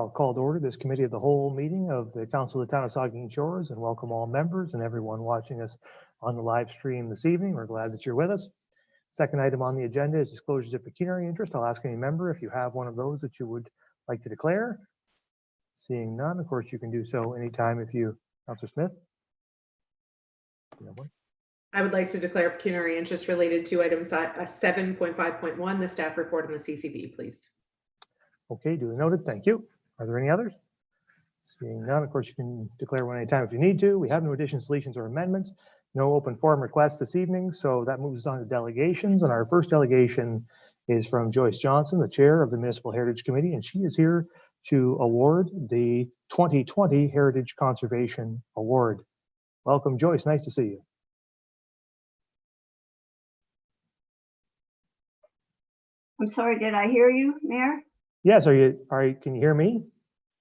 I'll call to order this committee of the whole meeting of the Council of the Town of Saugeen Shores and welcome all members and everyone watching us on the live stream this evening. We're glad that you're with us. Second item on the agenda is disclosures of pecuniary interest. I'll ask any member if you have one of those that you would like to declare. Seeing none, of course, you can do so anytime if you, Councilor Smith. I would like to declare pecuniary interest related to item 7.5.1, the staff report on the CCB, please. Okay, duly noted. Thank you. Are there any others? Seeing none, of course, you can declare one anytime if you need to. We have no additions, deletions, or amendments. No open forum requests this evening, so that moves us on to delegations. And our first delegation is from Joyce Johnson, the chair of the Municipal Heritage Committee, and she is here to award the 2020 Heritage Conservation Award. Welcome, Joyce. Nice to see you. I'm sorry, did I hear you, Mayor? Yes, can you hear me?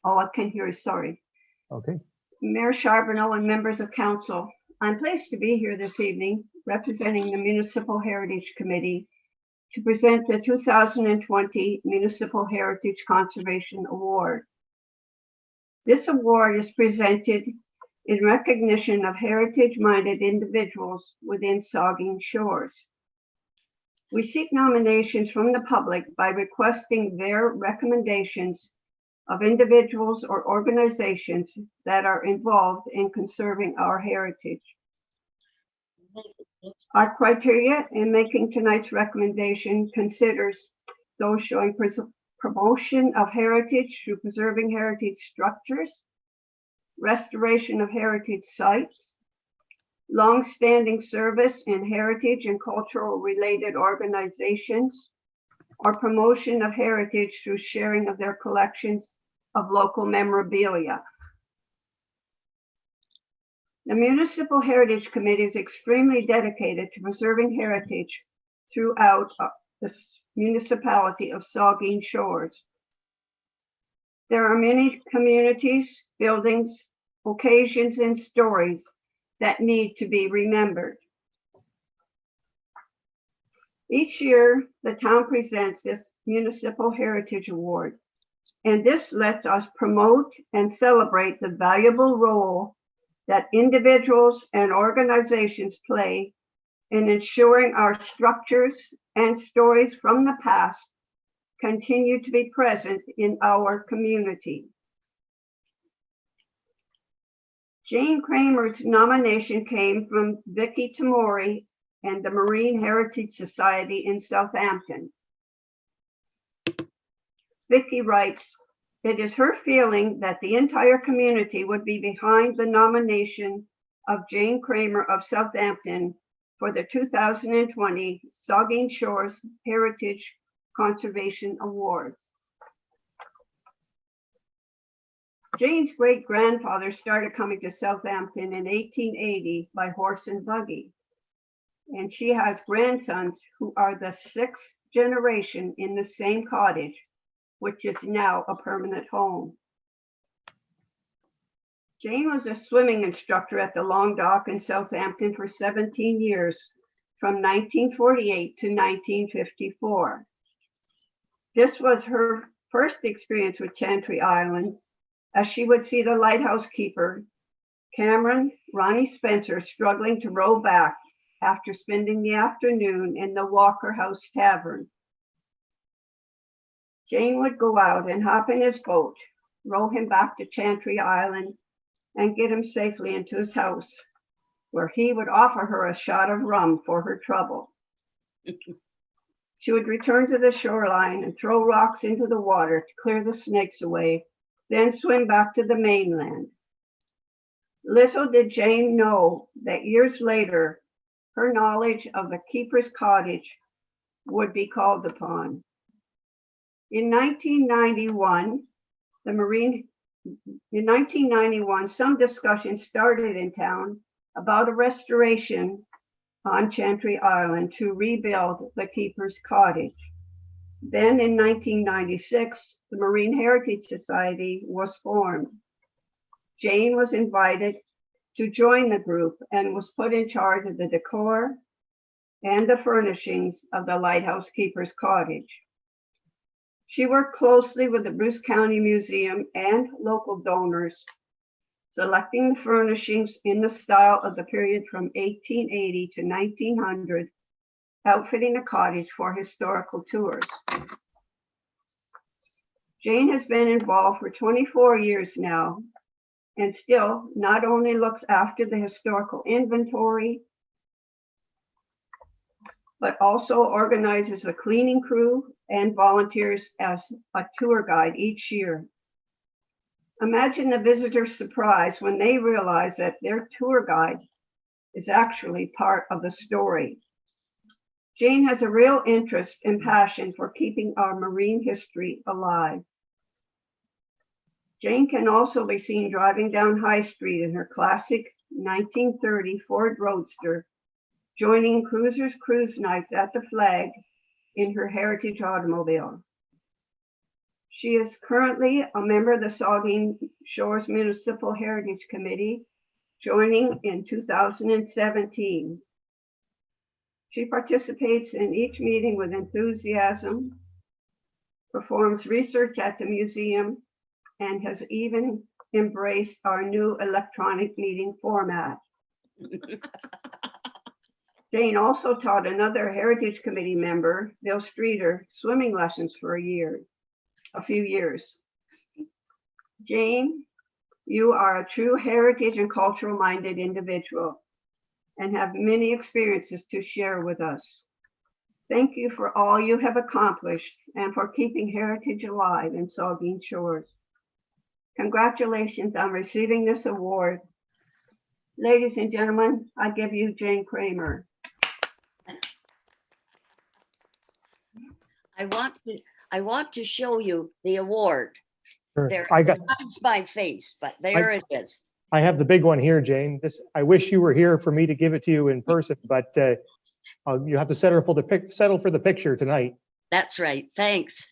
Oh, I can hear you, sorry. Okay. Mayor Charbonneau and members of council, I'm pleased to be here this evening representing the Municipal Heritage Committee to present the 2020 Municipal Heritage Conservation Award. This award is presented in recognition of heritage-minded individuals within Saugeen Shores. We seek nominations from the public by requesting their recommendations of individuals or organizations that are involved in conserving our heritage. Our criteria in making tonight's recommendation considers those showing promotion of heritage through preserving heritage structures, restoration of heritage sites, long-standing service in heritage and cultural related organizations, or promotion of heritage through sharing of their collections of local memorabilia. The Municipal Heritage Committee is extremely dedicated to preserving heritage throughout the municipality of Saugeen Shores. There are many communities, buildings, occasions, and stories that need to be remembered. Each year, the town presents this Municipal Heritage Award, and this lets us promote and celebrate the valuable role that individuals and organizations play in ensuring our structures and stories from the past continue to be present in our community. Jane Kramer's nomination came from Vicki Tamori and the Marine Heritage Society in Southampton. Vicki writes, "It is her feeling that the entire community would be behind the nomination of Jane Kramer of Southampton for the 2020 Saugeen Shores Heritage Conservation Award." Jane's great-grandfather started coming to Southampton in 1880 by horse and buggy. And she has grandsons who are the 6th generation in the same cottage, which is now a permanent home. Jane was a swimming instructor at the Long Dock in Southampton for 17 years, from 1948 to 1954. This was her first experience with Chantry Island, as she would see the lighthouse keeper, Cameron Ronnie Spencer, struggling to row back after spending the afternoon in the Walker House Tavern. Jane would go out and hop in his boat, row him back to Chantry Island, and get him safely into his house, where he would offer her a shot of rum for her trouble. She would return to the shoreline and throw rocks into the water to clear the snakes away, then swim back to the mainland. Little did Jane know that years later, her knowledge of the keeper's cottage would be called upon. In 1991, some discussion started in town about a restoration on Chantry Island to rebuild the keeper's cottage. Then in 1996, the Marine Heritage Society was formed. Jane was invited to join the group and was put in charge of the decor and the furnishings of the lighthouse keeper's cottage. She worked closely with the Bruce County Museum and local donors, selecting the furnishings in the style of the period from 1880 to 1900, outfitting the cottage for historical tours. Jane has been involved for 24 years now, and still not only looks after the historical inventory, but also organizes a cleaning crew and volunteers as a tour guide each year. Imagine the visitor's surprise when they realize that their tour guide is actually part of the story. Jane has a real interest and passion for keeping our marine history alive. Jane can also be seen driving down High Street in her classic 1930 Ford Roadster, joining Cruisers Cruise Nights at the Flag in her heritage automobile. She is currently a member of the Saugeen Shores Municipal Heritage Committee, joining in 2017. She participates in each meeting with enthusiasm, performs research at the museum, and has even embraced our new electronic meeting format. Jane also taught another Heritage Committee member, Bill Streeter, swimming lessons for a few years. Jane, you are a true heritage and cultural minded individual and have many experiences to share with us. Thank you for all you have accomplished and for keeping heritage alive in Saugeen Shores. Congratulations on receiving this award. Ladies and gentlemen, I give you Jane Kramer. I want to show you the award. Sure. There, I got, it's my face, but there it is. I have the big one here, Jane. I wish you were here for me to give it to you in person, but you have to settle for the picture tonight. That's right. Thanks.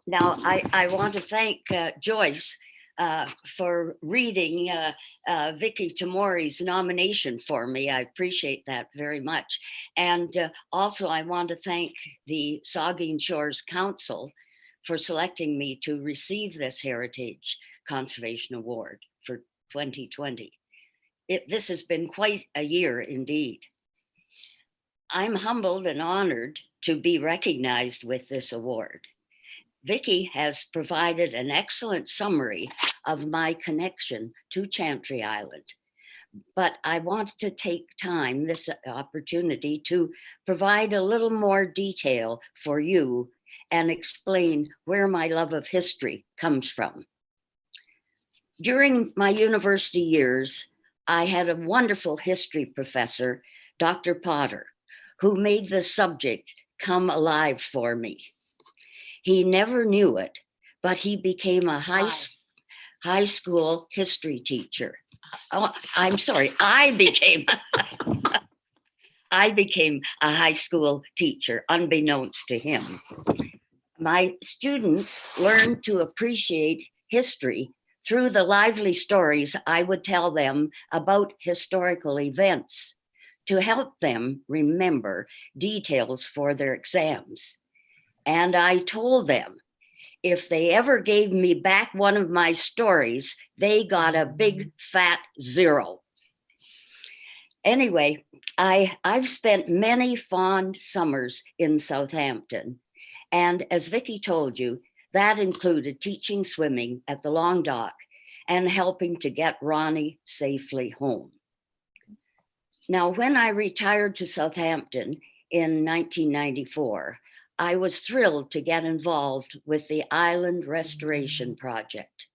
Now, I want to thank Joyce for reading Vicky Tamori's nomination for me. I appreciate that very much. And also, I want to thank the Saugeen Shores Council for selecting me to receive this Heritage Conservation Award for 2020. This has been quite a year indeed. I'm humbled and honored to be recognized with this award. Vicky has provided an excellent summary of my connection to Chantry Island, but I want to take this opportunity to provide a little more detail for you and explain where my love of history comes from. During my university years, I had a wonderful history professor, Dr. Potter, who made the subject come alive for me. He never knew it, but he became a high school history teacher. Oh, I'm sorry, I became a high school teacher, unbeknownst to him. My students learned to appreciate history through the lively stories I would tell them about historical events to help them remember details for their exams. And I told them, if they ever gave me back one of my stories, they got a big fat 0. Anyway, I've spent many fond summers in Southampton. And as Vicky told you, that included teaching swimming at the Long Dock and helping to get Ronnie safely home. Now, when I retired to Southampton in 1994, I was thrilled to get involved with the Island Restoration Project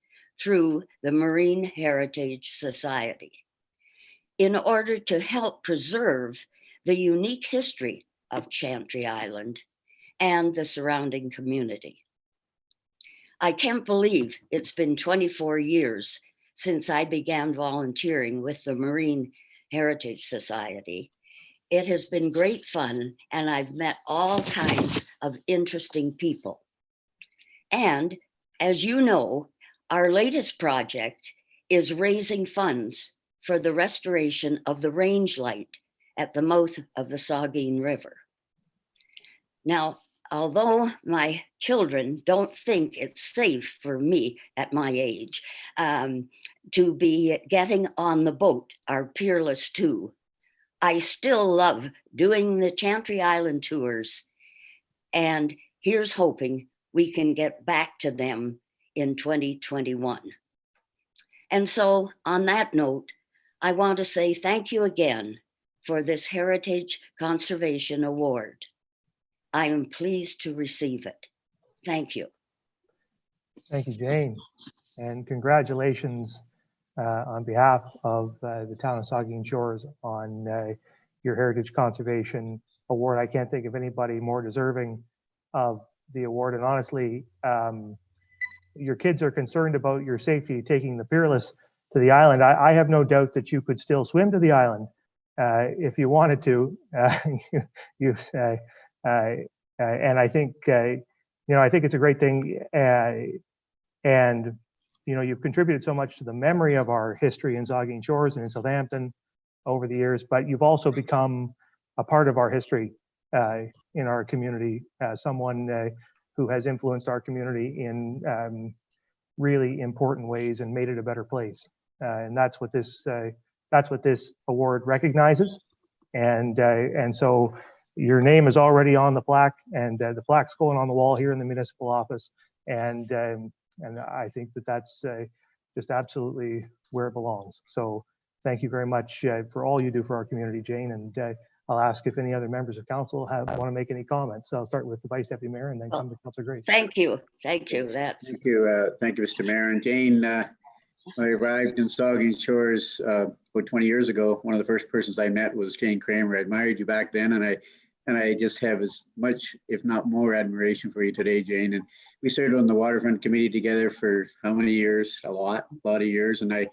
through the Marine Heritage Society in order to help preserve the unique history of Chantry Island and the surrounding community. I can't believe it's been 24 years since I began volunteering with the Marine Heritage Society. It has been great fun, and I've met all kinds of interesting people. And as you know, our latest project is raising funds for the restoration of the range light at the mouth of the Saugeen River. Now, although my children don't think it's safe for me at my age to be getting on the boat, our Peerless 2, I still love doing the Chantry Island tours. And here's hoping we can get back to them in 2021. And so on that note, I want to say thank you again for this Heritage Conservation Award. I am pleased to receive it. Thank you. Thank you, Jane. And congratulations on behalf of the town of Saugeen Shores on your Heritage Conservation Award. I can't think of anybody more deserving of the award. And honestly, your kids are concerned about your safety taking the Peerless to the island. I have no doubt that you could still swim to the island if you wanted to. And I think, I think it's a great thing. And, you've contributed so much to the memory of our history in Saugeen Shores and in Southampton over the years, but you've also become a part of our history in our community, someone who has influenced our community in really important ways and made it a better place. And that's what this award recognizes. And so your name is already on the plaque, and the plaque's going on the wall here in the municipal office. And I think that that's just absolutely where it belongs. So thank you very much for all you do for our community, Jane. And I'll ask if any other members of council want to make any comments. So I'll start with the Vice Deputy Mayor and then come to Councilor Grace. Thank you. Thank you. Thank you. Thank you, Mr. Mayor. And Jane, when I arrived in Saugeen Shores about 20 years ago, one of the first persons I met was Jane Kramer. I admired you back then, and I just have as much, if not more, admiration for you today, Jane. And we served on the Waterfront Committee together for how many years? A lot of years. And I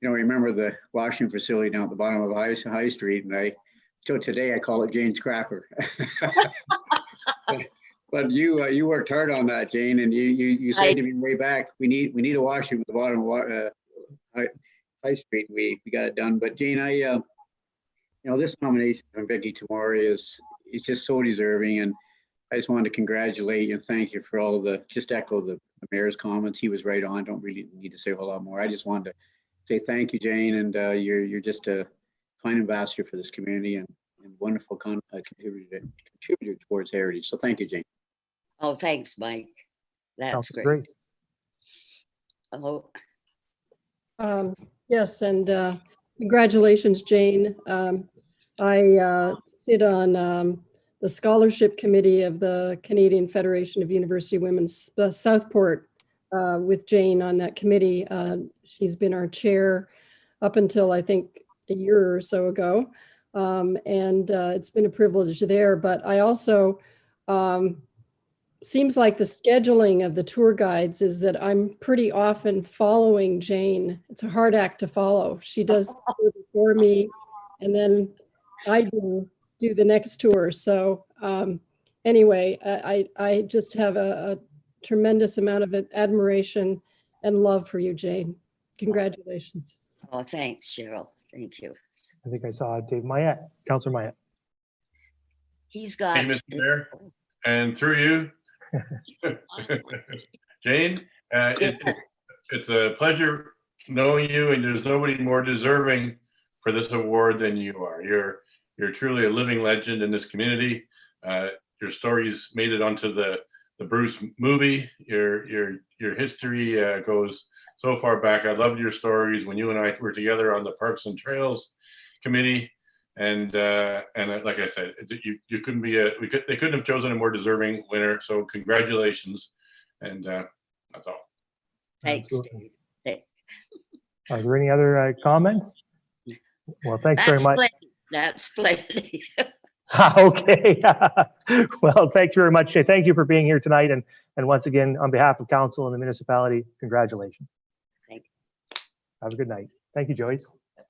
remember the washroom facility down at the bottom of High Street, and till today I call it Jane's Crapper. But you worked hard on that, Jane, and you said to me way back, we need a washroom at the bottom of High Street. We got it done. But Jane, this nomination from Vicky Tamori is just so deserving, and I just wanted to congratulate you and thank you for all just echo the mayor's comments. He was right on. Don't really need to say a whole lot more. I just wanted to say thank you, Jane, and you're just a fine ambassador for this community and wonderful contributor towards heritage. So thank you, Jane. Oh, thanks, Mike. That's Councilor great. Grace. Oh, yes, and congratulations, Jane. I sit on the scholarship committee of the Canadian Federation of University Women's Southport with Jane on that committee. She's been our chair up until I think a year or so ago. And it's been a privilege there, but I also, seems like the scheduling of the tour guides is that I'm pretty often following Jane. It's a hard act to follow. She does the tour before me, and then I do the next tour. So anyway, I just have a tremendous amount of admiration and love for you, Jane. Congratulations. oh, thanks, Cheryl. Thank you. I think I saw Dave Mayette, Councilor Mayette. He's got. Hey, Mr. Mayor, and through you, Jane, it's a pleasure knowing you, and there's nobody more deserving for this award than you are. You're truly a living legend in this community. Your stories made it onto the Bruce movie. Your history goes so far back. I loved your stories when you and I were together on the Parks and Trails Committee. And like I said, you couldn't be they couldn't have chosen a more deserving winner. So congratulations, and that's all. Thanks. Absolutely. Steve. Are there any other comments? Well, thanks very much. That's plenty. Okay. Well, thanks very much. Thank you for being here tonight. And once again, on behalf of council and the municipality, congratulations. Thank you. Have a good night. Thank you, Joyce. Okay.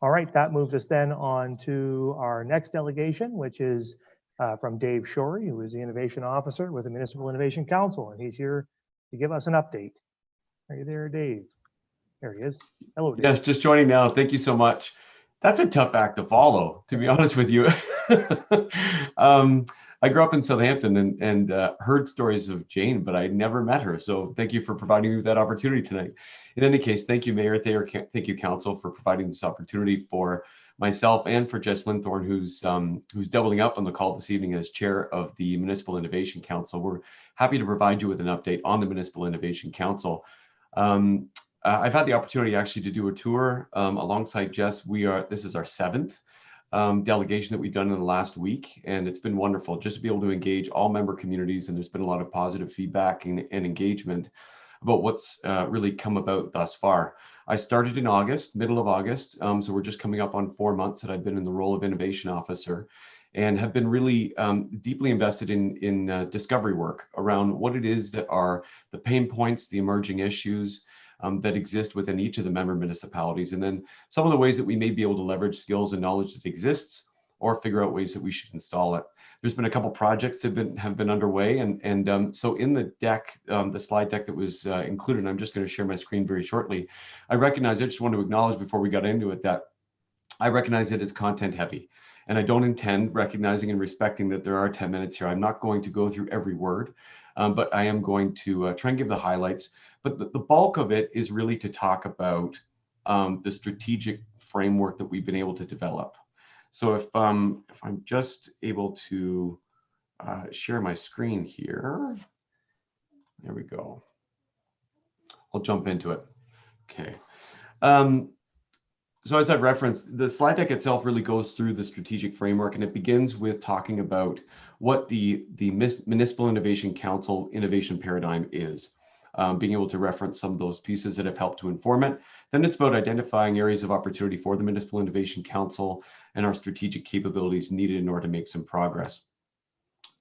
All right, that moves us then on to our next delegation, which is from Dave Shorey, who is the Innovation Officer with the Municipal Innovation Council, and he's here to give us an update. Are you there, Dave? There he is. Hello, Dave. Yes, just joining now. Thank you so much. That's a tough act to follow, to be honest with you. I grew up in Southampton and heard stories of Jane, but I never met her. So thank you for providing me with that opportunity tonight. In any case, thank you, Mayor Thayer. Thank you, Council, for providing this opportunity for myself and for Jess Linthorne, who's doubling up on the call this evening as chair of the Municipal Innovation Council. We're happy to provide you with an update on the Municipal Innovation Council. I've had the opportunity actually to do a tour alongside Jess. This is our 7th delegation that we've done in the last week, and it's been wonderful just to be able to engage all member communities, and there's been a lot of positive feedback and engagement about what's really come about thus far. I started in August, middle of August, so we're just coming up on 4 months that I've been in the role of innovation officer, and have been really deeply invested in discovery work around what it is that are the pain points, the emerging issues that exist within each of the member municipalities, and then some of the ways that we may be able to leverage skills and knowledge that exists, or figure out ways that we should install it. There's been a couple projects that have been underway, and so in the deck, the slide deck that was included, and I'm just going to share my screen very shortly. I just want to acknowledge before we got into it that I recognize that it's content heavy, and I don't intend, recognizing and respecting that there are 10 minutes here, I'm not going to go through every word, but I am going to try and give the highlights. But the bulk of it is really to talk about the strategic framework that we've been able to develop. So if I'm just able to share my screen here, there we go. I'll jump into it. Okay. So as I've referenced, the slide deck itself really goes through the strategic framework, and it begins with talking about what the Municipal Innovation Council innovation paradigm is. Being able to reference some of those pieces that have helped to inform it. Then it's about identifying areas of opportunity for the Municipal Innovation Council and our strategic capabilities needed in order to make some progress.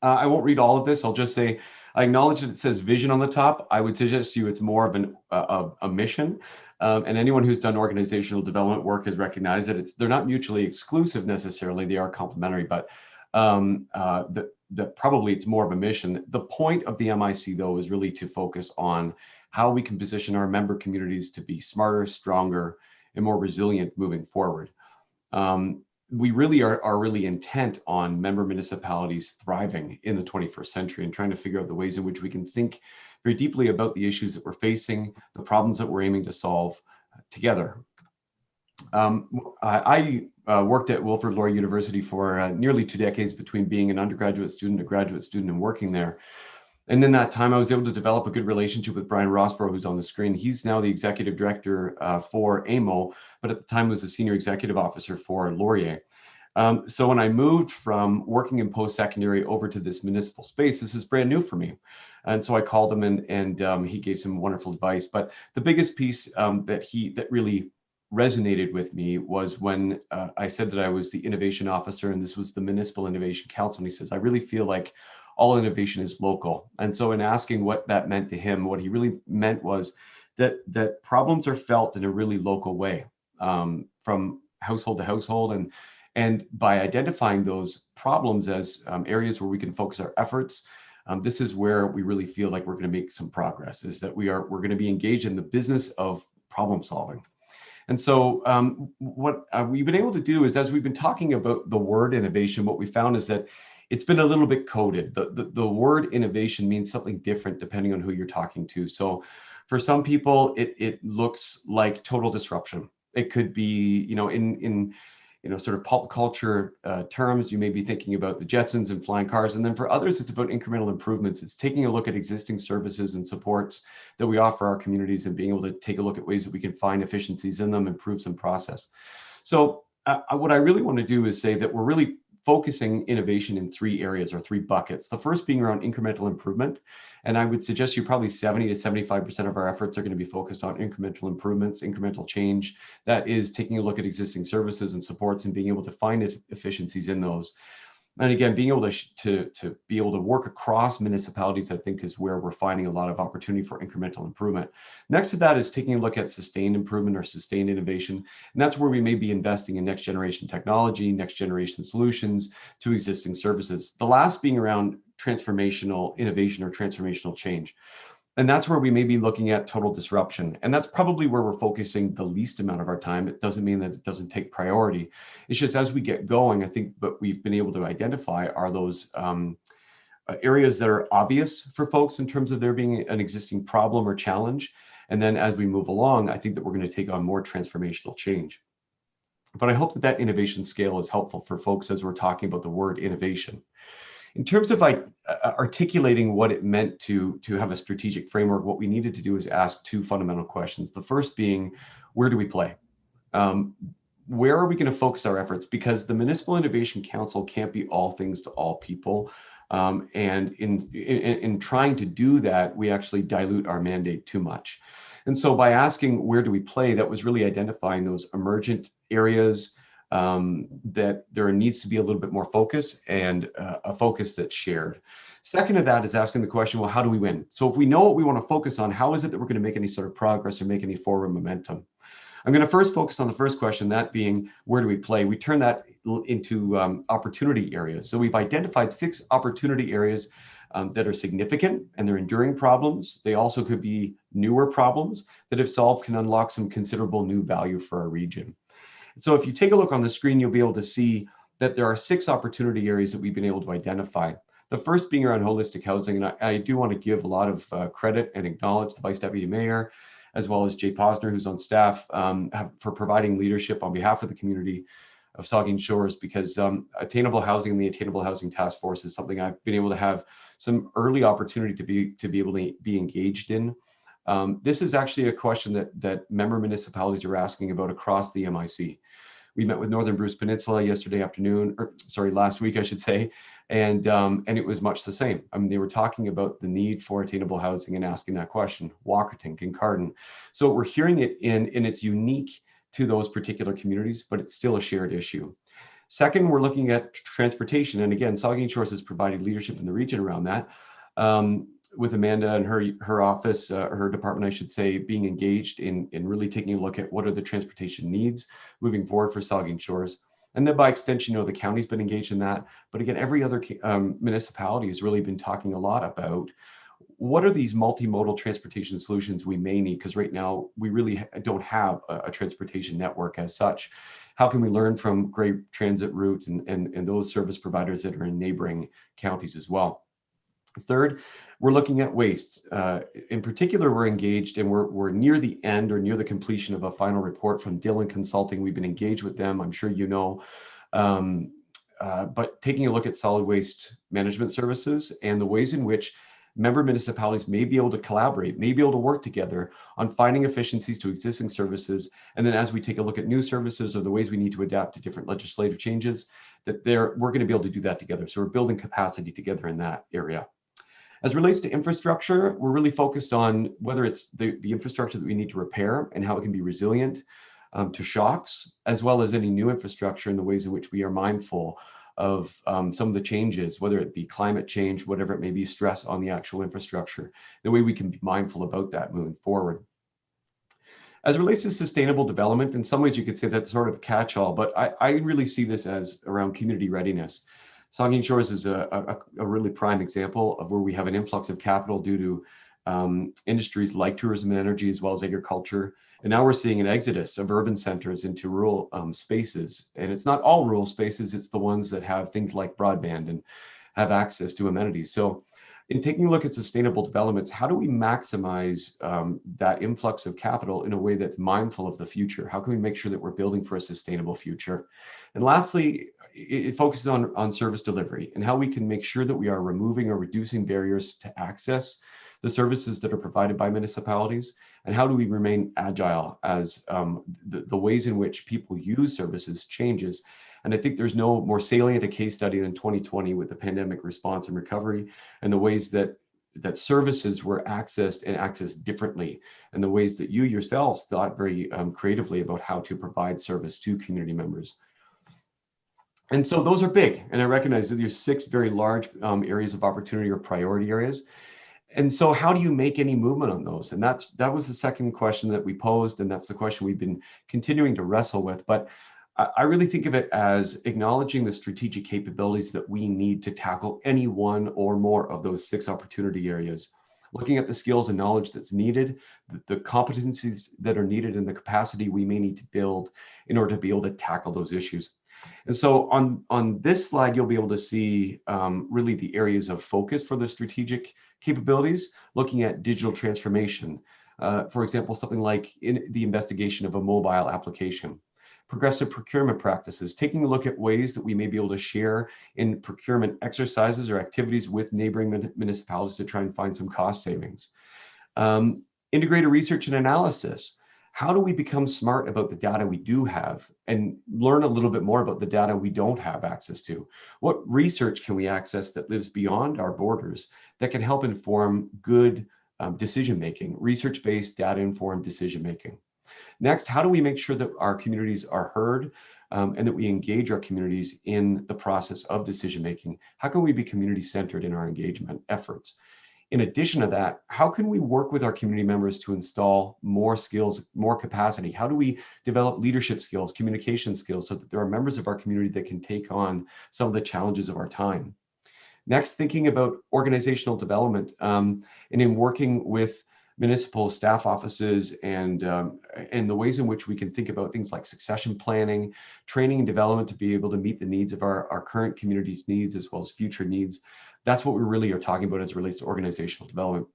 I won't read all of this. I'll just say, I acknowledge that it says vision on the top. I would suggest to you it's more of a mission. And anyone who's done organizational development work has recognized that they're not mutually exclusive necessarily. They are complementary, but that probably it's more of a mission. The point of the MIC, though, is really to focus on how we can position our member communities to be smarter, stronger, and more resilient moving forward. We really are really intent on member municipalities thriving in the 21st century and trying to figure out the ways in which we can think very deeply about the issues that we're facing, the problems that we're aiming to solve together. I worked at Wilfrid Laurier University for nearly 2 decades between being an undergraduate student, a graduate student, and working there. And in that time, I was able to develop a good relationship with Brian Rossborough, who's on the screen. He's now the executive director for AMO, but at the time was the senior executive officer for Laurier. So when I moved from working in post-secondary over to this municipal space, this is brand new for me. And so I called him and he gave some wonderful advice. But the biggest piece that really resonated with me was when I said that I was the innovation officer and this was the Municipal Innovation Council. And he says, I really feel like all innovation is local. And so in asking what that meant to him, what he really meant was that problems are felt in a really local way, from household to household. And by identifying those problems as areas where we can focus our efforts, this is where we really feel like we're going to make some progress, is that we're going to be engaged in the business of problem solving. And so what we've been able to do is, as we've been talking about the word innovation, what we found is that it's been a little bit coded. The word innovation means something different depending on who you're talking to. So for some people, it looks like total disruption. It could be, in sort of pop culture terms, you may be thinking about the Jetsons and flying cars. And then for others, it's about incremental improvements. It's taking a look at existing services and supports that we offer our communities and being able to take a look at ways that we can find efficiencies in them, improve some process. So what I really want to do is say that we're really focusing innovation in 3 areas or 3 buckets. The first being around incremental improvement. And I would suggest you probably 70 to 75% of our efforts are going to be focused on incremental improvements, incremental change. That is taking a look at existing services and supports and being able to find efficiencies in those. And again, being able to be able to work across municipalities, I think, is where we're finding a lot of opportunity for incremental improvement. Next to that is taking a look at sustained improvement or sustained innovation. And that's where we may be investing in next generation technology, next generation solutions to existing services. The last being around transformational innovation or transformational change. And that's where we may be looking at total disruption. And that's probably where we're focusing the least amount of our time. It doesn't mean that it doesn't take priority. It's just as we get going, I think what we've been able to identify are those areas that are obvious for folks in terms of there being an existing problem or challenge. And then as we move along, I think that we're going to take on more transformational change. But I hope that that innovation scale is helpful for folks as we're talking about the word innovation. In terms of articulating what it meant to have a strategic framework, what we needed to do is ask two fundamental questions. The first being, where do we play? Where are we going to focus our efforts? Because the Municipal Innovation Council can't be all things to all people. And in trying to do that, we actually dilute our mandate too much. And so by asking where do we play, that was really identifying those emergent areas that there needs to be a little bit more focus and a focus that's shared. Second to that is asking the question, well, how do we win? So if we know what we want to focus on, how is it that we're going to make any sort of progress or make any forward momentum? I'm going to first focus on the first question, that being, where do we play? We turn that into opportunity areas. So we've identified 6 opportunity areas that are significant and they're enduring problems. They also could be newer problems that, if solved, can unlock some considerable new value for our region. So if you take a look on the screen, you'll be able to see that there are 6 opportunity areas that we've been able to identify. The first being around holistic housing. And I do want to give a lot of credit and acknowledge the Vice Deputy Mayor, as well as Jay Posner, who's on staff, for providing leadership on behalf of the community of Saugeen Shores, because attainable housing and the Attainable Housing Task Force is something I've been able to have some early opportunity to be able to be engaged in. This is actually a question that member municipalities are asking about across the MIC. We met with Northern Bruce Peninsula last week, I should say, and it was much the same. I mean, they were talking about the need for attainable housing and asking that question. Walkerton, Kincardine. So we're hearing it and it's unique to those particular communities, but it's still a shared issue. Second, we're looking at transportation, and again, Saugeen Shores has provided leadership in the region around that. With Amanda and her office, her department, I should say, being engaged in really taking a look at what are the transportation needs moving forward for Saugeen Shores. And then by extension, the county's been engaged in that. But again, every other municipality has really been talking a lot about what are these multimodal transportation solutions we may need, because right now we really don't have a transportation network as such. How can we learn from great transit route and those service providers that are in neighboring counties as well? Third, we're looking at waste. In particular, we're engaged and we're near the end or near the completion of a final report from Dillon Consulting. We've been engaged with them, I'm sure you know, but taking a look at solid waste management services and the ways in which member municipalities may be able to collaborate, may be able to work together on finding efficiencies to existing services. And then as we take a look at new services or the ways we need to adapt to different legislative changes, we're going to be able to do that together. So we're building capacity together in that area. As it relates to infrastructure, we're really focused on whether it's the infrastructure that we need to repair and how it can be resilient to shocks, as well as any new infrastructure and the ways in which we are mindful of some of the changes, whether it be climate change, whatever it may be, stress on the actual infrastructure, the way we can be mindful about that moving forward. As it relates to sustainable development, in some ways you could say that's sort of a catch-all, but I really see this as around community readiness. Saugeen Shores is a really prime example of where we have an influx of capital due to industries like tourism and energy, as well as agriculture. And now we're seeing an exodus of urban centers into rural spaces. And it's not all rural spaces, it's the ones that have things like broadband and have access to amenities. So in taking a look at sustainable developments, how do we maximize that influx of capital in a way that's mindful of the future? How can we make sure that we're building for a sustainable future? And lastly, it focuses on service delivery and how we can make sure that we are removing or reducing barriers to access the services that are provided by municipalities, and how do we remain agile as the ways in which people use services changes. And I think there's no more salient a case study than 2020 with the pandemic response and recovery, and the ways that services were accessed and accessed differently, and the ways that you yourselves thought very creatively about how to provide service to community members. And so those are big, and I recognize that there's 6 very large areas of opportunity or priority areas. And so how do you make any movement on those? And that was the second question that we posed, and that's the question we've been continuing to wrestle with. But I really think of it as acknowledging the strategic capabilities that we need to tackle any one or more of those 6 opportunity areas. Looking at the skills and knowledge that's needed, the competencies that are needed, and the capacity we may need to build in order to be able to tackle those issues. And so on this slide, you'll be able to see really the areas of focus for the strategic capabilities, looking at digital transformation. For example, something like in the investigation of a mobile application. Progressive procurement practices, taking a look at ways that we may be able to share in procurement exercises or activities with neighboring municipalities to try and find some cost savings. Integrated research and analysis. How do we become smart about the data we do have and learn a little bit more about the data we don't have access to? What research can we access that lives beyond our borders that can help inform good decision-making, research-based, data-informed decision-making? Next, how do we make sure that our communities are heard and that we engage our communities in the process of decision-making? How can we be community-centered in our engagement efforts? In addition to that, how can we work with our community members to install more skills, more capacity? How do we develop leadership skills, communication skills, so that there are members of our community that can take on some of the challenges of our time? Next, thinking about organizational development and in working with municipal staff offices and the ways in which we can think about things like succession planning, training and development to be able to meet the needs of our current community's needs as well as future needs. That's what we really are talking about as it relates to organizational development.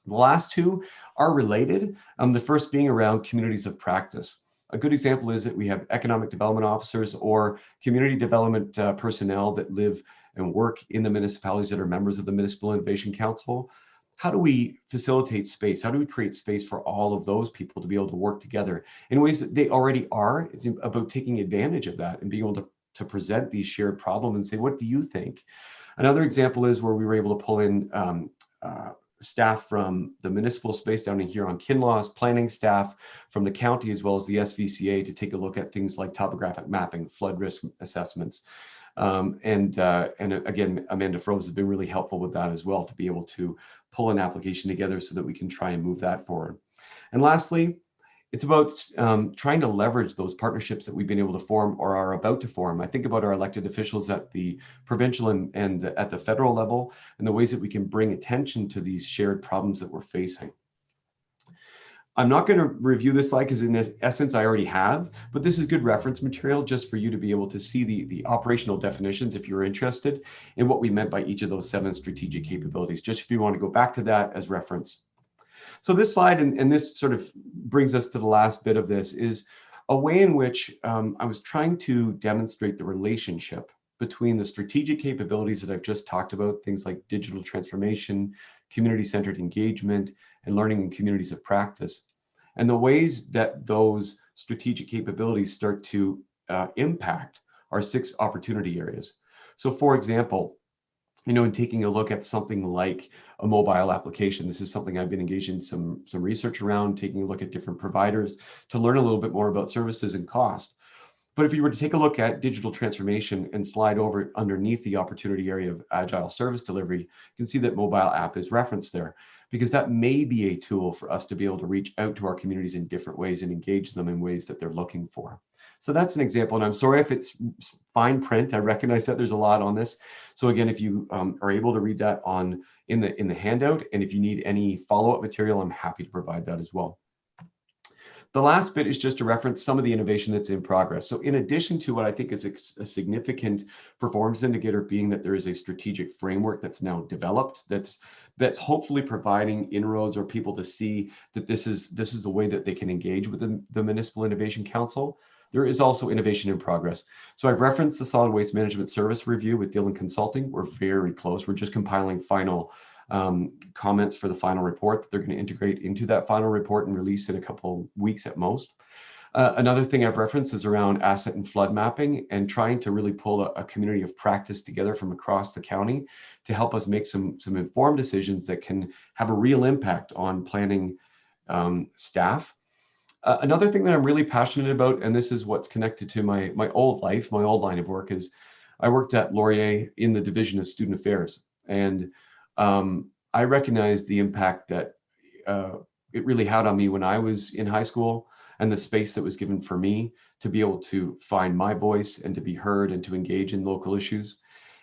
The last two are related. The first being around communities of practice. A good example is that we have economic development officers or community development personnel that live and work in the municipalities that are members of the Municipal Innovation Council. How do we facilitate space? How do we create space for all of those people to be able to work together in ways that they already are? It's about taking advantage of that and being able to present these shared problems and say, what do you think? Another example is where we were able to pull in staff from the municipal space down in here on Kinlaw's, planning staff from the county as well as the SVCA to take a look at things like topographic mapping, flood risk assessments. And again, Amanda Froese has been really helpful with that as well to be able to pull an application together so that we can try and move that forward. And lastly, it's about trying to leverage those partnerships that we've been able to form or are about to form. I think about our elected officials at the provincial and at the federal level and the ways that we can bring attention to these shared problems that we're facing. I'm not going to review this slide because in essence, I already have, but this is good reference material just for you to be able to see the operational definitions if you're interested in what we meant by each of those 7 strategic capabilities, just if you want to go back to that as reference. So this slide, and this sort of brings us to the last bit of this, is a way in which I was trying to demonstrate the relationship between the strategic capabilities that I've just talked about, things like digital transformation, community-centered engagement, and learning in communities of practice, and the ways that those strategic capabilities start to impact our 6 opportunity areas. So for example, in taking a look at something like a mobile application, this is something I've been engaged in some research around, taking a look at different providers to learn a little bit more about services and cost. But if you were to take a look at digital transformation and slide over underneath the opportunity area of agile service delivery, you can see that mobile app is referenced there, because that may be a tool for us to be able to reach out to our communities in different ways and engage them in ways that they're looking for. So that's an example, and I'm sorry if it's fine print. I recognize that there's a lot on this. So again, if you are able to read that in the handout, and if you need any follow-up material, I'm happy to provide that as well. The last bit is just to reference some of the innovation that's in progress. So in addition to what I think is a significant performance indicator being that there is a strategic framework that's now developed, that's hopefully providing inroads or people to see that this is the way that they can engage with the Municipal Innovation Council. There is also innovation in progress. So I've referenced the Solid Waste Management Service Review with Dillon Consulting. We're very close. We're just compiling final comments for the final report that they're going to integrate into that final report and release in a couple weeks at most. Another thing I've referenced is around asset and flood mapping and trying to really pull a community of practice together from across the county to help us make some informed decisions that can have a real impact on planning staff. Another thing that I'm really passionate about, and this is what's connected to my old life, my old line of work, is I worked at Laurier in the Division of Student Affairs. And I recognize the impact that it really had on me when I was in high school, and the space that was given for me to be able to find my voice and to be heard and to engage in local issues.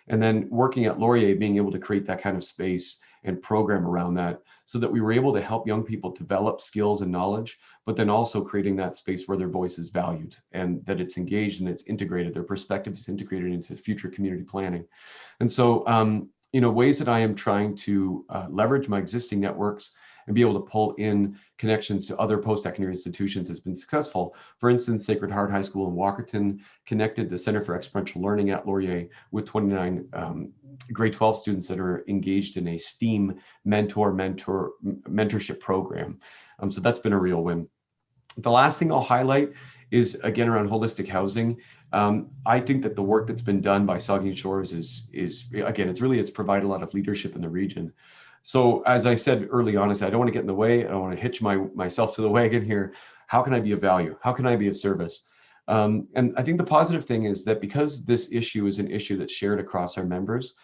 And then working at Laurier, being able to create that kind of space and program around that so that we were able to help young people develop skills and knowledge, but then also creating that space where their voice is valued and that it's engaged and it's integrated, their perspective is integrated into future community planning. And so, ways that I am trying to leverage my existing networks and be able to pull in connections to other post-secondary institutions has been successful. For instance, Sacred Heart High School in Walkerton connected the Center for Experiential Learning at Laurier with 29 grade 12 students that are engaged in a STEAM mentorship program. So that's been a real win. The last thing I'll highlight is, again, around holistic housing. I think that the work that's been done by Saugeen Shores is again, it's provided a lot of leadership in the region. So as I said early on, I don't want to get in the way. I don't want to hitch myself to the wagon here. How can I be of value? How can I be of service? And I think the positive thing is that because this issue is an issue that's shared across our members,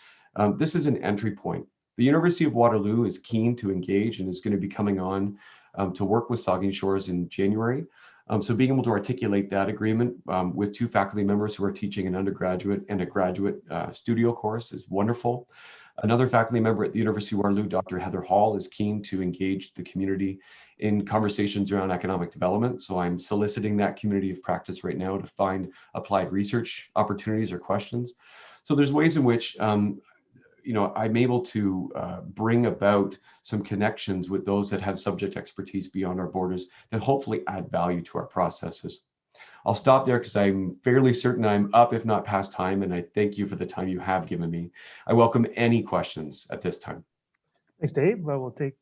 this is an entry point. The University of Waterloo is keen to engage and is going to be coming on to work with Saugeen Shores in January. So being able to articulate that agreement with 2 faculty members who are teaching an undergraduate and a graduate studio course is wonderful. Another faculty member at the University of Waterloo, Dr. Heather Hall, is keen to engage the community in conversations around economic development. So I'm soliciting that community of practice right now to find applied research opportunities or questions. So there's ways in which I'm able to bring about some connections with those that have subject expertise beyond our borders that hopefully add value to our processes. I'll stop there because I'm fairly certain I'm up, if not past time, and I thank you for the time you have given me. I welcome any questions at this time. Thanks, Dave. We'll take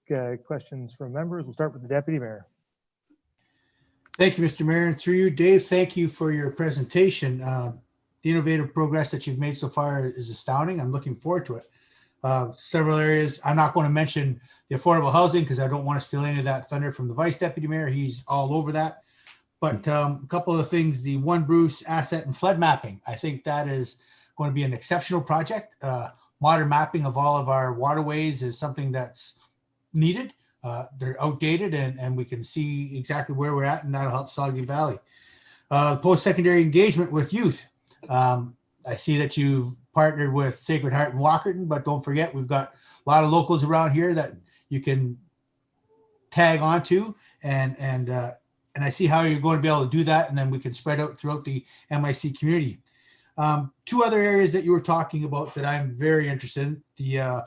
questions from members. We'll start with the Deputy Mayor. Thank you, Mr. Mayor. And through you, Dave, thank you for your presentation. The innovative progress that you've made so far is astounding. I'm looking forward to it. Several areas. I'm not going to mention the affordable housing because I don't want to steal any of that thunder from the Vice Deputy Mayor. He's all over that. But a couple of things, the One Bruce asset and flood mapping. I think that is going to be an exceptional project. Modern mapping of all of our waterways is something that's needed. They're outdated and we can see exactly where we're at, and that'll help Saugeen Valley. Post-secondary engagement with youth. I see that you've partnered with Sacred Heart in Walkerton, but don't forget, we've got a lot of locals around here that you can tag onto, and I see how you're going to be able to do that, and then we can spread out throughout the MIC community. 2 other areas that you were talking about that I'm very interested in, the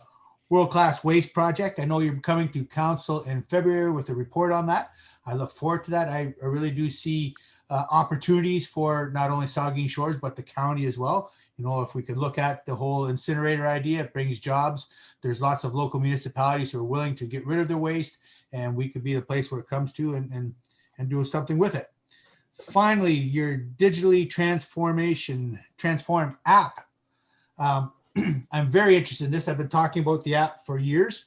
world-class waste project. I know you're coming to council in February with a report on that. I look forward to that. I really do see opportunities for not only Saugeen Shores, but the county as well. If we could look at the whole incinerator idea, it brings jobs. There's lots of local municipalities who are willing to get rid of their waste, and we could be the place where it comes to and do something with it. Finally, your digitally transformed app. I'm very interested in this. I've been talking about the app for years.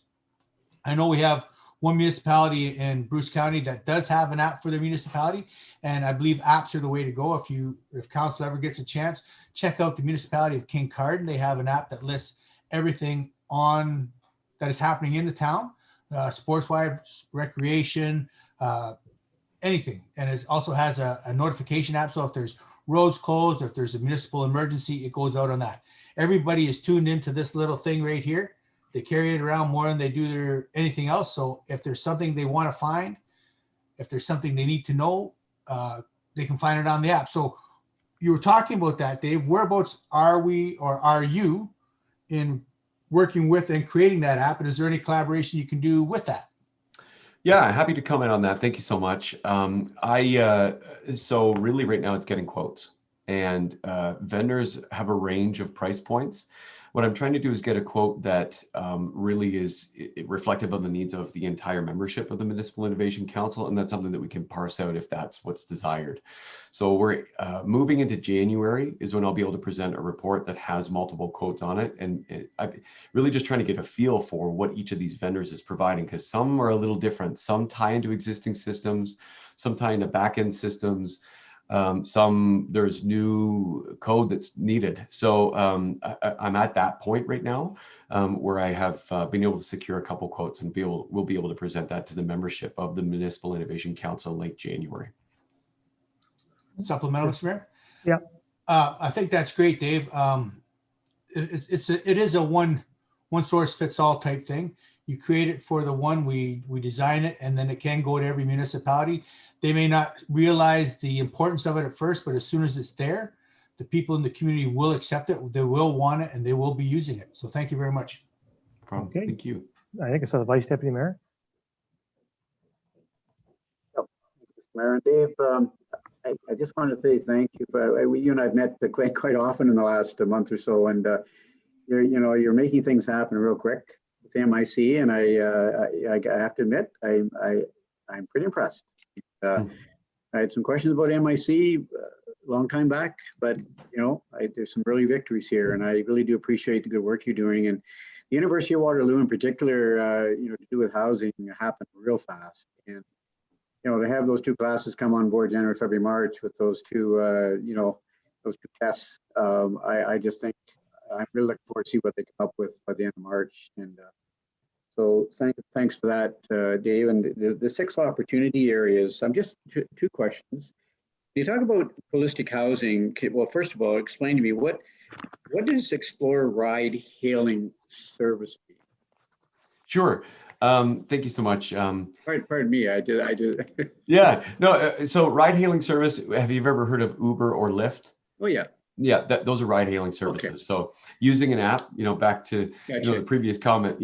I know we have one municipality in Bruce County that does have an app for their municipality, and I believe apps are the way to go. If council ever gets a chance, check out the municipality of Kincardine. They have an app that lists everything on that is happening in the town, sports-wise, recreation, anything. And it also has a notification app. So if there's roads closed, or if there's a municipal emergency, it goes out on that. Everybody is tuned into this little thing right here. They carry it around more than they do anything else. So if there's something they want to find, if there's something they need to know, they can find it on the app. So you were talking about that, Dave. Whereabouts are we, or are you, in working with and creating that app? And is there any collaboration you can do with that? Yeah, happy to comment on that. Thank you so much. So really right now it's getting quotes, and vendors have a range of price points. What I'm trying to do is get a quote that really is reflective of the needs of the entire membership of the Municipal Innovation Council, and that's something that we can parse out if that's what's desired. So we're moving into January is when I'll be able to present a report that has multiple quotes on it, and I'm really just trying to get a feel for what each of these vendors is providing, because some are a little different. Some tie into existing systems, some tie into back-end systems. Some there's new code that's needed. So I'm at that point right now where I have been able to secure a couple quotes, and we'll be able to present that to the membership of the Municipal Innovation Council late January. Supplemental, Mr. Mayor? Yeah. I think that's great, Dave. It is a one source fits all type thing. You create it for the one, we design it, and then it can go to every municipality. They may not realize the importance of it at first, but as soon as it's there, the people in the community will accept it, they will want it, and they will be using it. So thank you very much. No problem. Okay. Thank you. I think I saw the Vice Deputy Mayor. Mayor and Dave, I just want to say thank you. You and I've met quite often in the last month or so, and you're making things happen real quick with MIC, and I have to admit I'm pretty impressed. I had some questions about MIC a long time back, but there's some early victories here, and I really do appreciate the good work you're doing. And the University of Waterloo, in particular, to do with housing, happened real fast. And to have those two classes come on board January, February, March with those two, those two tests, I just think I'm really looking forward to see what they come up with by the end of March. And so thanks for that, Dave. And the 6 opportunity areas, I'm just two questions. You talk about holistic housing. Well, first of all, explain to me what does Explore ride hailing service mean? Sure. Thank you so much. Pardon me, I did. Yeah, no, so ride hailing service, have you ever heard of Uber or Lyft? Oh, yeah. Yeah, those are ride hailing services. Okay. So using an app, back to Gotcha. the previous comment,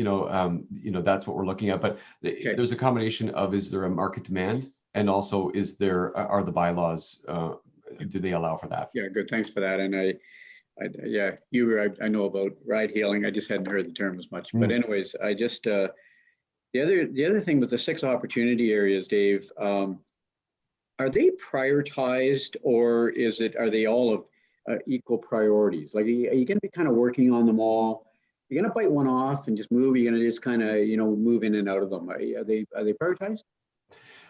that's what we're looking at. But Okay. there's a combination of, is there a market demand, and also are the bylaws, do they allow for that? Yeah, good. Thanks for that. And I know about ride hailing. I just hadn't heard the term as much. But anyways, I just the other thing with the 6 opportunity areas, Dave, are they prioritized, or are they all of equal priorities? Like, are you going to be kind of working on them all? You're going to bite one off and just move? You're going to just kind of move in and out of them? Are they prioritized?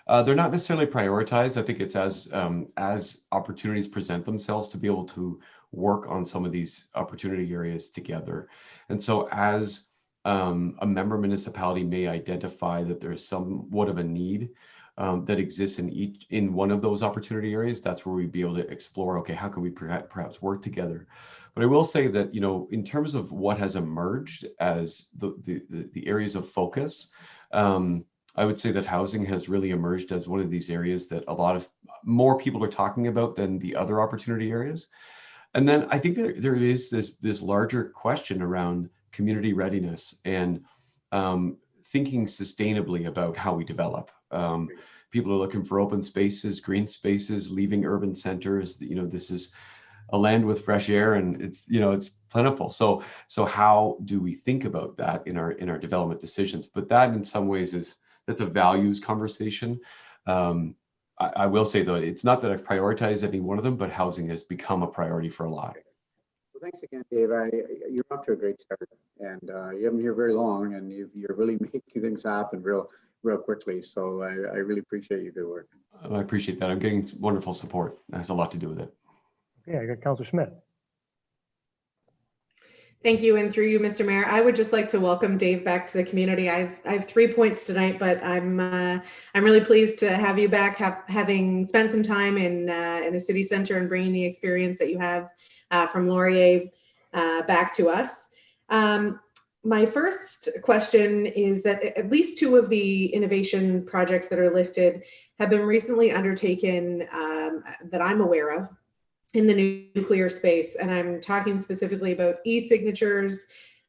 They're not necessarily prioritized. I think it's as opportunities present themselves to be able to work on some of these opportunity areas together. And so as a member municipality may identify that there's somewhat of a need that exists in one of those opportunity areas, that's where we'd be able to explore, okay, how can we perhaps work together? But I will say that, in terms of what has emerged as the areas of focus, I would say that housing has really emerged as one of these areas that a lot of more people are talking about than the other opportunity areas. And then I think there is this larger question around community readiness and thinking sustainably about how we develop. People are looking for open spaces, green spaces, leaving urban centers. This is a land with fresh air, and it's plentiful. So how do we think about that in our development decisions? But that in some ways that's a values conversation. I will say though, it's not that I've prioritized any one of them, but housing has become a priority for a lot. Well, thanks again, Dave. You're off to a great start, and you haven't been here very long, and you're really making things happen real quickly. So I really appreciate your good work. I appreciate that. I'm getting wonderful support. That has a lot to do with it. Okay, I got Councillor Smith. Thank you, and through you, Mr. Mayor, I would just like to welcome Dave back to the community. I have 3 points tonight, but I'm really pleased to have you back, having spent some time in the city center and bringing the experience that you have from Laurier back to us. My first question is that at least 2 of the innovation projects that are listed have been recently undertaken that I'm aware of in the nuclear space. And I'm talking specifically about e-signatures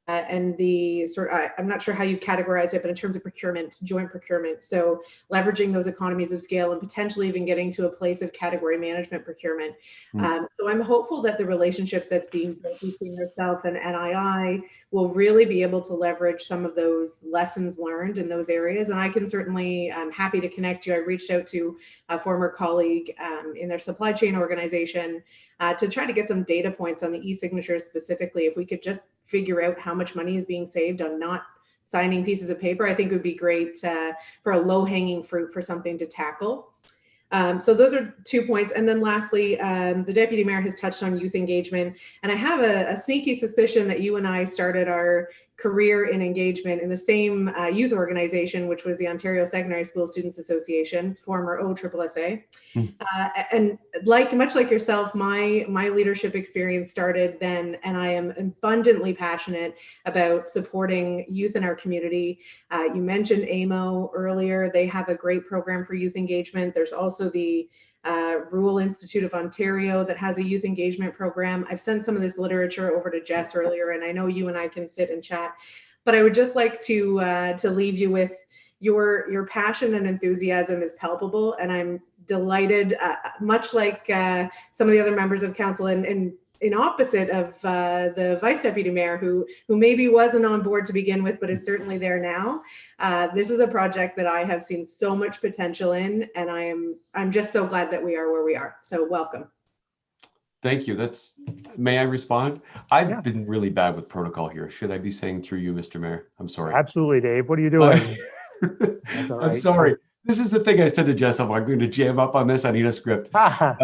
and the I'm not sure how you've categorized it, but in terms of procurement, joint procurement. So leveraging those economies of scale and potentially even getting to a place of category management procurement. So I'm hopeful that the relationship that's being built between yourself and NII will really be able to leverage some of those lessons learned in those areas. And I can certainly, I'm happy to connect you. I reached out to a former colleague in their supply chain organization to try to get some data points on the e-signatures specifically. If we could just figure out how much money is being saved on not signing pieces of paper, I think it would be great for a low-hanging fruit for something to tackle. So those are 2 points. And then lastly, the Deputy Mayor has touched on youth engagement. And I have a sneaky suspicion that you and I started our career in engagement in the same youth organization, which was the Ontario Secondary School Students Association, former OSSSA. And much like yourself, my leadership experience started then, and I am abundantly passionate about supporting youth in our community. You mentioned AMO earlier. They have a great program for youth engagement. There's also the Rural Institute of Ontario that has a youth engagement program. I've sent some of this literature over to Jess earlier, and I know you and I can sit and chat, but I would just like to leave you with your passion and enthusiasm is palpable, and I'm delighted, much like some of the other members of council, and in opposite of the Vice Deputy Mayor, who maybe wasn't on board to begin with, but is certainly there now. This is a project that I have seen so much potential in, and I'm just so glad that we are where we are. So welcome. Thank you. May I respond? I've been really bad with protocol here. Should I be saying through you, Mr. Mayor? I'm sorry. Absolutely, Dave. What are you doing? That's all right. I'm sorry. This is the thing I said to Jess. I'm going to jam up on this. I need a script. You're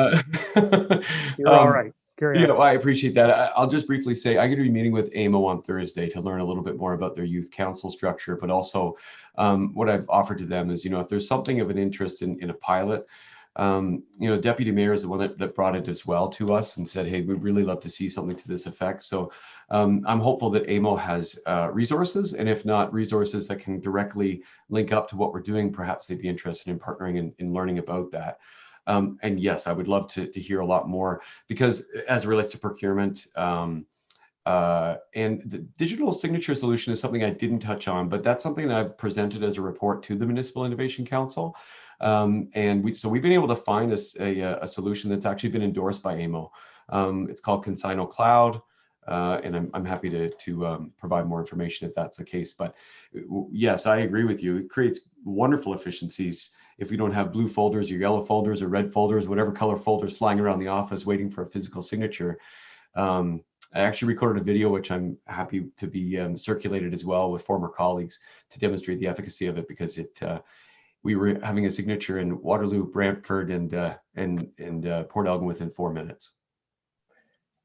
all right. Yeah, well, I appreciate that. I'll just briefly say I'm going to be meeting with AMO on Thursday to learn a little bit more about their youth council structure, but also what I've offered to them is, if there's something of an interest in a pilot, Deputy Mayor is the one that brought it as well to us and said, hey, we'd really love to see something to this effect. So I'm hopeful that AMO has resources, and if not resources that can directly link up to what we're doing, perhaps they'd be interested in partnering in learning about that. And yes, I would love to hear a lot more, because as it relates to procurement, and the digital signature solution is something I didn't touch on, but that's something that I've presented as a report to the Municipal Innovation Council. And we've been able to find a solution that's actually been endorsed by AMO. It's called Consigno Cloud. And I'm happy to provide more information if that's the case. But yes, I agree with you. It creates wonderful efficiencies if we don't have blue folders or yellow folders or red folders, whatever color folders flying around the office waiting for a physical signature. I actually recorded a video, which I'm happy to be circulated as well with former colleagues to demonstrate the efficacy of it, because we were having a signature in Waterloo, Brantford, and Port Elgin within 4 minutes.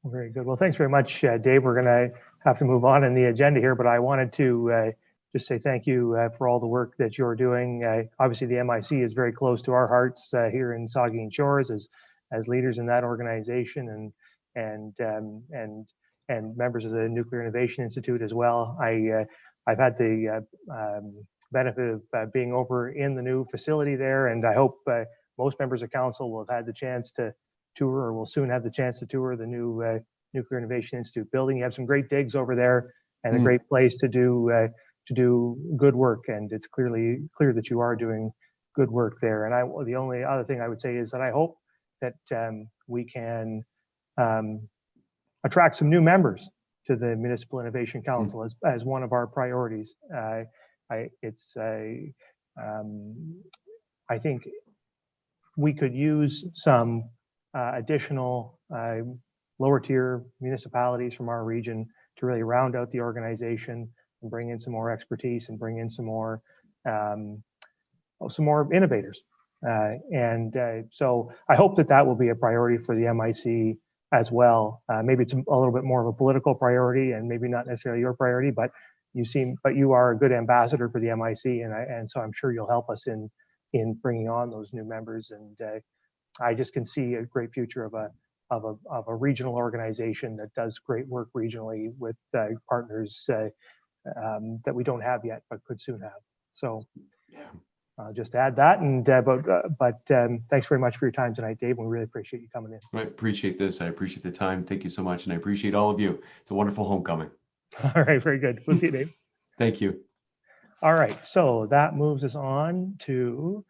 Very good. Well, thanks very much, Dave. We're going to have to move on in the agenda here, but I wanted to just say thank you for all the work that you're doing. Obviously, the MIC is very close to our hearts here in Saugeen Shores as leaders in that organization and members of the Nuclear Innovation Institute as well. I've had the benefit of being over in the new facility there, and I hope most members of council will have had the chance to tour, or will soon have the chance to tour, the new Nuclear Innovation Institute building. You have some great digs over there, and a great place to do good work. And it's clear that you are doing good work there. And the only other thing I would say is that I hope that we can attract some new members to the Municipal Innovation Council as one of our priorities. I think we could use some additional lower tier municipalities from our region to really round out the organization and bring in some more expertise and bring in some more innovators. So I hope that will be a priority for the MIC as well. Maybe it's a little bit more of a political priority and maybe not necessarily your priority, but you are a good ambassador for the MIC, and so I'm sure you'll help us in bringing on those new members. And I just can see a great future of a regional organization that does great work regionally with partners that we don't have yet, but could soon have. So just add that. And but thanks very much for your time tonight, Dave. We really appreciate you coming in. I appreciate this. I appreciate the time. Thank you so much, and I appreciate all of you. It's a wonderful homecoming. All right, very good. We'll see you, Dave. Thank you. All right, so that moves us on to,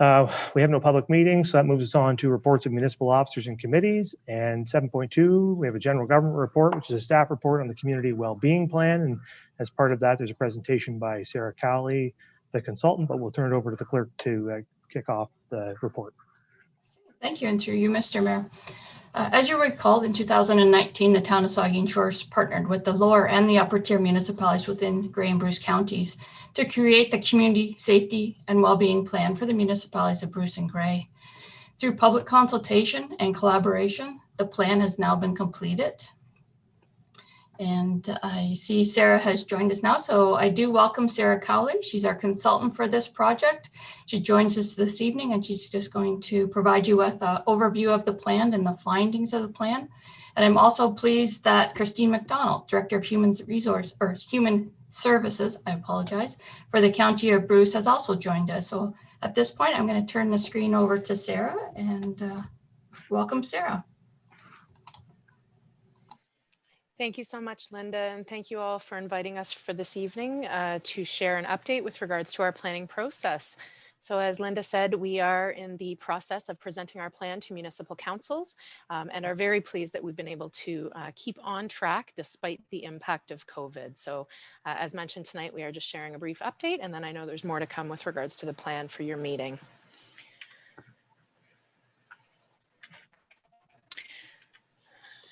we have no public meetings, so that moves us on to reports of municipal officers and committees. And 7.2, we have a general government report, which is a staff report on the community well-being plan. And as part of that, there's a presentation by Sarah Cowley, the consultant, but we'll turn it over to the clerk to kick off the report. Thank you, and through you, Mr. Mayor. As you recall, in 2019, the town of Saugeen Shores partnered with the lower and the upper tier municipalities within Grey and Bruce counties to create the community safety and well-being plan for the municipalities of Bruce and Grey. Through public consultation and collaboration, the plan has now been completed. And I see Sarah has joined us now. So I do welcome Sarah Cowley. She's our consultant for this project. She joins us this evening and she's just going to provide you with an overview of the plan and the findings of the plan. And I'm also pleased that Christine McDonald, Director of Human Services, I apologize, for the County of Bruce has also joined us. So at this point, I'm going to turn the screen over to Sarah and welcome Sarah. Thank you so much, Linda, and thank you all for inviting us for this evening to share an update with regards to our planning process. So as Linda said, we are in the process of presenting our plan to municipal councils and are very pleased that we've been able to keep on track despite the impact of COVID. So as mentioned tonight, we are just sharing a brief update, and then I know there's more to come with regards to the plan for your meeting.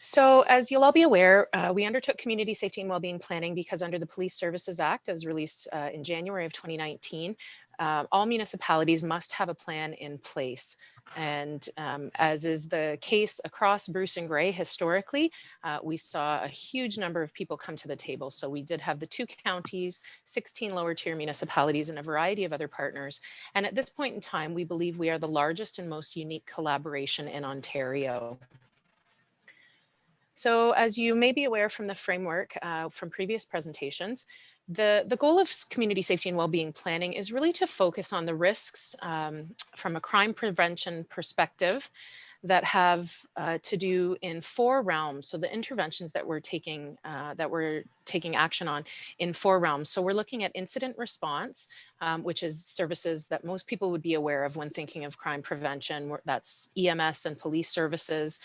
So as you'll all be aware, we undertook community safety and wellbeing planning because under the Police Services Act, as released in January of 2019, all municipalities must have a plan in place. And as is the case across Bruce and Grey, historically, we saw a huge number of people come to the table. So we did have the 2 counties, 16 lower tier municipalities, and a variety of other partners. And at this point in time, we believe we are the largest and most unique collaboration in Ontario. So as you may be aware from the framework from previous presentations, the goal of community safety and wellbeing planning is really to focus on the risks from a crime prevention perspective that have to do in 4 realms. So the interventions that we're taking action on in 4 realms. So we're looking at incident response, which is services that most people would be aware of when thinking of crime prevention. That's EMS and police services.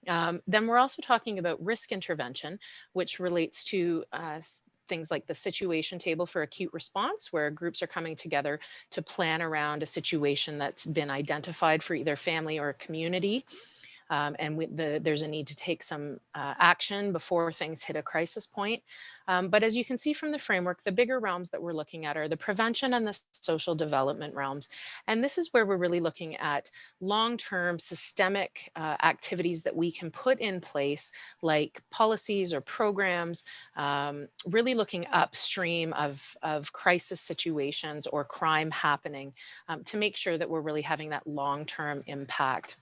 Then we're also talking about risk intervention, which relates to things like the situation table for acute response, where groups are coming together to plan around a situation that's been identified for either family or community. There's a need to take some action before things hit a crisis point. But as you can see from the framework, the bigger realms that we're looking at are the prevention and the social development realms. And this is where we're really looking at long-term systemic activities that we can put in place, like policies or programs, really looking upstream of crisis situations or crime happening to make sure that we're really having that long-term impact.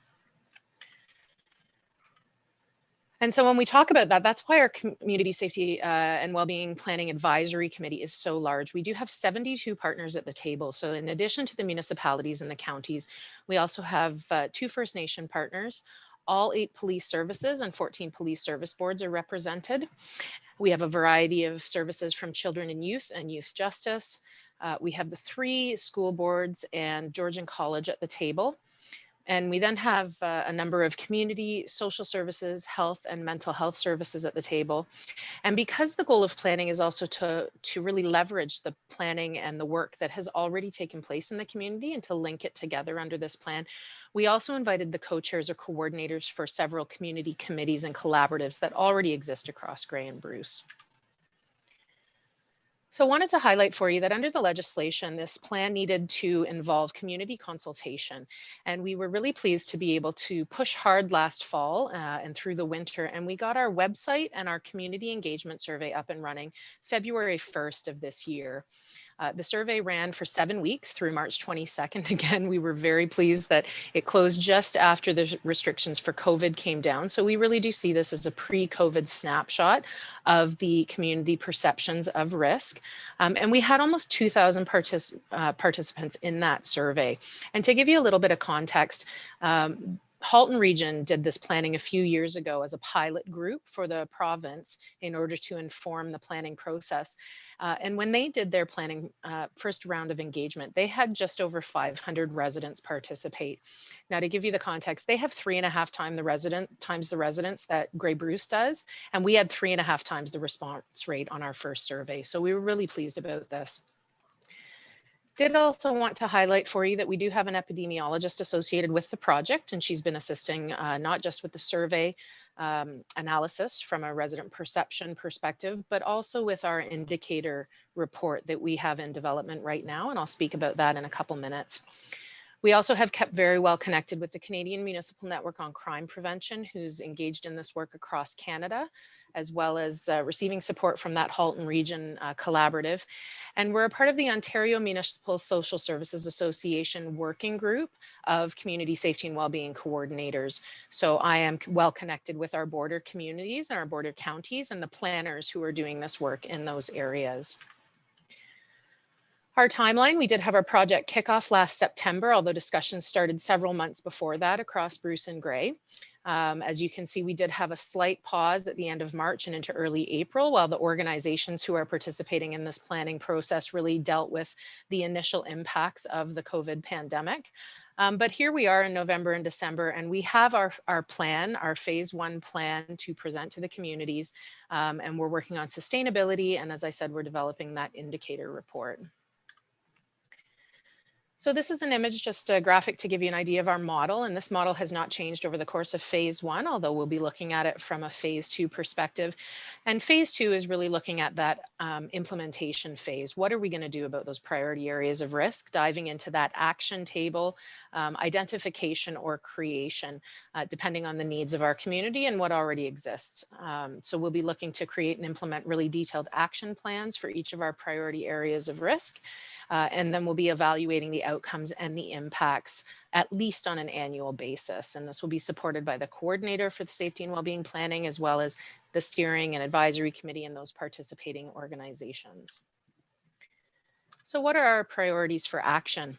And so when we talk about that, that's why our Community Safety and Wellbeing Planning Advisory Committee is so large. We do have 72 partners at the table. So in addition to the municipalities and the counties, we also have 2 First Nation partners. All 8 police services and 14 police service boards are represented. We have a variety of services from children and youth justice. We have the 3 school boards and Georgian College at the table. And we then have a number of community, social services, health and mental health services at the table. And because the goal of planning is also to really leverage the planning and the work that has already taken place in the community and to link it together under this plan, we also invited the co-chairs or coordinators for several community committees and collaboratives that already exist across Grey and Bruce. So I wanted to highlight for you that under the legislation, this plan needed to involve community consultation. And we were really pleased to be able to push hard last fall and through the winter. And we got our website and our community engagement survey up and running February 1st of this year. The survey ran for 7 weeks through March 22nd. Again, we were very pleased that it closed just after the restrictions for COVID came down. So we really do see this as a pre-COVID snapshot of the community perceptions of risk. And we had almost 2,000 participants in that survey. And to give you a little bit of context, Halton Region did this planning a few years ago as a pilot group for the province in order to inform the planning process. And when they did their planning first round of engagement, they had just over 500 residents participate. Now, to give you the context, they have 3.5 times the residents that Grey Bruce does, and we had 3.5 times the response rate on our first survey. So we were really pleased about this. Did also want to highlight for you that we do have an epidemiologist associated with the project, and she's been assisting not just with the survey analysis from a resident perception perspective, but also with our indicator report that we have in development right now, and I'll speak about that in a couple minutes. We also have kept very well connected with the Canadian Municipal Network on Crime Prevention, who's engaged in this work across Canada. as well as receiving support from that Halton Region Collaborative. And we're a part of the Ontario Municipal Social Services Association working group of community safety and wellbeing coordinators. So I am well connected with our border communities and our border counties and the planners who are doing this work in those areas. Our timeline, we did have our project kickoff last September, although discussions started several months before that across Bruce and Grey. As you can see, we did have a slight pause at the end of March and into early April, while the organizations who are participating in this planning process really dealt with the initial impacts of the COVID pandemic. But here we are in November and December, and we have our plan, our phase 1 plan to present to the communities, and we're working on sustainability. And as I said, we're developing that indicator report. So this is an image, just a graphic to give you an idea of our model. And this model has not changed over the course of phase 1, although we'll be looking at it from a phase 2 perspective. And phase 2 is really looking at that implementation phase. What are we going to do about those priority areas of risk? Diving into that action table, identification or creation, depending on the needs of our community and what already exists. So we'll be looking to create and implement really detailed action plans for each of our priority areas of risk. And then we'll be evaluating the outcomes and the impacts at least on an annual basis. And this will be supported by the coordinator for the safety and wellbeing planning, as well as the steering and advisory committee and those participating organizations. So what are our priorities for action?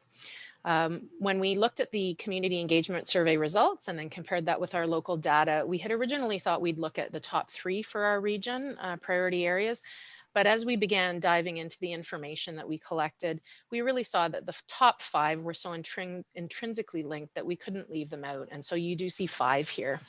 When we looked at the community engagement survey results and then compared that with our local data, we had originally thought we'd look at the top 3 for our region, priority areas. But as we began diving into the information that we collected, we really saw that the top 5 were so intrinsically linked that we couldn't leave them out. And so you do see 5 here.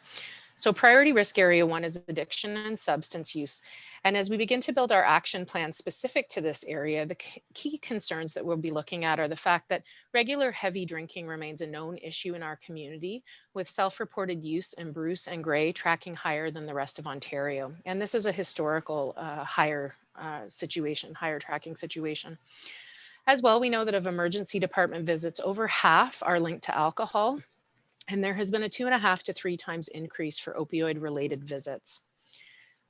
So priority risk area 1 is addiction and substance use. And as we begin to build our action plan specific to this area, the key concerns that we'll be looking at are the fact that regular heavy drinking remains a known issue in our community, with self-reported use in Bruce and Grey tracking higher than the rest of Ontario. And this is a historical higher tracking situation. As well, we know that of emergency department visits, over half are linked to alcohol. And there has been a 2.5 to 3 times increase for opioid-related visits.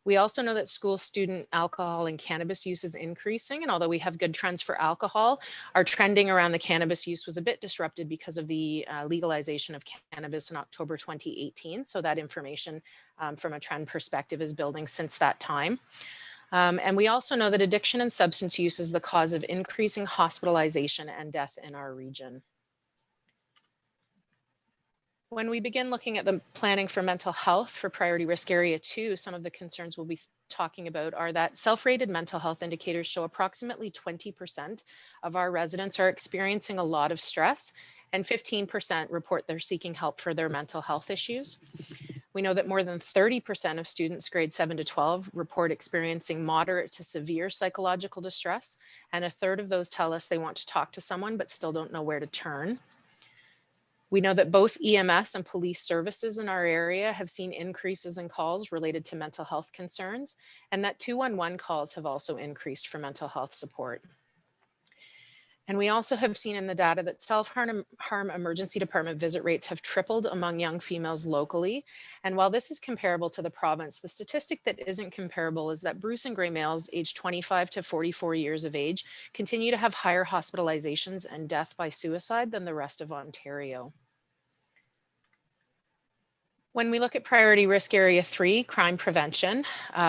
We also know that school student alcohol and cannabis use is increasing. And although we have good trends for alcohol, our trending around the cannabis use was a bit disrupted because of the legalization of cannabis in October 2018. So that information from a trend perspective is building since that time. And we also know that addiction and substance use is the cause of increasing hospitalization and death in our region. When we begin looking at the planning for mental health for priority risk area 2, some of the concerns we'll be talking about are that self-rated mental health indicators show approximately 20% of our residents are experiencing a lot of stress, and 15% report they're seeking help for their mental health issues. We know that more than 30% of students grades 7 to 12 report experiencing moderate to severe psychological distress, and 1/3 of those tell us they want to talk to someone but still don't know where to turn. We know that both EMS and police services in our area have seen increases in calls related to mental health concerns, and that 211 calls have also increased for mental health support. And we also have seen in the data that self-harm emergency department visit rates have tripled among young females locally. And while this is comparable to the province, the statistic that isn't comparable is that Bruce and Grey males aged 25 to 44 years of age continue to have higher hospitalizations and death by suicide than the rest of Ontario. When we look at priority risk area 3, crime prevention,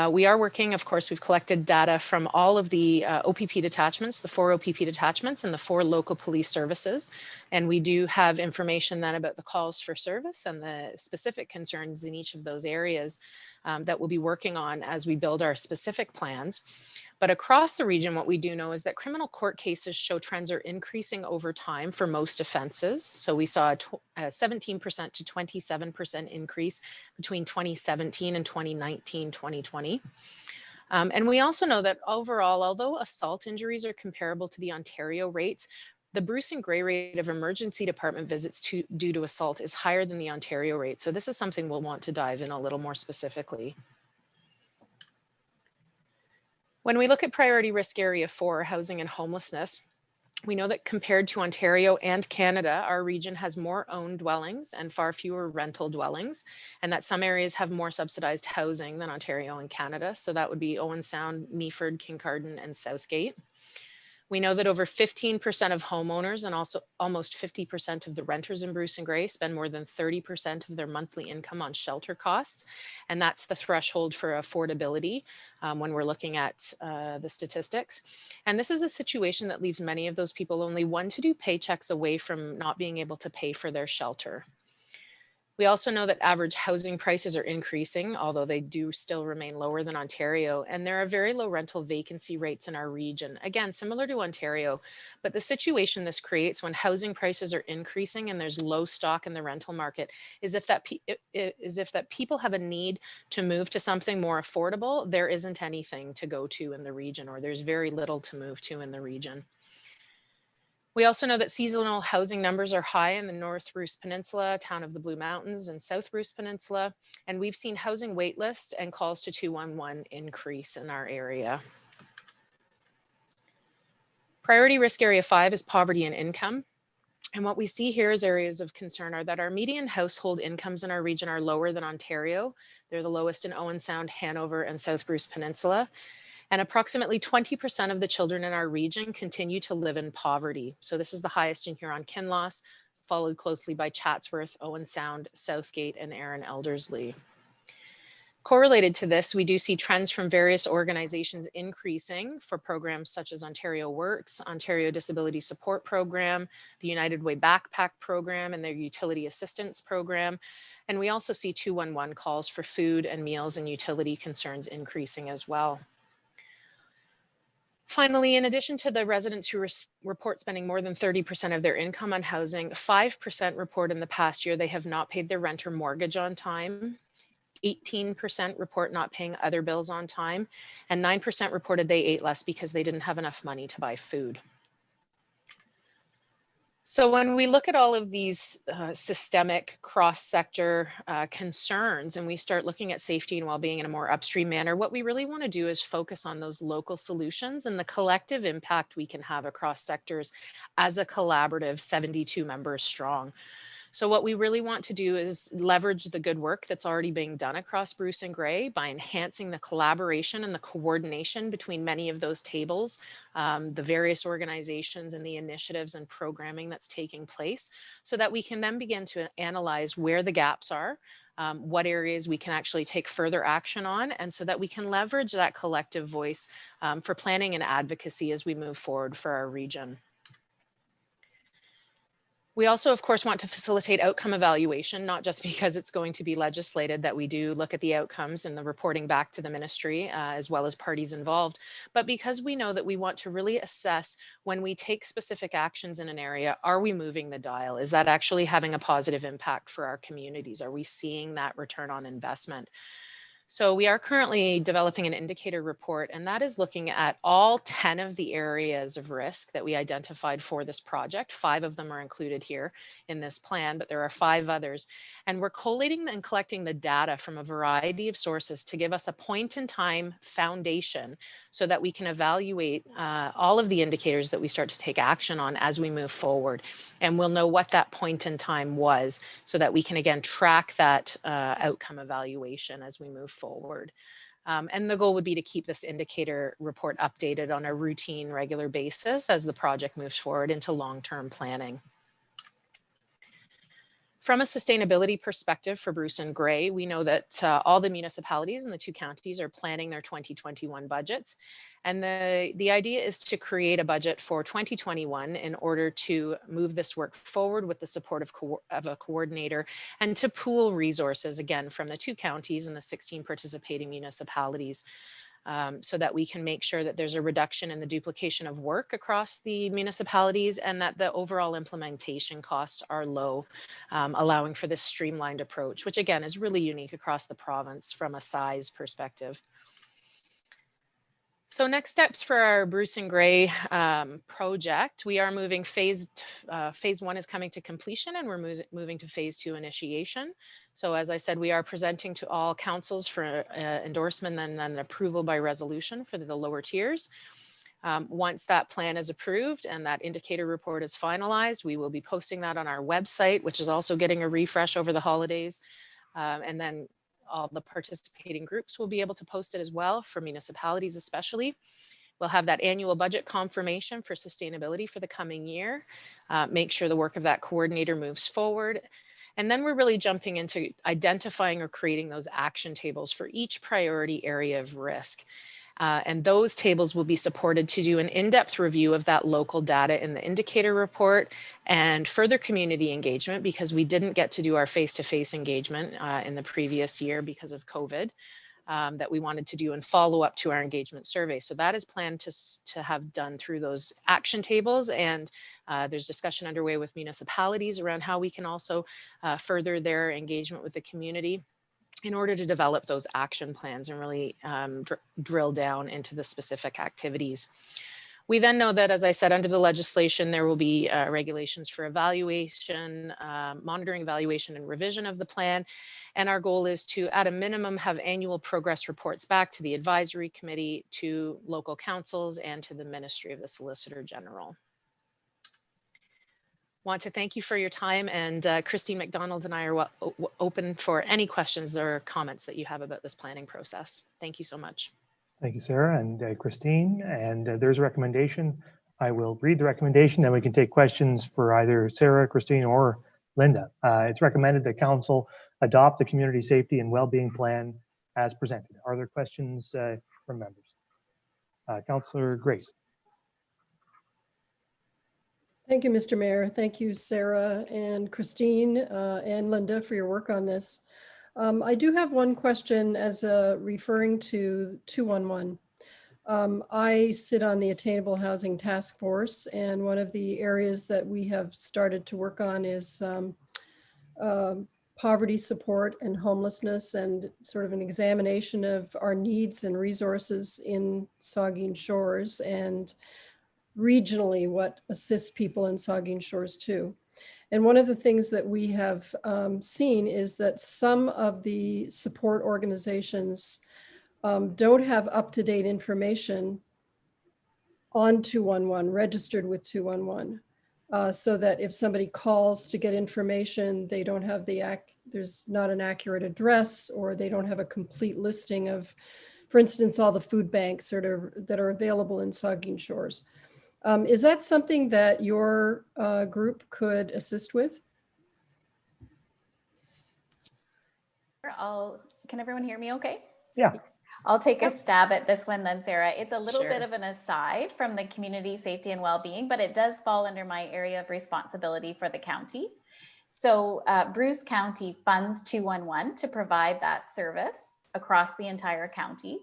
we are working, of course, we've collected data from all of the OPP detachments, the 4 OPP detachments and the 4 local police services. And we do have information then about the calls for service and the specific concerns in each of those areas that we'll be working on as we build our specific plans. But across the region, what we do know is that criminal court cases show trends are increasing over time for most offenses. So we saw a 17% to 27% increase between 2017 and 2019, 2020. And we also know that overall, although assault injuries are comparable to the Ontario rates, the Bruce and Grey rate of emergency department visits due to assault is higher than the Ontario rate. So this is something we'll want to dive in a little more specifically. When we look at priority risk area 4, housing and homelessness, We know that compared to Ontario and Canada, our region has more owned dwellings and far fewer rental dwellings, and that some areas have more subsidized housing than Ontario and Canada. So that would be Owen Sound, Meaford, Kincardine, and Southgate. We know that over 15% of homeowners and also almost 50% of the renters in Bruce and Grey spend more than 30% of their monthly income on shelter costs. And that's the threshold for affordability when we're looking at the statistics. And this is a situation that leaves many of those people only 1 to 2 paychecks away from not being able to pay for their shelter. We also know that average housing prices are increasing, although they do still remain lower than Ontario, and there are very low rental vacancy rates in our region. Again, similar to Ontario, but the situation this creates when housing prices are increasing and there's low stock in the rental market is if that people have a need to move to something more affordable, there isn't anything to go to in the region, or there's very little to move to in the region. We also know that seasonal housing numbers are high in the North Bruce Peninsula, Town of the Blue Mountains, and South Bruce Peninsula, and we've seen housing wait lists and calls to 211 increase in our area. Priority risk area 5 is poverty and income. And what we see here as areas of concern are that our median household incomes in our region are lower than Ontario. They're the lowest in Owen Sound, Hanover, and South Bruce Peninsula. And approximately 20% of the children in our region continue to live in poverty. So this is the highest in Huron-Kinloss, followed closely by Chatsworth, Owen Sound, Southgate, and Erin Elderslie. Correlated to this, we do see trends from various organizations increasing for programs such as Ontario Works, Ontario Disability Support Program, the United Way Backpack Program, and their Utility Assistance Program. And we also see 211 calls for food and meals and utility concerns increasing as well. Finally, in addition to the residents who report spending more than 30% of their income on housing, 5% report in the past year they have not paid their rent or mortgage on time. 18% report not paying other bills on time, and 9% reported they ate less because they didn't have enough money to buy food. So when we look at all of these systemic cross-sector concerns and we start looking at safety and well-being in a more upstream manner, what we really want to do is focus on those local solutions and the collective impact we can have across sectors as a collaborative 72 members strong. So what we really want to do is leverage the good work that's already being done across Bruce and Grey by enhancing the collaboration and the coordination between many of those tables, the various organizations and the initiatives and programming that's taking place, so that we can then begin to analyze where the gaps are, what areas we can actually take further action on, and so that we can leverage that collective voice for planning and advocacy as we move forward for our region. We also, of course, want to facilitate outcome evaluation, not just because it's going to be legislated that we do look at the outcomes and the reporting back to the ministry, as well as parties involved, but because we know that we want to really assess when we take specific actions in an area, are we moving the dial? Is that actually having a positive impact for our communities? Are we seeing that return on investment? So we are currently developing an indicator report, and that is looking at all 10 of the areas of risk that we identified for this project. 5 of them are included here in this plan, but there are 5 others. And we're collating and collecting the data from a variety of sources to give us a point in time foundation so that we can evaluate all of the indicators that we start to take action on as we move forward. And we'll know what that point in time was so that we can, again, track that outcome evaluation as we move forward. And the goal would be to keep this indicator report updated on a routine, regular basis as the project moves forward into long-term planning. From a sustainability perspective for Bruce and Grey, we know that all the municipalities in the 2 counties are planning their 2021 budgets. And the idea is to create a budget for 2021 in order to move this work forward with the support of a coordinator and to pool resources, again, from the 2 counties and the 16 participating municipalities. So that we can make sure that there's a reduction in the duplication of work across the municipalities and that the overall implementation costs are low, allowing for this streamlined approach, which again is really unique across the province from a size perspective. So next steps for our Bruce and Grey project, we are moving phase 1 is coming to completion and we're moving to phase 2 initiation. So as I said, we are presenting to all councils for endorsement and then approval by resolution for the lower tiers. Once that plan is approved and that indicator report is finalized, we will be posting that on our website, which is also getting a refresh over the holidays. And then all the participating groups will be able to post it as well, for municipalities especially. We'll have that annual budget confirmation for sustainability for the coming year, make sure the work of that coordinator moves forward. And then we're really jumping into identifying or creating those action tables for each priority area of risk. And those tables will be supported to do an in-depth review of that local data in the indicator report and further community engagement, because we didn't get to do our face-to-face engagement in the previous year because of COVID. That we wanted to do and follow up to our engagement survey. So that is planned to have done through those action tables, and there's discussion underway with municipalities around how we can also further their engagement with the community in order to develop those action plans and really drill down into the specific activities. We then know that, as I said, under the legislation, there will be regulations for evaluation, monitoring, evaluation, and revision of the plan. And our goal is to, at a minimum, have annual progress reports back to the advisory committee, to local councils, and to the Ministry of the Solicitor General. Want to thank you for your time, and Christine McDonald and I are open for any questions or comments that you have about this planning process. Thank you so much. Thank you, Sarah and Christine. And there's a recommendation. I will read the recommendation, then we can take questions for either Sarah, Christine, or Linda. It's recommended that council adopt the community safety and well-being plan as presented. Are there questions from members? Councillor Grace. Thank you, Mr. Mayor. Thank you, Sarah and Christine and Linda, for your work on this. I do have one question as referring to 211. I sit on the Attainable Housing Task Force, and one of the areas that we have started to work on is poverty support and homelessness, and sort of an examination of our needs and resources in Saugeen Shores, and regionally what assists people in Saugeen Shores too. And one of the things that we have seen is that some of the support organizations don't have up-to-date information on 211, registered with 211, so that if somebody calls to get information, they don't have there's not an accurate address, or they don't have a complete listing of, for instance, all the food banks that are available in Saugeen Shores. Is that something that your group could assist with? Can everyone hear me okay? Yeah. I'll take a stab at this one then, Sarah. It's a little Sure. bit of an aside from the community safety and well-being, but it does fall under my area of responsibility for the county. So Bruce County funds 211 to provide that service across the entire county.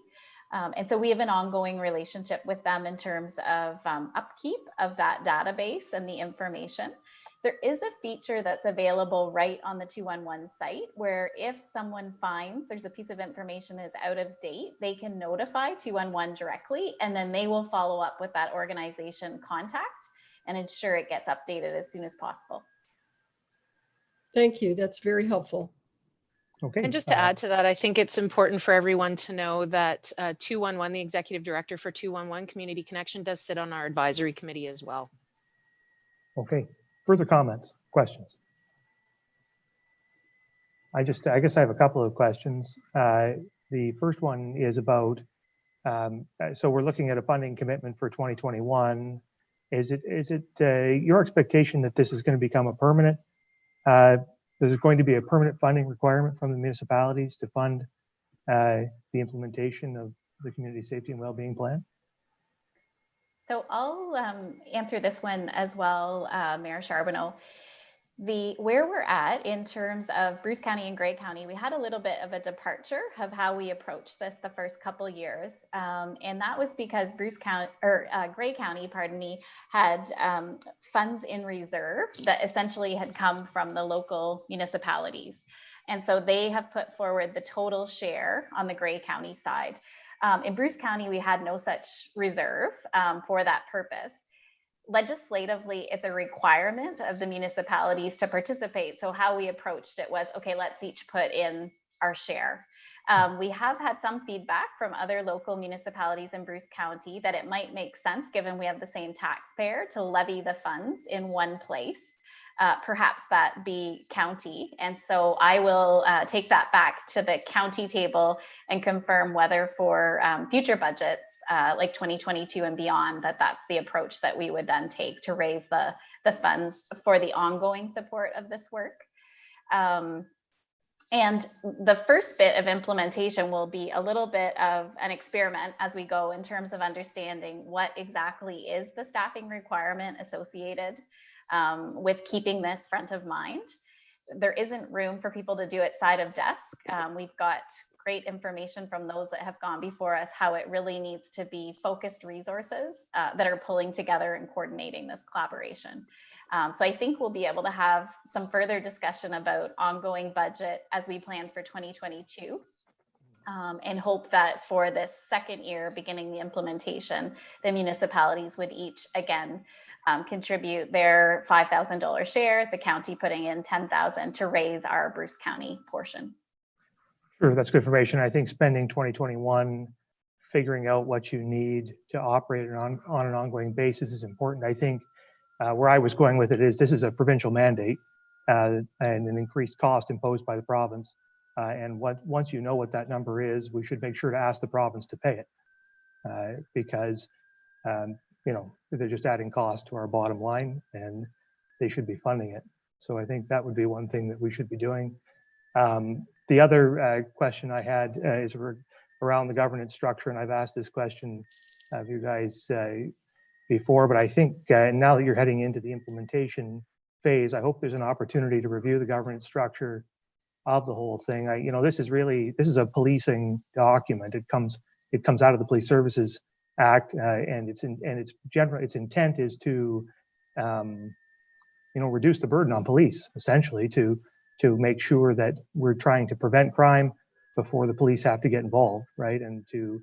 And so we have an ongoing relationship with them in terms of upkeep of that database and the information. There is a feature that's available right on the 211 site, where if someone finds there's a piece of information that is out of date, they can notify 211 directly, and then they will follow up with that organization contact and ensure it gets updated as soon as possible. Thank you. That's very helpful. Okay. And just to add to that, I think it's important for everyone to know that 211, the executive director for 211 Community Connection, does sit on our advisory committee as well. Okay. Further comments, questions? I guess I have a couple of questions. The first one is about, so we're looking at a funding commitment for 2021. Is it your expectation that this is going to become a permanent? There's going to be a permanent funding requirement from the municipalities to fund the implementation of the community safety and well-being plan? So I'll answer this one as well, Mayor Charbonneau. Where we're at in terms of Bruce County and Grey County, we had a little bit of a departure of how we approached this the first couple of years. And that was because Grey County, pardon me, had funds in reserve that essentially had come from the local municipalities. And so they have put forward the total share on the Grey County side. In Bruce County, we had no such reserve for that purpose. Legislatively, it's a requirement of the municipalities to participate. So how we approached it was, okay, let's each put in our share. We have had some feedback from other local municipalities in Bruce County that it might make sense, given we have the same taxpayer, to levy the funds in one place. Perhaps that be county. And so I will take that back to the county table and confirm whether for future budgets like 2022 and beyond, that's the approach that we would then take to raise the funds for the ongoing support of this work. And the first bit of implementation will be a little bit of an experiment as we go in terms of understanding what exactly is the staffing requirement associated with keeping this front of mind. There isn't room for people to do it side of desk. We've got great information from those that have gone before us, how it really needs to be focused resources that are pulling together and coordinating this collaboration. So I think we'll be able to have some further discussion about ongoing budget as we plan for 2022. And hope that for this second year, beginning the implementation, the municipalities would each again contribute their $5,000 share, the county putting in $10,000 to raise our Bruce County portion. Sure, that's good information. I think spending 2021 figuring out what you need to operate on an ongoing basis is important. I think where I was going with it is this is a provincial mandate and an increased cost imposed by the province. And once you know what that number is, we should make sure to ask the province to pay it because they're just adding cost to our bottom line and they should be funding it. So I think that would be one thing that we should be doing. The other question I had is around the governance structure, and I've asked this question of you guys before, but I think now that you're heading into the implementation phase, I hope there's an opportunity to review the governance structure of the whole thing. This is a policing document. It comes out of the Police Services Act, and its intent is to reduce the burden on police, essentially to make sure that we're trying to prevent crime before the police have to get involved, right? And to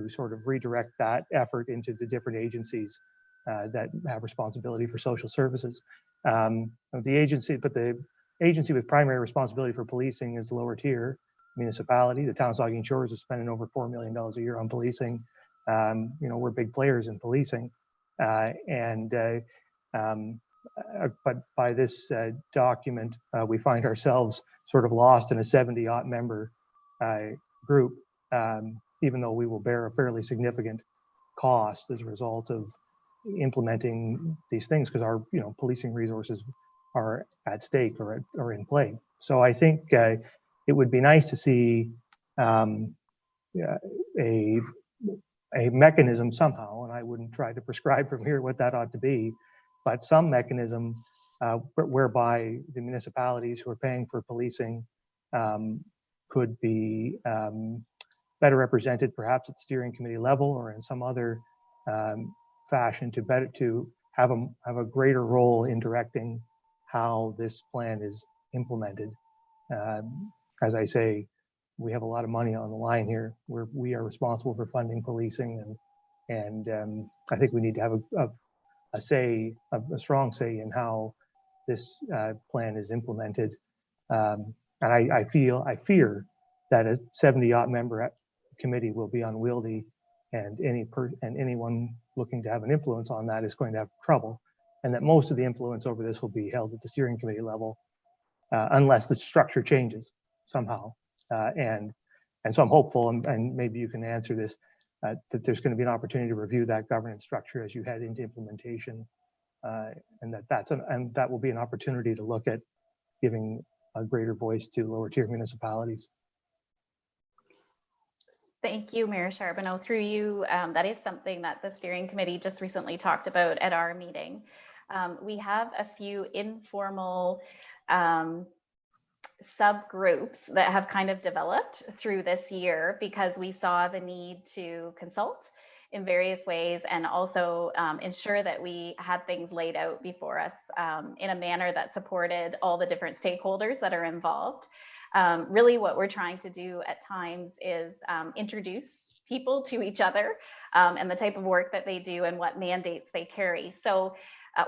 sort of redirect that effort into the different agencies that have responsibility for social services. The agency with primary responsibility for policing is the lower tier municipality. The town of Saugeen Shores is spending over $4 million a year on policing. We're big players in policing. But by this document, we find ourselves sort of lost in a 70-odd member group, even though we will bear a fairly significant cost as a result of implementing these things because our policing resources are at stake or in play. So I think it would be nice to see a mechanism somehow, and I wouldn't try to prescribe from here what that ought to be, but some mechanism whereby the municipalities who are paying for policing could be better represented, perhaps at the steering committee level or in some other fashion to have a greater role in directing how this plan is implemented. As I say, we have a lot of money on the line here. We are responsible for funding policing, and I think we need to have a strong say in how this plan is implemented. And I fear that a 70-odd member committee will be unwieldy, and anyone looking to have an influence on that is going to have trouble, and that most of the influence over this will be held at the steering committee level, unless the structure changes somehow. And so I'm hopeful, and maybe you can answer this, that there's going to be an opportunity to review that governance structure as you head into implementation, and that will be an opportunity to look at giving a greater voice to lower tier municipalities. Thank you, Mayor Charbonneau. Through you, that is something that the steering committee just recently talked about at our meeting. We have a few informal subgroups that have kind of developed through this year because we saw the need to consult in various ways and also ensure that we had things laid out before us in a manner that supported all the different stakeholders that are involved. Really what we're trying to do at times is introduce people to each other and the type of work that they do and what mandates they carry. So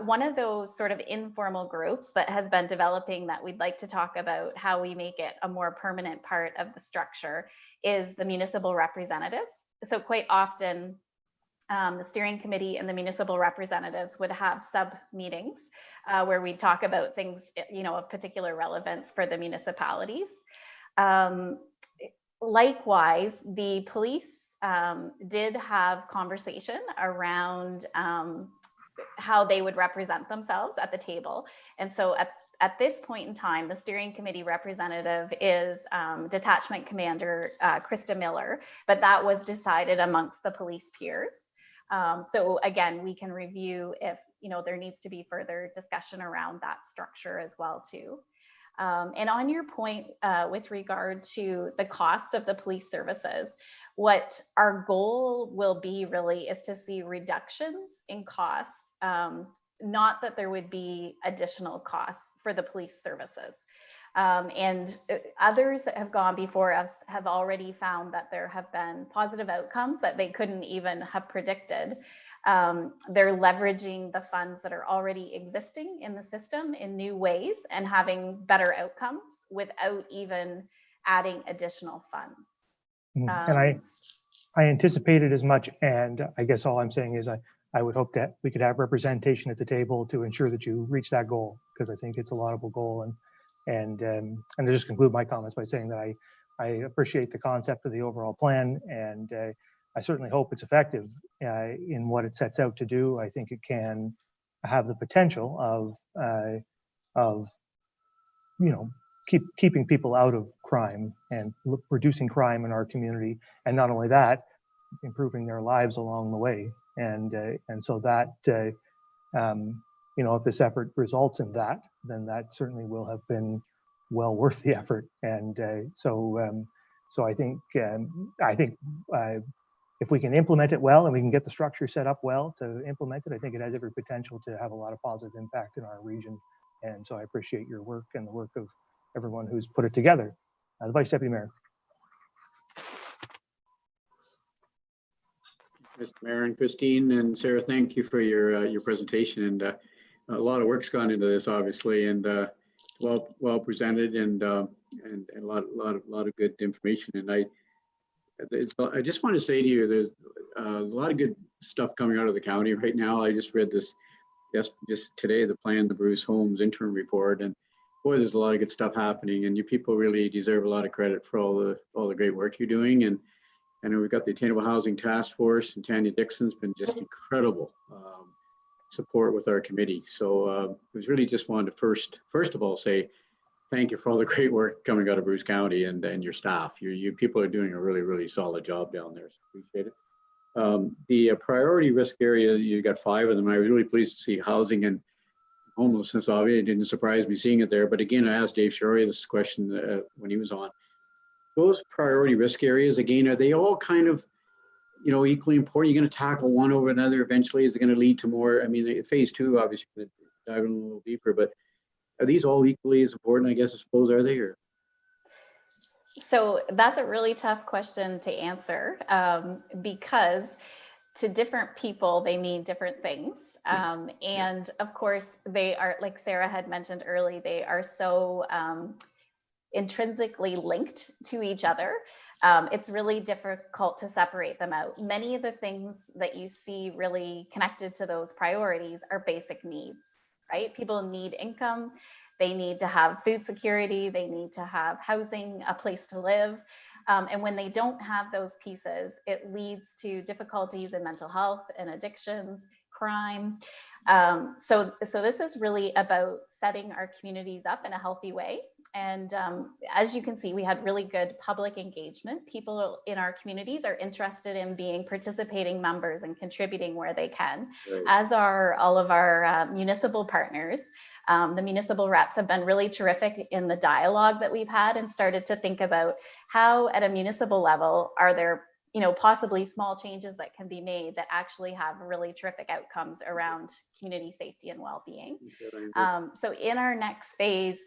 One of those sort of informal groups that has been developing that we'd like to talk about how we make it a more permanent part of the structure is the municipal representatives. So quite often, the steering committee and the municipal representatives would have sub meetings where we talk about things, of particular relevance for the municipalities. Likewise, the police did have conversation around how they would represent themselves at the table. And so at this point in time, the steering committee representative is Detachment Commander Krista Miller, but that was decided amongst the police peers. So again, we can review if there needs to be further discussion around that structure as well too. And on your point with regard to the cost of the police services, what our goal will be really is to see reductions in costs, not that there would be additional costs for the police services. And others that have gone before us have already found that there have been positive outcomes that they couldn't even have predicted. They're leveraging the funds that are already existing in the system in new ways and having better outcomes without even adding additional funds. And I anticipated as much, and I guess all I'm saying is I would hope that we could have representation at the table to ensure that you reach that goal, because I think it's a laudable goal. And to just conclude my comments by saying that I appreciate the concept of the overall plan, and I certainly hope it's effective in what it sets out to do. I think it can have the potential of keeping people out of crime and reducing crime in our community, and not only that, improving their lives along the way. And so that if this effort results in that, then that certainly will have been well worth the effort. And so I think if we can implement it well and we can get the structure set up well to implement it, I think it has every potential to have a lot of positive impact in our region. And so I appreciate your work and the work of everyone who's put it together. The Vice Deputy Mayor. Mr. Mayor and Christine and Sarah, thank you for your presentation, and a lot of work's gone into this, obviously, and well presented, and a lot of good information. And I just want to say to you, there's a lot of good stuff coming out of the county right now. I just read this just today, the Bruce Holmes interim report, and boy, there's a lot of good stuff happening, and you people really deserve a lot of credit for all the great work you're doing. And I know we've got the Attainable Housing Task Force, and Tanya Dixon's been just incredible support with our committee. So I was really just wanted to first of all say thank you for all the great work coming out of Bruce County and your staff. You people are doing a really, really solid job down there. So appreciate it. The priority risk area, you got 5 of them. I was really pleased to see housing and homelessness. Obviously, it didn't surprise me seeing it there. But again, I asked Dave Shorey this question when he was on. Those priority risk areas, again, are they all kind of, equally important? You're going to tackle one over another eventually? Is it going to lead to more? I mean, phase 2, obviously, going to dive in a little deeper, but are these all equally as important, I suppose, are they? Or? So that's a really tough question to answer because to different people, they mean different things. And of course, they are, like Sarah had mentioned early, they are so intrinsically linked to each other. It's really difficult to separate them out. Many of the things that you see really connected to those priorities are basic needs, right? People need income. They need to have food security. They need to have housing, a place to live. And when they don't have those pieces, it leads to difficulties in mental health and addictions, crime. So this is really about setting our communities up in a healthy way. And as you can see, we had really good public engagement. People in our communities are interested in being participating members and contributing where they can, right. As are all of our municipal partners. The municipal reps have been really terrific in the dialogue that we've had and started to think about how at a municipal level are there possibly small changes that can be made that actually have really terrific outcomes around community safety and well-being. So in our next phase,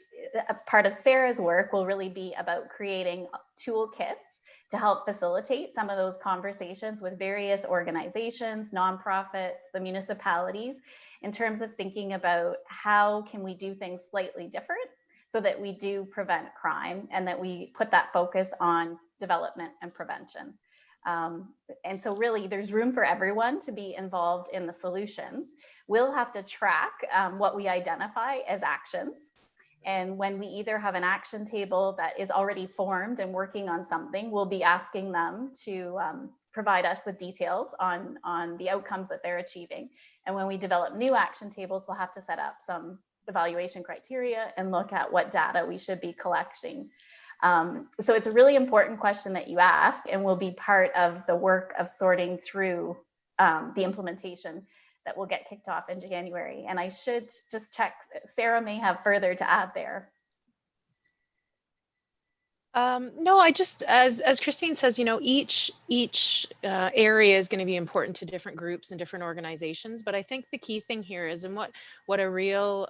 a part of Sarah's work will really be about creating toolkits to help facilitate some of those conversations with various organizations, nonprofits, the municipalities, in terms of thinking about how can we do things slightly different so that we do prevent crime and that we put that focus on development and prevention. And so really there's room for everyone to be involved in the solutions. We'll have to track what we identify as actions. And when we either have an action table that is already formed and working on something, we'll be asking them to provide us with details on the outcomes that they're achieving. And when we develop new action tables, we'll have to set up some evaluation criteria and look at what data we should be collecting. So it's a really important question that you ask, and will be part of the work of sorting through the implementation that will get kicked off in January. And I should just check, Sarah may have further to add there. No, I just, as Christine says, you know, each area is going to be important to different groups and different organizations. But I think the key thing here is, and what a real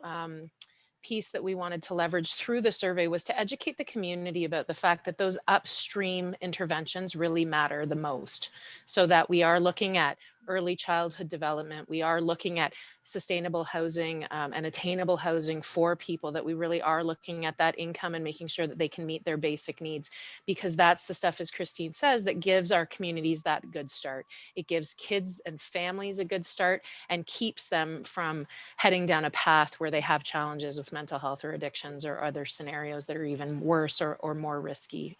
piece that we wanted to leverage through the survey was to educate the community about the fact that those upstream interventions really matter the most, so that we are looking at early childhood development, we are looking at sustainable housing and attainable housing for people, that we really are looking at that income and making sure that they can meet their basic needs, because that's the stuff, as Christine says, that gives our communities that good start. It gives kids and families a good start and keeps them from heading down a path where they have challenges with mental health or addictions or other scenarios that are even worse or more risky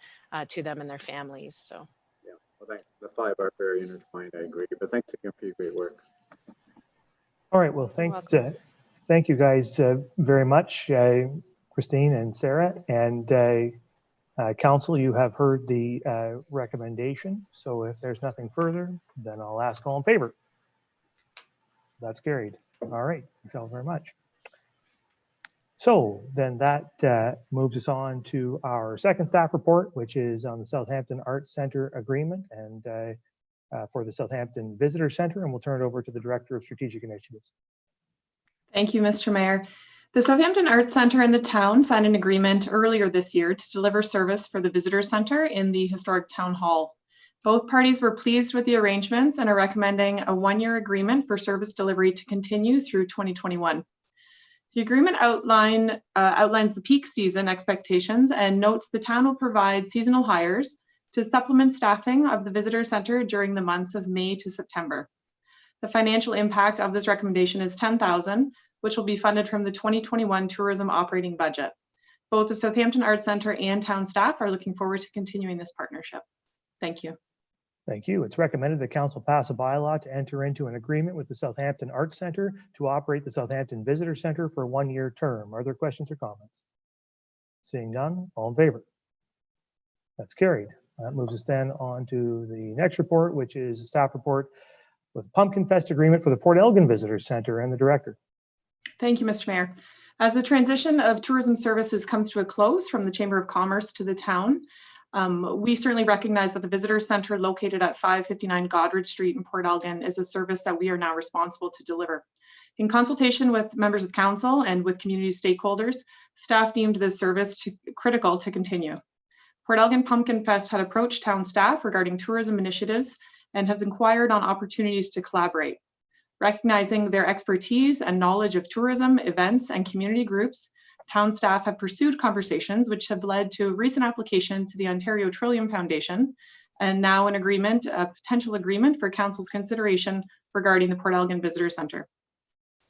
to them and their families. So. Well, thanks. The five are very intertwined, I agree. But thanks again for your great work. All right, well, thanks. Thank you guys very much, Christine and Sarah. And Council, you have heard the recommendation. So if there's nothing further, then I'll ask all in favor. That's carried. All right, thanks all very much. So then that moves us on to our second staff report, which is on the Southampton Arts Centre agreement and for the Southampton Visitor Centre, and we'll turn it over to the Director of Strategic Initiatives. Thank you, Mr. Mayor. The Southampton Arts Centre and the town signed an agreement earlier this year to deliver service for the Visitor Centre in the historic Town Hall. Both parties were pleased with the arrangements and are recommending a one-year agreement for service delivery to continue through 2021. The agreement outlines the peak season expectations and notes the town will provide seasonal hires to supplement staffing of the visitor center during the months of May to September. The financial impact of this recommendation is $10,000, which will be funded from the 2021 tourism operating budget. Both the Southampton Arts Centre and town staff are looking forward to continuing this partnership. Thank you. Thank you. It's recommended that council pass a bylaw to enter into an agreement with the Southampton Arts Centre to operate the Southampton Visitor Centre for a one-year term. Are there questions or comments? Seeing none, all in favor? That's carried. That moves us then on to the next report, which is a staff report with Pumpkin Fest agreement for the Port Elgin Visitor Centre and the director. Thank you, Mr. Mayor. As the transition of tourism services comes to a close from the Chamber of Commerce to the town, we certainly recognize that the Visitor Centre located at 559 Godred Street in Port Elgin is a service that we are now responsible to deliver. In consultation with members of council and with community stakeholders, staff deemed this service critical to continue. Port Elgin Pumpkin Fest had approached town staff regarding tourism initiatives and has inquired on opportunities to collaborate. Recognizing their expertise and knowledge of tourism, events, and community groups, town staff have pursued conversations which have led to a recent application to the Ontario Trillium Foundation and now an agreement, a potential agreement for council's consideration regarding the Port Elgin Visitor Centre.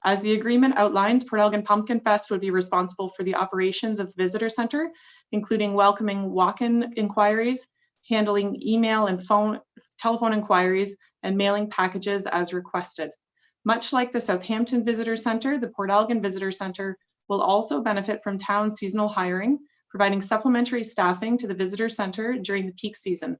As the agreement outlines, Port Elgin Pumpkin Fest would be responsible for the operations of the Visitor Centre, including welcoming walk-in inquiries, handling email and telephone inquiries, and mailing packages as requested. Much like the Southampton Visitor Centre, the Port Elgin Visitor Centre will also benefit from town seasonal hiring, providing supplementary staffing to the Visitor Centre during the peak season.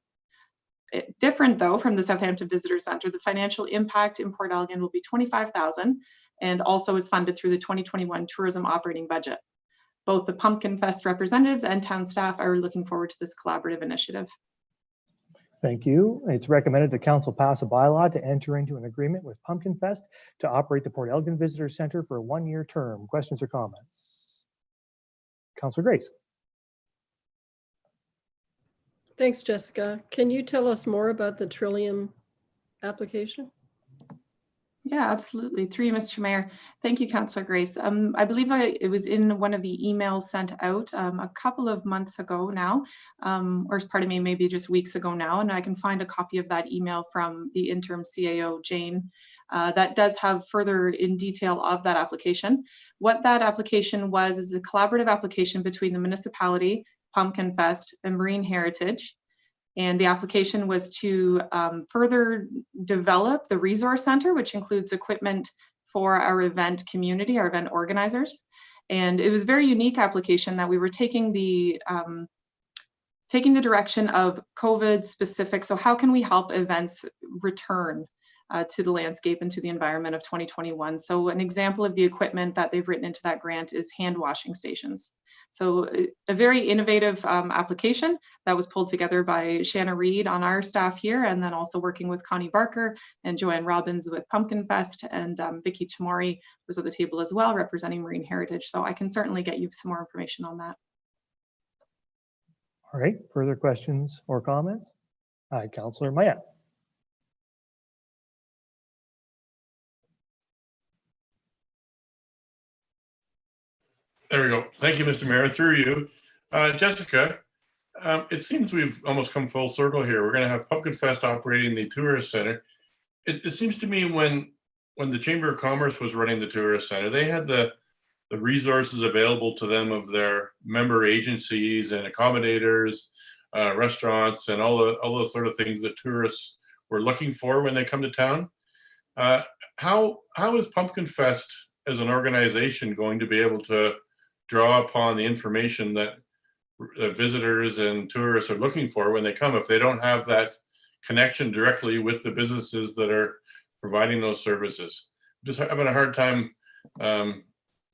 Different though from the Southampton Visitor Centre, the financial impact in Port Elgin will be $25,000 and also is funded through the 2021 tourism operating budget. Both the Pumpkin Fest representatives and town staff are looking forward to this collaborative initiative. Thank you. It's recommended that council pass a bylaw to enter into an agreement with Pumpkin Fest to operate the Port Elgin Visitor Centre for a one-year term. Questions or comments? Councillor Grace. Thanks, Jessica. Can you tell us more about the Trillium application? Yeah, absolutely. Through you, Mr. Mayor. Thank you, Councillor Grace. I believe it was in one of the emails sent out a couple of months ago now, or pardon me, maybe just weeks ago now, and I can find a copy of that email from the interim CAO, Jane, that does have further in detail of that application. What that application was is a collaborative application between the municipality, Pumpkin Fest, and Marine Heritage. And the application was to further develop the resource center, which includes equipment for our event community, our event organizers. And it was a very unique application that we were taking the direction of COVID specific. So how can we help events return to the landscape and to the environment of 2021? So an example of the equipment that they've written into that grant is hand washing stations. So a very innovative application that was pulled together by Shanna Reed on our staff here, and then also working with Connie Barker and Joanne Robbins with Pumpkin Fest, and Vicky Tamori was at the table as well, representing Marine Heritage. So I can certainly get you some more information on that. All right, further questions or comments? Hi, Councillor Maya. There we go. Thank you, Mr. Mayor. Through you, Jessica, it seems we've almost come full circle here. We're going to have Pumpkin Fest operating the tourist center. It seems to me when the Chamber of Commerce was running the tourist center, they had the resources available to them of their member agencies and accommodators, restaurants, and all those sort of things that tourists were looking for when they come to town. How is Pumpkin Fest as an organization going to be able to draw upon the information that visitors and tourists are looking for when they come if they don't have that connection directly with the businesses that are providing those services? Just having a hard time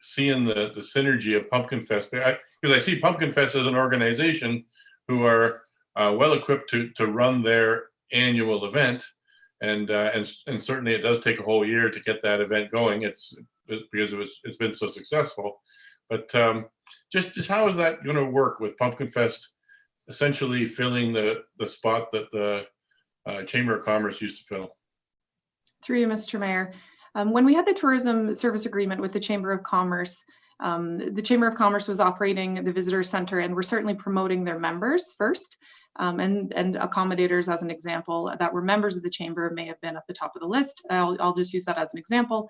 seeing the synergy of Pumpkin Fest, because I see Pumpkin Fest as an organization who are well equipped to run their annual event, and certainly it does take a whole year to get that event going. It's because it's been so successful. But just how is that going to work with Pumpkin Fest essentially filling the spot that the Chamber of Commerce used to fill? Through you, Mr. Mayor. When we had the tourism service agreement with the Chamber of Commerce, the Chamber of Commerce was operating the visitor center, and we're certainly promoting their members first. And accommodators, as an example, that were members of the Chamber may have been at the top of the list. I'll just use that as an example,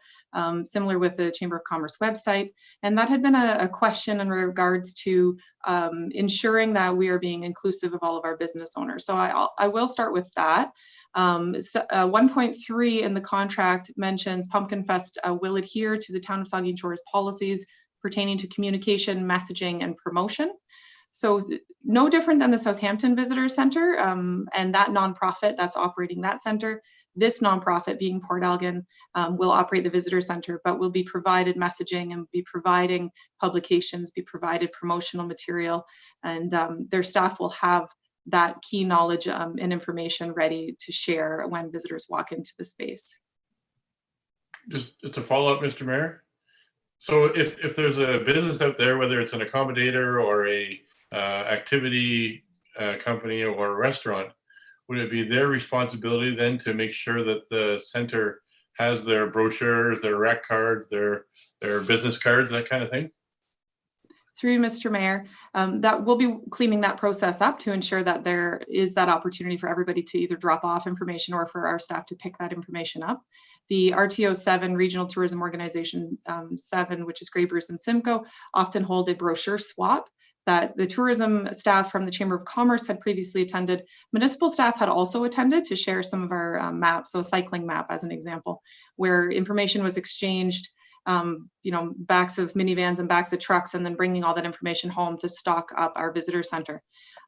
similar with the Chamber of Commerce website. And that had been a question in regards to ensuring that we are being inclusive of all of our business owners. So I will start with that. 1.3 in the contract mentions Pumpkin Fest will adhere to the Town of Saugeen Shores policies pertaining to communication, messaging, and promotion. So no different than the Southampton Visitor Center and that nonprofit that's operating that center. This nonprofit, being Port Elgin, will operate the visitor center, but will be provided messaging and be providing publications, be provided promotional material, and their staff will have that key knowledge and information ready to share when visitors walk into the space. Just to follow up, Mr. Mayor. So if there's a business out there, whether it's an accommodator or a activity company or a restaurant, would it be their responsibility then to make sure that the center has their brochures, their rec cards, their business cards, that kind of thing? Through you, Mr. Mayor, that we'll be cleaning that process up to ensure that there is that opportunity for everybody to either drop off information or for our staff to pick that information up. The RTO 7, Regional Tourism Organization 7, which is Grey Bruce and Simcoe, often hold a brochure swap that the tourism staff from the Chamber of Commerce had previously attended. Municipal staff had also attended to share some of our maps, so a cycling map as an example, where information was exchanged, backs of minivans and backs of trucks, and then bringing all that information home to stock up our visitor center.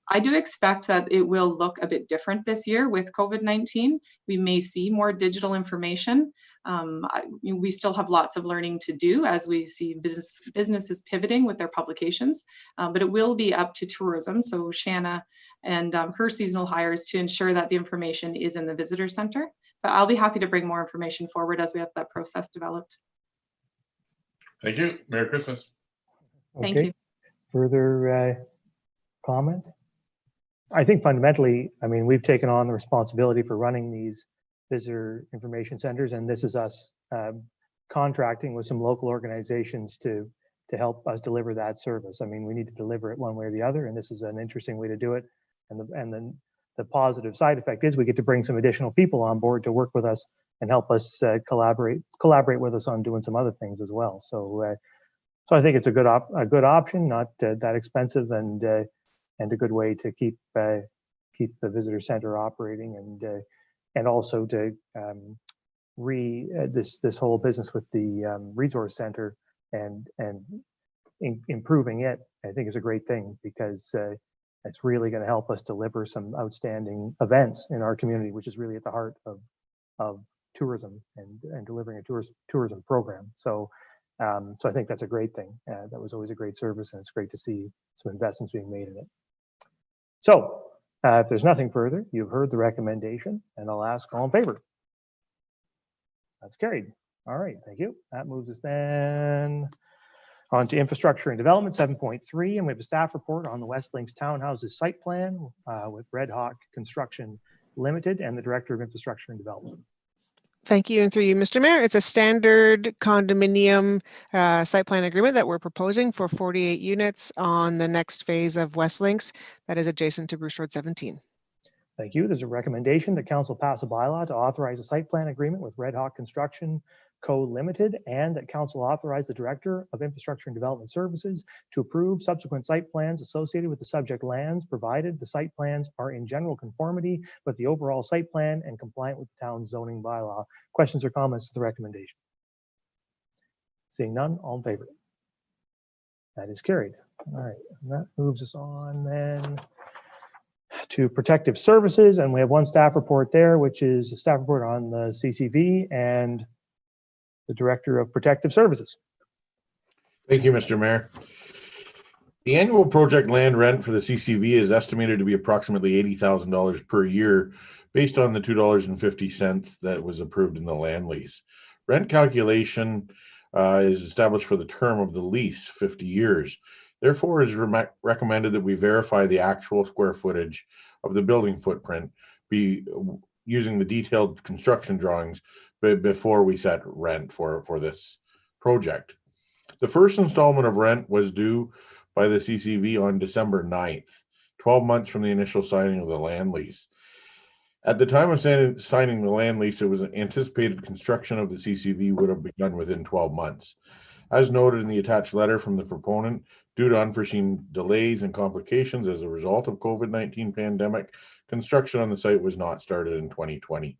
I do expect that it will look a bit different this year with COVID-19. We may see more digital information. We still have lots of learning to do as we see businesses pivoting with their publications, but it will be up to tourism, so Shanna and her seasonal hires, to ensure that the information is in the visitor center. But I'll be happy to bring more information forward as we have that process developed. Thank you. Merry Christmas. Thank you. Further comments? I think fundamentally, I mean, we've taken on the responsibility for running these visitor information centers, and this is us contracting with some local organizations to help us deliver that service. I mean, we need to deliver it one way or the other, and this is an interesting way to do it. And then the positive side effect is we get to bring some additional people on board to work with us and help us collaborate with us on doing some other things as well. So I think it's a good option, not that expensive, and a good way to keep the visitor center operating, and also to this whole business with the resource center and improving it. I think is a great thing, because it's really going to help us deliver some outstanding events in our community, which is really at the heart of tourism and delivering a tourism program. So I think that's a great thing. That was always a great service, and it's great to see some investments being made in it. So if there's nothing further, you've heard the recommendation, and I'll ask all in favor. That's carried. All right, thank you. That moves us then on to infrastructure and development 7.3, and we have a staff report on the West Links Townhouses site plan with Red Hawk Construction Limited and the Director of Infrastructure and Development. Thank you, and through you, Mr. Mayor. It's a standard condominium site plan agreement that we're proposing for 48 units on the next phase of West Links that is adjacent to Bruce Road 17. Thank you. There's a recommendation that council pass a bylaw to authorize a site plan agreement with Red Hawk Construction Co. Limited, and that council authorize the Director of Infrastructure and Development Services to approve subsequent site plans associated with the subject lands, provided the site plans are in general conformity with the overall site plan and compliant with the town's zoning bylaw. Questions or comments to the recommendation? Seeing none, all in favor? That is carried. All right, and that moves us on then to protective services, and we have one staff report there, which is a staff report on the CCV and the Director of Protective Services. Thank you, Mr. Mayor. The annual project land rent for the CCV is estimated to be approximately $80,000 per year, based on the $2.50 that was approved in the land lease. Rent calculation is established for the term of the lease, 50 years. Therefore, it is recommended that we verify the actual square footage of the building footprint using the detailed construction drawings before we set rent for this project. The first installment of rent was due by the CCV on December 9th, 12 months from the initial signing of the land lease. At the time of signing the land lease, it was anticipated construction of the CCV would have begun within 12 months. As noted in the attached letter from the proponent, due to unforeseen delays and complications as a result of COVID-19 pandemic, construction on the site was not started in 2020.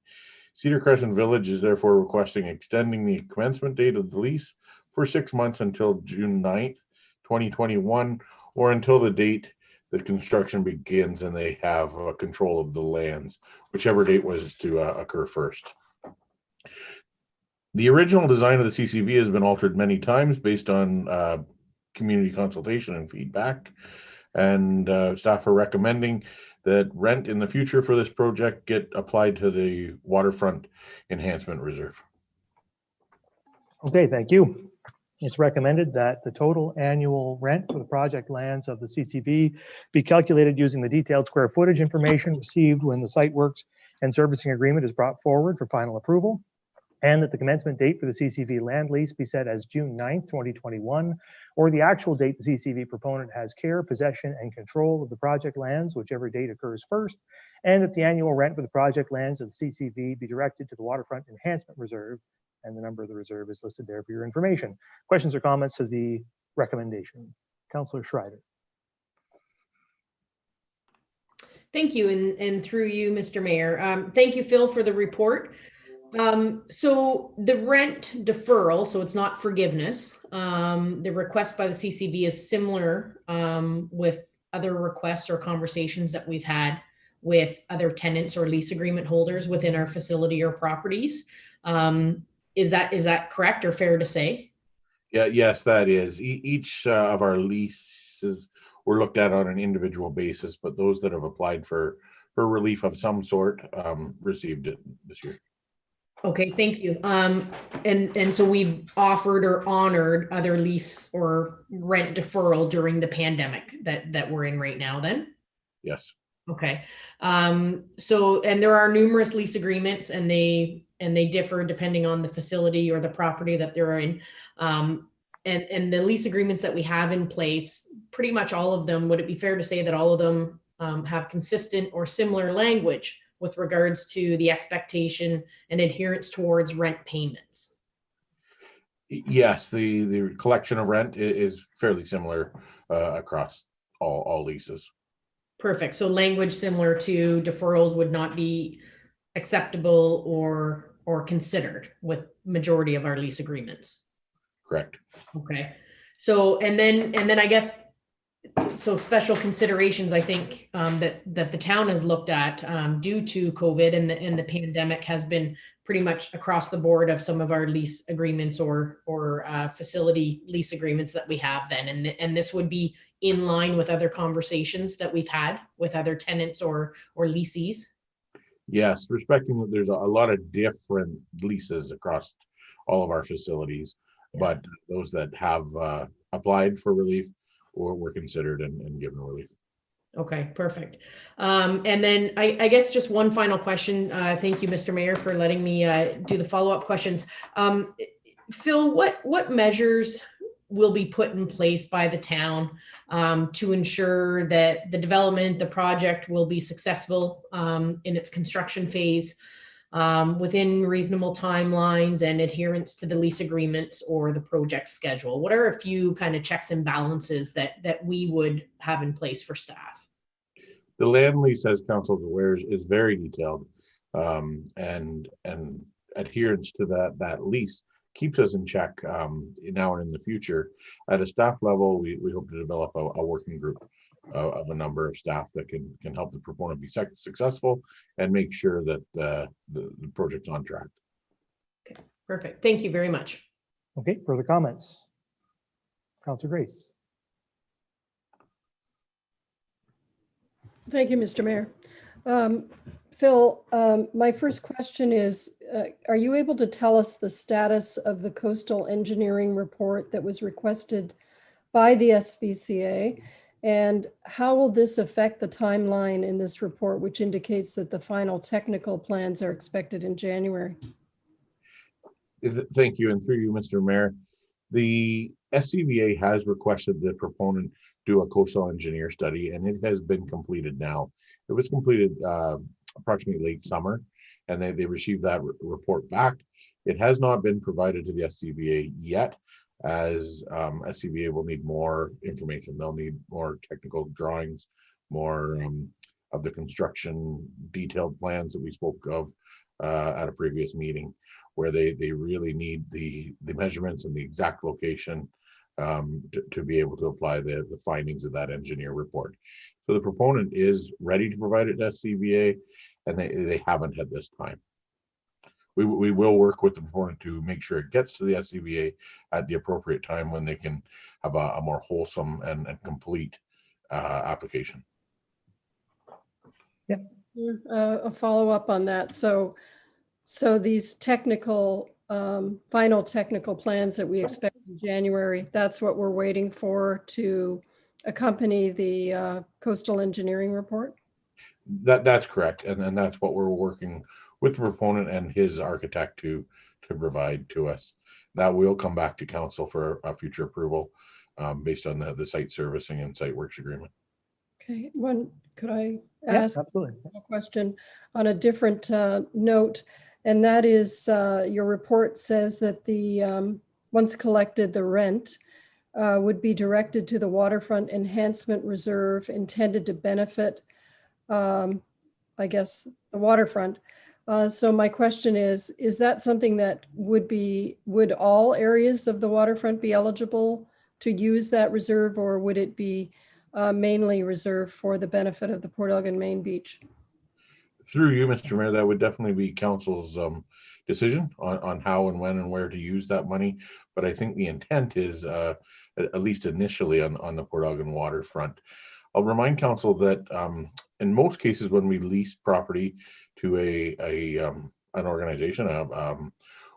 Cedar Crescent Village is therefore requesting extending the commencement date of the lease for 6 months until June 9th, 2021, or until the date that construction begins and they have control of the lands, whichever date was to occur first. The original design of the CCV has been altered many times based on community consultation and feedback, and staff are recommending that rent in the future for this project get applied to the waterfront enhancement reserve. Okay, thank you. It's recommended that the total annual rent for the project lands of the CCV be calculated using the detailed square footage information received when the site works and servicing agreement is brought forward for final approval, and that the commencement date for the CCV land lease be set as June 9th, 2021, or the actual date the CCV proponent has care, possession, and control of the project lands, whichever date occurs first, and that the annual rent for the project lands of the CCV be directed to the Waterfront Enhancement Reserve, and the number of the reserve is listed there for your information. Questions or comments to the recommendation? Councillor Schreider. Thank you, and through you, Mr. Mayor. Thank you, Phil, for the report. So the rent deferral, so it's not forgiveness. The request by the CCV is similar with other requests or conversations that we've had with other tenants or lease agreement holders within our facility or properties. Is that correct or fair to say? Yeah, yes, that is. Each of our leases were looked at on an individual basis, but those that have applied for relief of some sort received it this year. Okay, thank you. And so we've offered or honored other lease or rent deferral during the pandemic that we're in right now then? Yes. Okay. So, and there are numerous lease agreements, and they differ depending on the facility or the property that they're in. And the lease agreements that we have in place, pretty much all of them, would it be fair to say that all of them have consistent or similar language with regards to the expectation and adherence towards rent payments? Yes, the collection of rent is fairly similar across all leases. Perfect. So language similar to deferrals would not be acceptable or considered with majority of our lease agreements. Correct. Okay. So, and then I guess, so special considerations, I think, that the town has looked at due to COVID and the pandemic has been pretty much across the board of some of our lease agreements or facility lease agreements that we have then. And this would be in line with other conversations that we've had with other tenants or leasees. Yes, respecting that there's a lot of different leases across all of our facilities, but those that have applied for relief or were considered and given relief. Okay, perfect. And then I guess just one final question. Thank you, Mr. Mayor, for letting me do the follow-up questions. Phil, what measures will be put in place by the town to ensure that the development, the project will be successful in its construction phase within reasonable timelines and adherence to the lease agreements or the project schedule? What are a few kind of checks and balances that we would have in place for staff? The land lease, as council is aware, is very detailed, and adherence to that lease keeps us in check now and in the future. At a staff level, we hope to develop a working group of a number of staff that can help the proponent be successful and make sure that the project's on track. Okay, perfect. Thank you very much. Okay, further comments? Councilor Grace. Thank you, Mr. Mayor. Phil, my first question is, are you able to tell us the status of the coastal engineering report that was requested by the SVCA? And how will this affect the timeline in this report, which indicates that the final technical plans are expected in January? Thank you, and through you, Mr. Mayor. The SCVA has requested the proponent do a coastal engineer study, and it has been completed now. It was completed approximately late summer, and they received that report back. It has not been provided to the SCVA yet, as SCVA will need more information. They'll need more technical drawings, more of the construction detailed plans that we spoke of at a previous meeting, where they really need the measurements and the exact location to be able to apply the findings of that engineer report. So the proponent is ready to provide it to SCVA, and they haven't at this time. We will work with the proponent to make sure it gets to the SCVA at the appropriate time when they can have a more wholesome and complete application. Yeah. A follow-up on that. So these technical, final technical plans that we expect in January, that's what we're waiting for to accompany the coastal engineering report? That's correct, and that's what we're working with the proponent and his architect to provide to us. That will come back to council for a future approval based on the site servicing and site works agreement. Okay, could I ask absolutely a question on a different note? And that is, your report says that the once collected, the rent would be directed to the waterfront enhancement reserve intended to benefit, I guess, the waterfront. So my question is that something that would all areas of the waterfront be eligible to use that reserve, or would it be mainly reserved for the benefit of the Port Elgin Main Beach? Through you, Mr. Mayor, that would definitely be council's decision on how and when and where to use that money. But I think the intent is, at least initially, on the Port Elgin waterfront. I'll remind council that in most cases, when we lease property to an organization,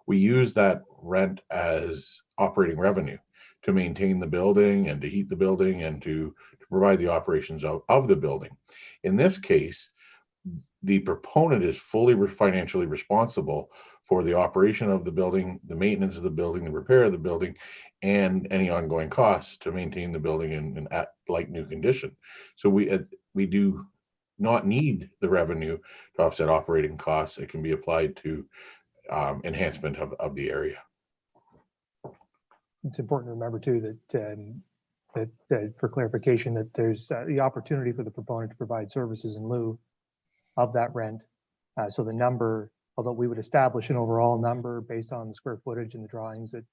we use that rent as operating revenue. to maintain the building and to heat the building and to provide the operations of the building. In this case, the proponent is fully financially responsible for the operation of the building, the maintenance of the building, the repair of the building, and any ongoing costs to maintain the building in at like new condition. So we do not need the revenue to offset operating costs. It can be applied to enhancement of the area. It's important to remember too that for clarification, that there's the opportunity for the proponent to provide services in lieu of that rent. So the number, although we would establish an overall number based on the square footage and the drawings that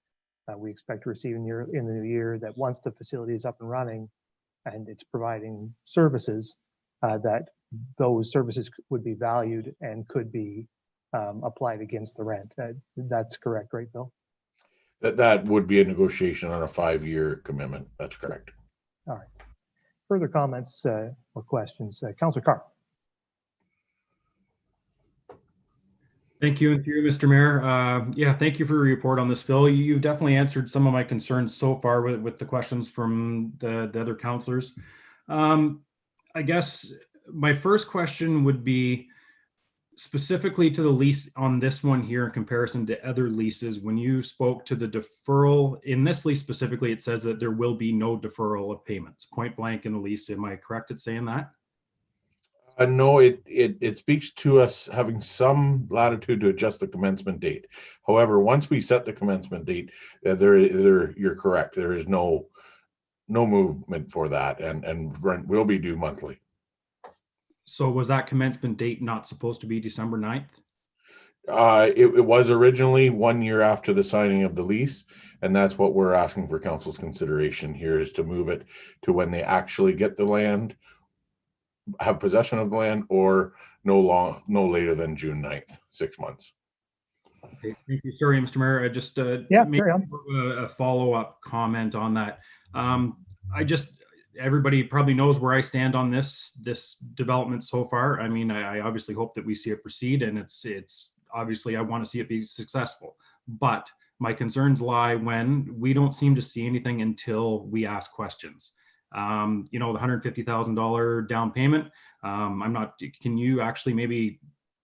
we expect to receive in the new year, that once the facility is up and running and it's providing services, that those services would be valued and could be applied against the rent. That's correct, right, Bill? That would be a negotiation on a 5-year commitment. That's correct. All right. Further comments or questions? Councillor Carr. Thank you, and through you, Mr. Mayor. Yeah, thank you for your report on this, Phil. You've definitely answered some of my concerns so far with the questions from the other councillors. I guess my first question would be specifically to the lease on this one here in comparison to other leases. When you spoke to the deferral, in this lease specifically, it says that there will be no deferral of payments, point blank in the lease. Am I correct at saying that? No, it speaks to us having some latitude to adjust the commencement date. However, once we set the commencement date, you're correct. There is no movement for that, and rent will be due monthly. So was that commencement date not supposed to be December 9th? It was originally 1 year after the signing of the lease, and that's what we're asking for council's consideration here, is to move it to when they actually get the land, have possession of the land, or no later than June 9th, 6 months. Okay, thank you. Sorry, Mr. Mayor, I just carry on. a follow-up comment on that. Everybody probably knows where I stand on this development so far. I mean, I obviously hope that we see it proceed, and it's obviously I want to see it be successful. But my concerns lie when we don't seem to see anything until we ask questions. The $150,000 down payment. Can you actually maybe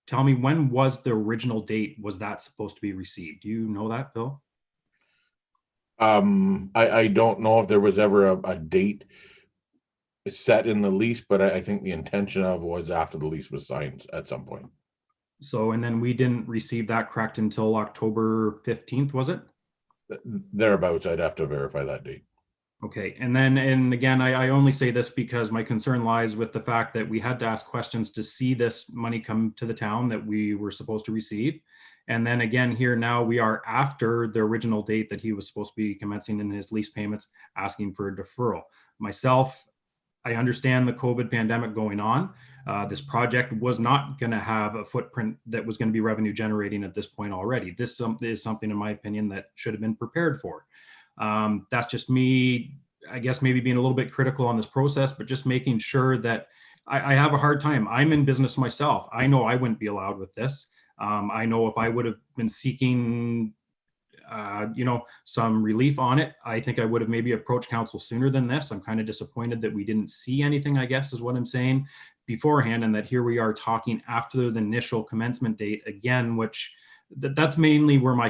tell me when was the original date? Was that supposed to be received? Do you know that, Phil? I don't know if there was ever a date set in the lease, but I think the intention of was after the lease was signed at some point. So, and then we didn't receive that correct until October 15th, was it? Thereabouts. I'd have to verify that date. Okay, and again, I only say this because my concern lies with the fact that we had to ask questions to see this money come to the town that we were supposed to receive. And then again, here now we are after the original date that he was supposed to be commencing in his lease payments, asking for a deferral. Myself, I understand the COVID pandemic going on. This project was not going to have a footprint that was going to be revenue generating at this point already. This is something, in my opinion, that should have been prepared for. That's just me, I guess, maybe being a little bit critical on this process, but just making sure that I have a hard time. I'm in business myself. I know I wouldn't be allowed with this. I know if I would have been seeking, some relief on it, I think I would have maybe approached council sooner than this. I'm kind of disappointed that we didn't see anything, I guess, is what I'm saying beforehand. And that here we are talking after the initial commencement date again, which that's mainly where my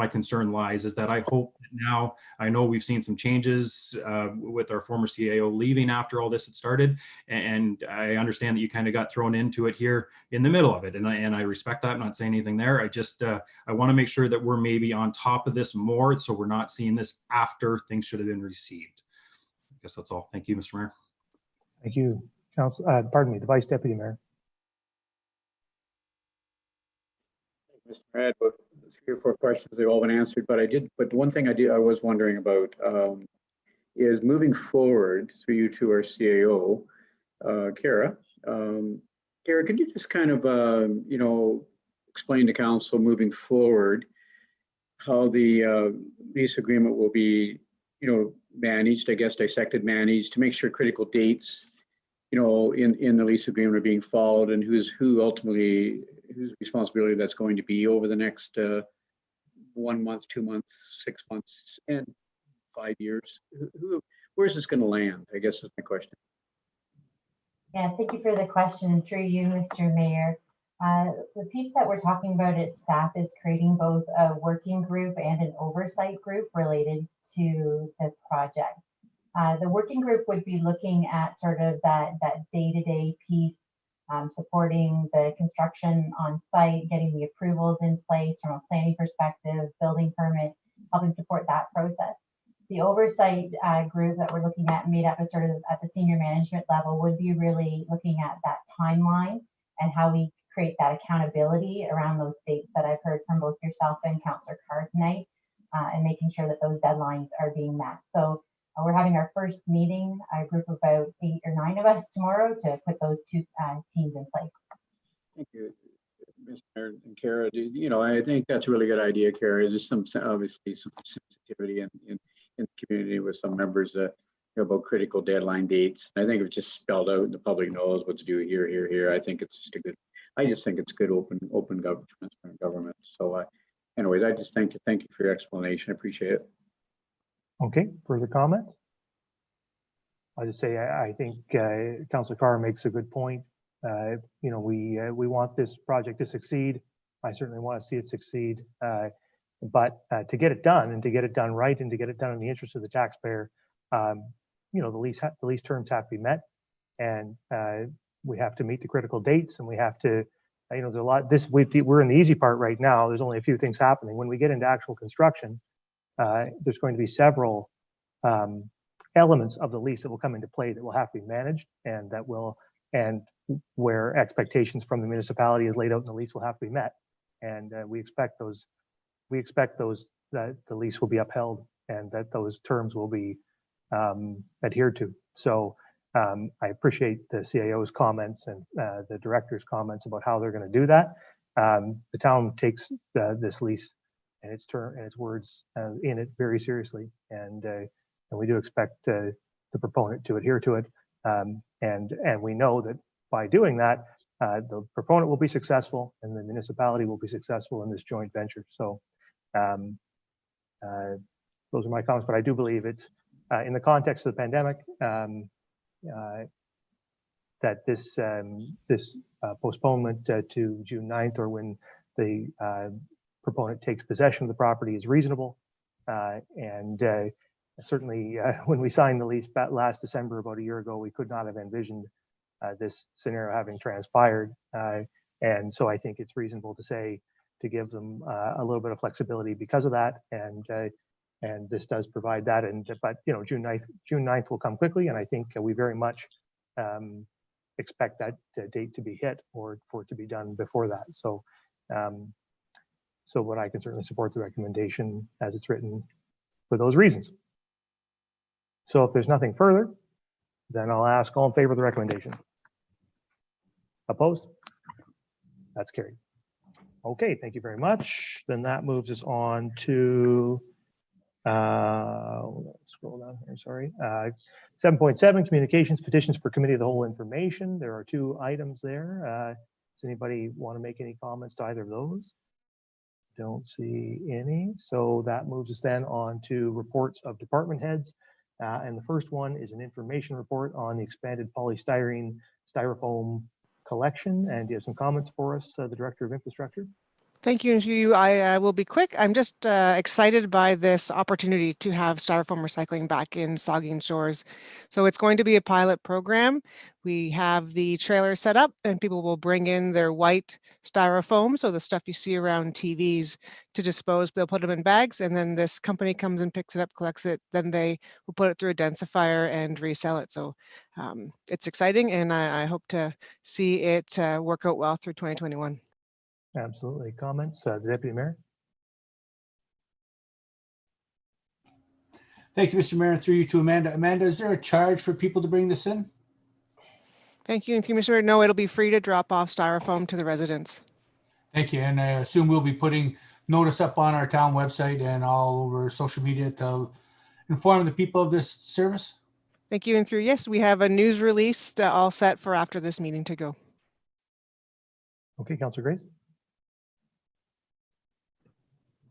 concern lies, is that I hope that now, I know we've seen some changes with our former CAO leaving after all this had started, and I understand that you kind of got thrown into it here in the middle of it, and I respect that. I'm not saying anything there. I just I want to make sure that we're maybe on top of this more, so we're not seeing this after things should have been received. I guess that's all. Thank you, Mr. Mayor. Thank you, Council. The Vice Deputy Mayor. Mr. Mayor, 3 or 4 questions, they've all been answered, but one thing I was wondering about is moving forward through you to our CAO, Kara. Kara, could you just kind of, explain to council moving forward how the lease agreement will be, managed, I guess, dissected, managed, to make sure critical dates, in the lease agreement are being followed, and whose responsibility that's going to be over the next 1 month, 2 months, 6 months, and 5 years? Where's this going to land? I guess is my question. Yeah, thank you for the question. Through you, Mr. Mayor. The piece that we're talking about at staff is creating both a working group and an oversight group related to the project. The working group would be looking at sort of that day-to-day piece, supporting the construction on site, getting the approvals in place from a planning perspective, building permit, helping support that process. The oversight group that we're looking at, made up of sort of at the senior management level, would be really looking at that timeline and how we create that accountability around those dates that I've heard from both yourself and Councillor Carr tonight, and making sure that those deadlines are being met. So we're having our first meeting, a group of about 8 or 9 of us tomorrow, to put those two teams in place. Thank you, Mr. Mayor and Kara. You know, I think that's a really good idea, Kara. There's obviously some sensitivity in the community with some members about critical deadline dates. I think it's just spelled out and the public knows what to do here. I think it's just a good, I just think it's good open government, transparent government. So anyways, I just thank you for your explanation. I appreciate it. Okay, further comments? I'll just say I think Councillor Carr makes a good point. You know, we want this project to succeed. I certainly want to see it succeed. But to get it done, and to get it done right, and to get it done in the interest of the taxpayer, you know, the lease terms have to be met, and we have to meet the critical dates, and we have to, you know, there's a lot. We're in the easy part right now. There's only a few things happening. When we get into actual construction, there's going to be several elements of the lease that will come into play that will have to be managed, and where expectations from the municipality as laid out in the lease will have to be met, and we expect that the lease will be upheld and that those terms will be adhered to. So I appreciate the CAO's comments and the director's comments about how they're going to do that. The town takes this lease and its term and its words in it very seriously, and we do expect the proponent to adhere to it. And we know that by doing that, the proponent will be successful and the municipality will be successful in this joint venture. So those are my comments, but I do believe it's in the context of the pandemic that this postponement to June 9th, or when the proponent takes possession of the property, is reasonable. And certainly when we signed the lease last December, about a year ago, we could not have envisioned this scenario having transpired. And so I think it's reasonable to give them a little bit of flexibility because of that, and this does provide that. But you know, June 9th will come quickly, and I think we very much expect that date to be hit, or for it to be done before that. So what I can certainly support the recommendation as it's written for those reasons. So if there's nothing further, then I'll ask all in favor of the recommendation. Opposed? That's carried. Okay, thank you very much. Then that moves us on to, scroll down here, sorry. 7.7, communications, petitions for committee of the whole information. There are 2 items there. Does anybody want to make any comments to either of those? Don't see any. So that moves us then on to reports of department heads. And the first one is an information report on the expanded polystyrene styrofoam collection. And do you have some comments for us, the Director of Infrastructure? Thank you. I will be quick. I'm just excited by this opportunity to have styrofoam recycling back in Saugeen Shores. So it's going to be a pilot program. We have the trailer set up and people will bring in their white styrofoam, so the stuff you see around TVs, to dispose. They'll put them in bags, and then this company comes and picks it up, collects it. Then they will put it through a densifier and resell it. So it's exciting, and I hope to see it work out well through 2021. Absolutely. Comments, the Deputy Mayor? Thank you, Mr. Mayor. Through you to Amanda. Amanda, is there a charge for people to bring this in? Thank you. And through Mr. Mayor, no, it'll be free to drop off styrofoam to the residents. Thank you. And I assume we'll be putting notice up on our town website and all over social media to inform the people of this service. Thank you. And through, yes, we have a news release all set for after this meeting to go. Okay, Councillor Grace.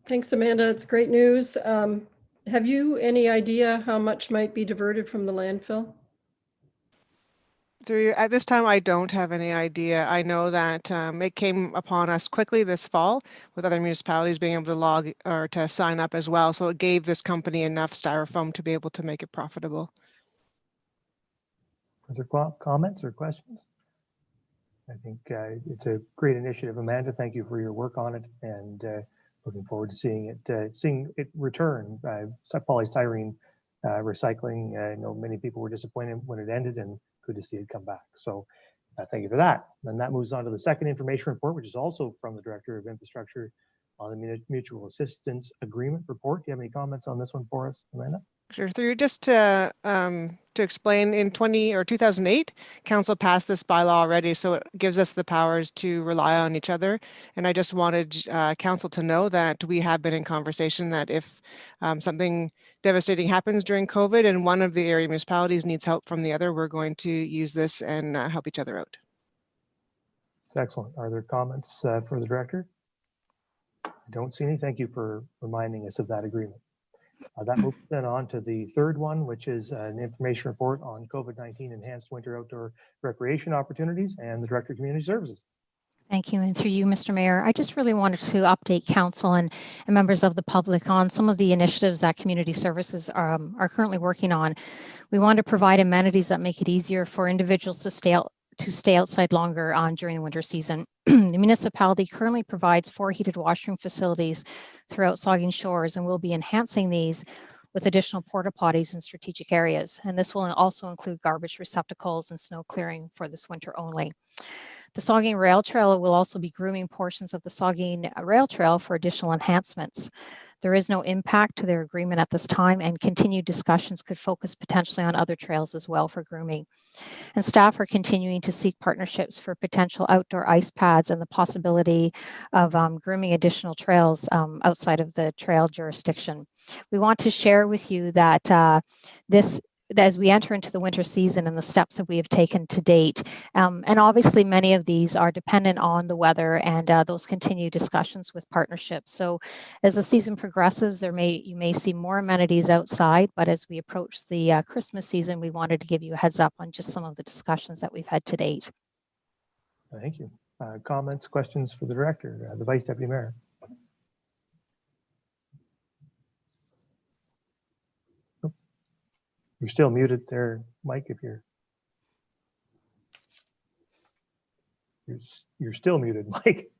Thanks, Amanda. It's great news. have you any idea how much might be diverted from the landfill? At this time, I don't have any idea. I know that it came upon us quickly this fall with other municipalities being able to log or to sign up as well. So it gave this company enough styrofoam to be able to make it profitable. Further comments or questions? I think it's a great initiative. Amanda, thank you for your work on it, and looking forward to seeing it return. Polystyrene recycling, I know many people were disappointed when it ended, and good to see it come back. So thank you for that. And that moves on to the second information report, which is also from the Director of Infrastructure on the Mutual Assistance Agreement report. Do you have any comments on this one for us, Amanda? Sure. Through just to explain, in 2008, Council passed this bylaw already, so it gives us the powers to rely on each other. And I just wanted Council to know that we have been in conversation that if something devastating happens during COVID and one of the area municipalities needs help from the other, we're going to use this and help each other out. It's excellent. Are there comments for the Director? I don't see any. Thank you for reminding us of that agreement. That moves then on to the third one, which is an information report on COVID-19 enhanced winter outdoor recreation opportunities and the Director of Community Services. Thank you. And through you, Mr. Mayor, I just really wanted to update Council and members of the public on some of the initiatives that Community Services are currently working on. We want to provide amenities that make it easier for individuals to stay outside longer during the winter season. The municipality currently provides 4 heated washroom facilities throughout Saugeen Shores, and we'll be enhancing these with additional porta potties in strategic areas. And this will also include garbage receptacles and snow clearing for this winter only. The Saugeen Rail Trail will also be grooming portions of the Saugeen Rail Trail for additional enhancements. There is no impact to their agreement at this time, and continued discussions could focus potentially on other trails as well for grooming. And staff are continuing to seek partnerships for potential outdoor ice pads and the possibility of grooming additional trails outside of the trail jurisdiction. We want to share with you that as we enter into the winter season and the steps that we have taken to date. And obviously many of these are dependent on the weather and those continued discussions with partnerships. So as the season progresses, you may see more amenities outside, but as we approach the Christmas season, we wanted to give you a heads up on just some of the discussions that we've had to date. Thank you. Comments, questions for the Director, the Vice Deputy Mayor? You're still muted there, Mike, if you're still muted, Mike.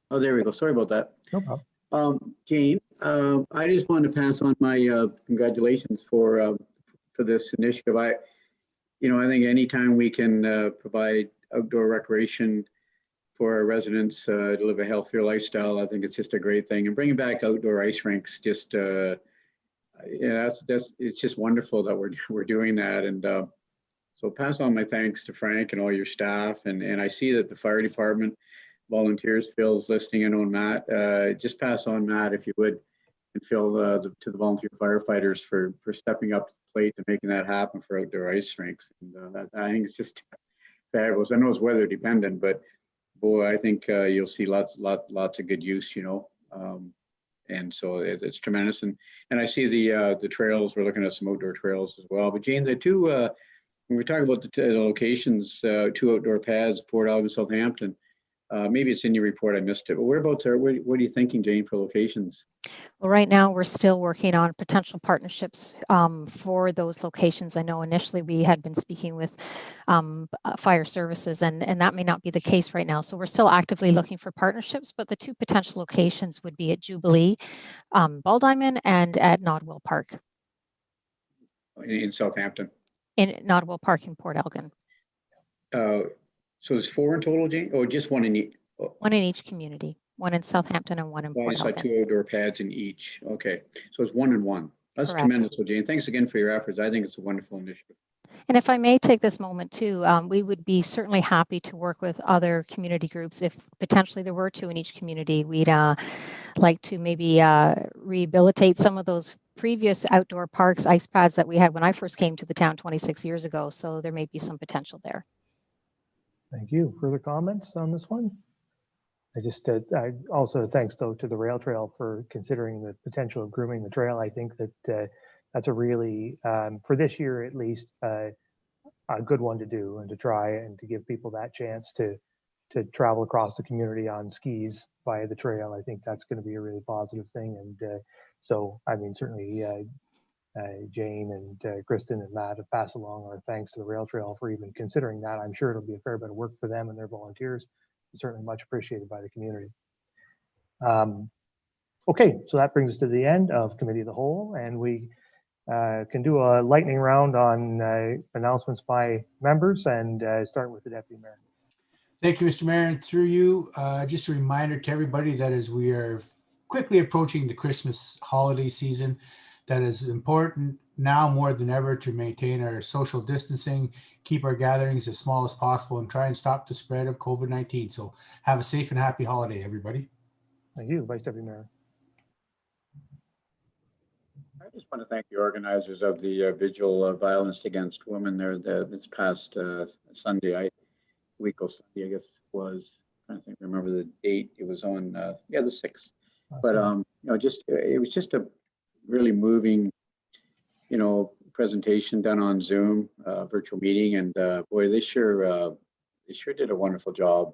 Oh, there we go. Sorry about that. No problem. Jane, I just wanted to pass on my congratulations for this initiative. I think anytime we can provide outdoor recreation for our residents to live a healthier lifestyle, I think it's just a great thing. And bringing back outdoor ice rinks, just it's just wonderful that we're doing that. And so pass on my thanks to Frank and all your staff. And I see that the fire department volunteers, Phil's listening in on Matt. Just pass on Matt, if you would, and Phil to the volunteer firefighters for stepping up to the plate and making that happen for outdoor ice rinks. And I think it's just fabulous. I know it's weather dependent, but boy, I think you'll see lots of good use, and so it's tremendous. And I see the trails. We're looking at some outdoor trails as well. But Jane, the two when we talk about the locations, 2 outdoor pads, Port Elgin, Southampton. Maybe it's in your report, I missed it. But whereabouts what are you thinking, Jane, for locations? Well, right now we're still working on potential partnerships for those locations. I know initially we had been speaking with fire services, and that may not be the case right now. So we're still actively looking for partnerships, but the 2 potential locations would be at Jubilee, Ball Diamond, and at Nodwell Park. In Southampton? In Nodwell Park in Port Elgin. So there's 4 in total, Jane, or just 1 in each? One in each community, 1 in Southampton and 1 in Port It's like Elgin. 2 outdoor pads in each. Okay, so it's 1 and 1. That's Correct. tremendous, Jane. Thanks again for your efforts. I think it's a wonderful initiative. And if I may take this moment too, we would be certainly happy to work with other community groups. If potentially there were 2 in each community, we'd like to maybe rehabilitate some of those previous outdoor parks, ice pads that we had when I first came to the town 26 years ago. So there may be some potential there. Thank you. Further comments on this one? I also thanks though to the rail trail for considering the potential of grooming the trail. I think that that's a really, for this year at least, a good one to do and to try and to give people that chance to travel across the community on skis via the trail. I think that's going to be a really positive thing. And so, I mean, certainly Jane and Kristen and Matt have passed along our thanks to the rail trail for even considering that. I'm sure it'll be a fair bit of work for them and their volunteers. It's certainly much appreciated by the community. Okay, so that brings us to the end of Committee of the Whole, and we can do a lightning round on announcements by members and start with the Deputy Mayor. Thank you, Mr. Mayor. And through you, just a reminder to everybody that as we are quickly approaching the Christmas holiday season, that is important now more than ever to maintain our social distancing, keep our gatherings as small as possible, and try and stop the spread of COVID-19. So have a safe and happy holiday, everybody. Thank you, Vice Deputy Mayor. I just want to thank the organizers of the Vigil of Violence Against Women there this past Sunday, Sunday, I guess was, I think, remember the date. It was on, the 6th. But, you know, it was just a really moving, you know, presentation done on Zoom, virtual meeting. And boy, they sure did a wonderful job,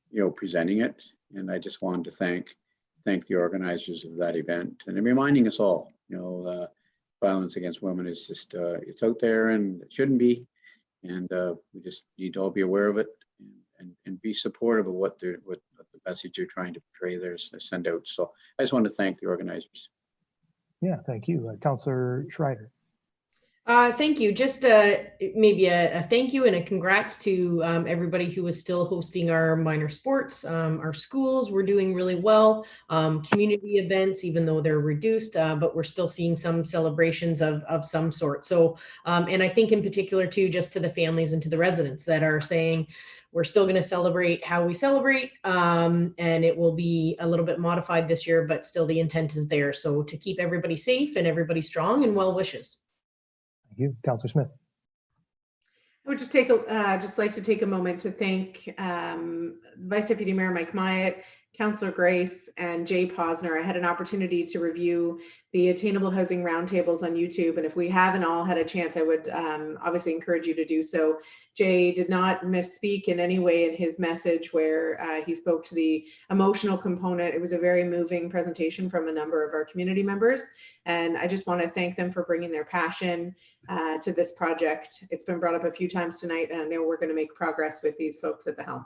you know, presenting it. And I just wanted to thank the organizers of that event and reminding us all, you know, violence against women is just, it's out there and it shouldn't be. And we just need to all be aware of it and be supportive of what the message you're trying to portray there, send out. So I just want to thank the organizers. Yeah, thank you. Councillor Schreider. Thank you. Just maybe a thank you and a congrats to everybody who is still hosting our minor sports. Our schools were doing really well. Community events, even though they're reduced, but we're still seeing some celebrations of some sort. So, and I think in particular too, just to the families and to the residents that are saying, we're still going to celebrate how we celebrate, and it will be a little bit modified this year, but still the intent is there. So to keep everybody safe and everybody strong, and well wishes. Thank you, Councillor Smith. I would just like to take a moment to thank Vice Deputy Mayor Mike Myatt, Councillor Grace, and Jay Posner. I had an opportunity to review the Attainable Housing Roundtables on YouTube, and if we haven't all had a chance, I would obviously encourage you to do so. Jay did not misspeak in any way in his message where he spoke to the emotional component. It was a very moving presentation from a number of our community members, and I just want to thank them for bringing their passion to this project. It's been brought up a few times tonight, and I know we're going to make progress with these folks at the helm.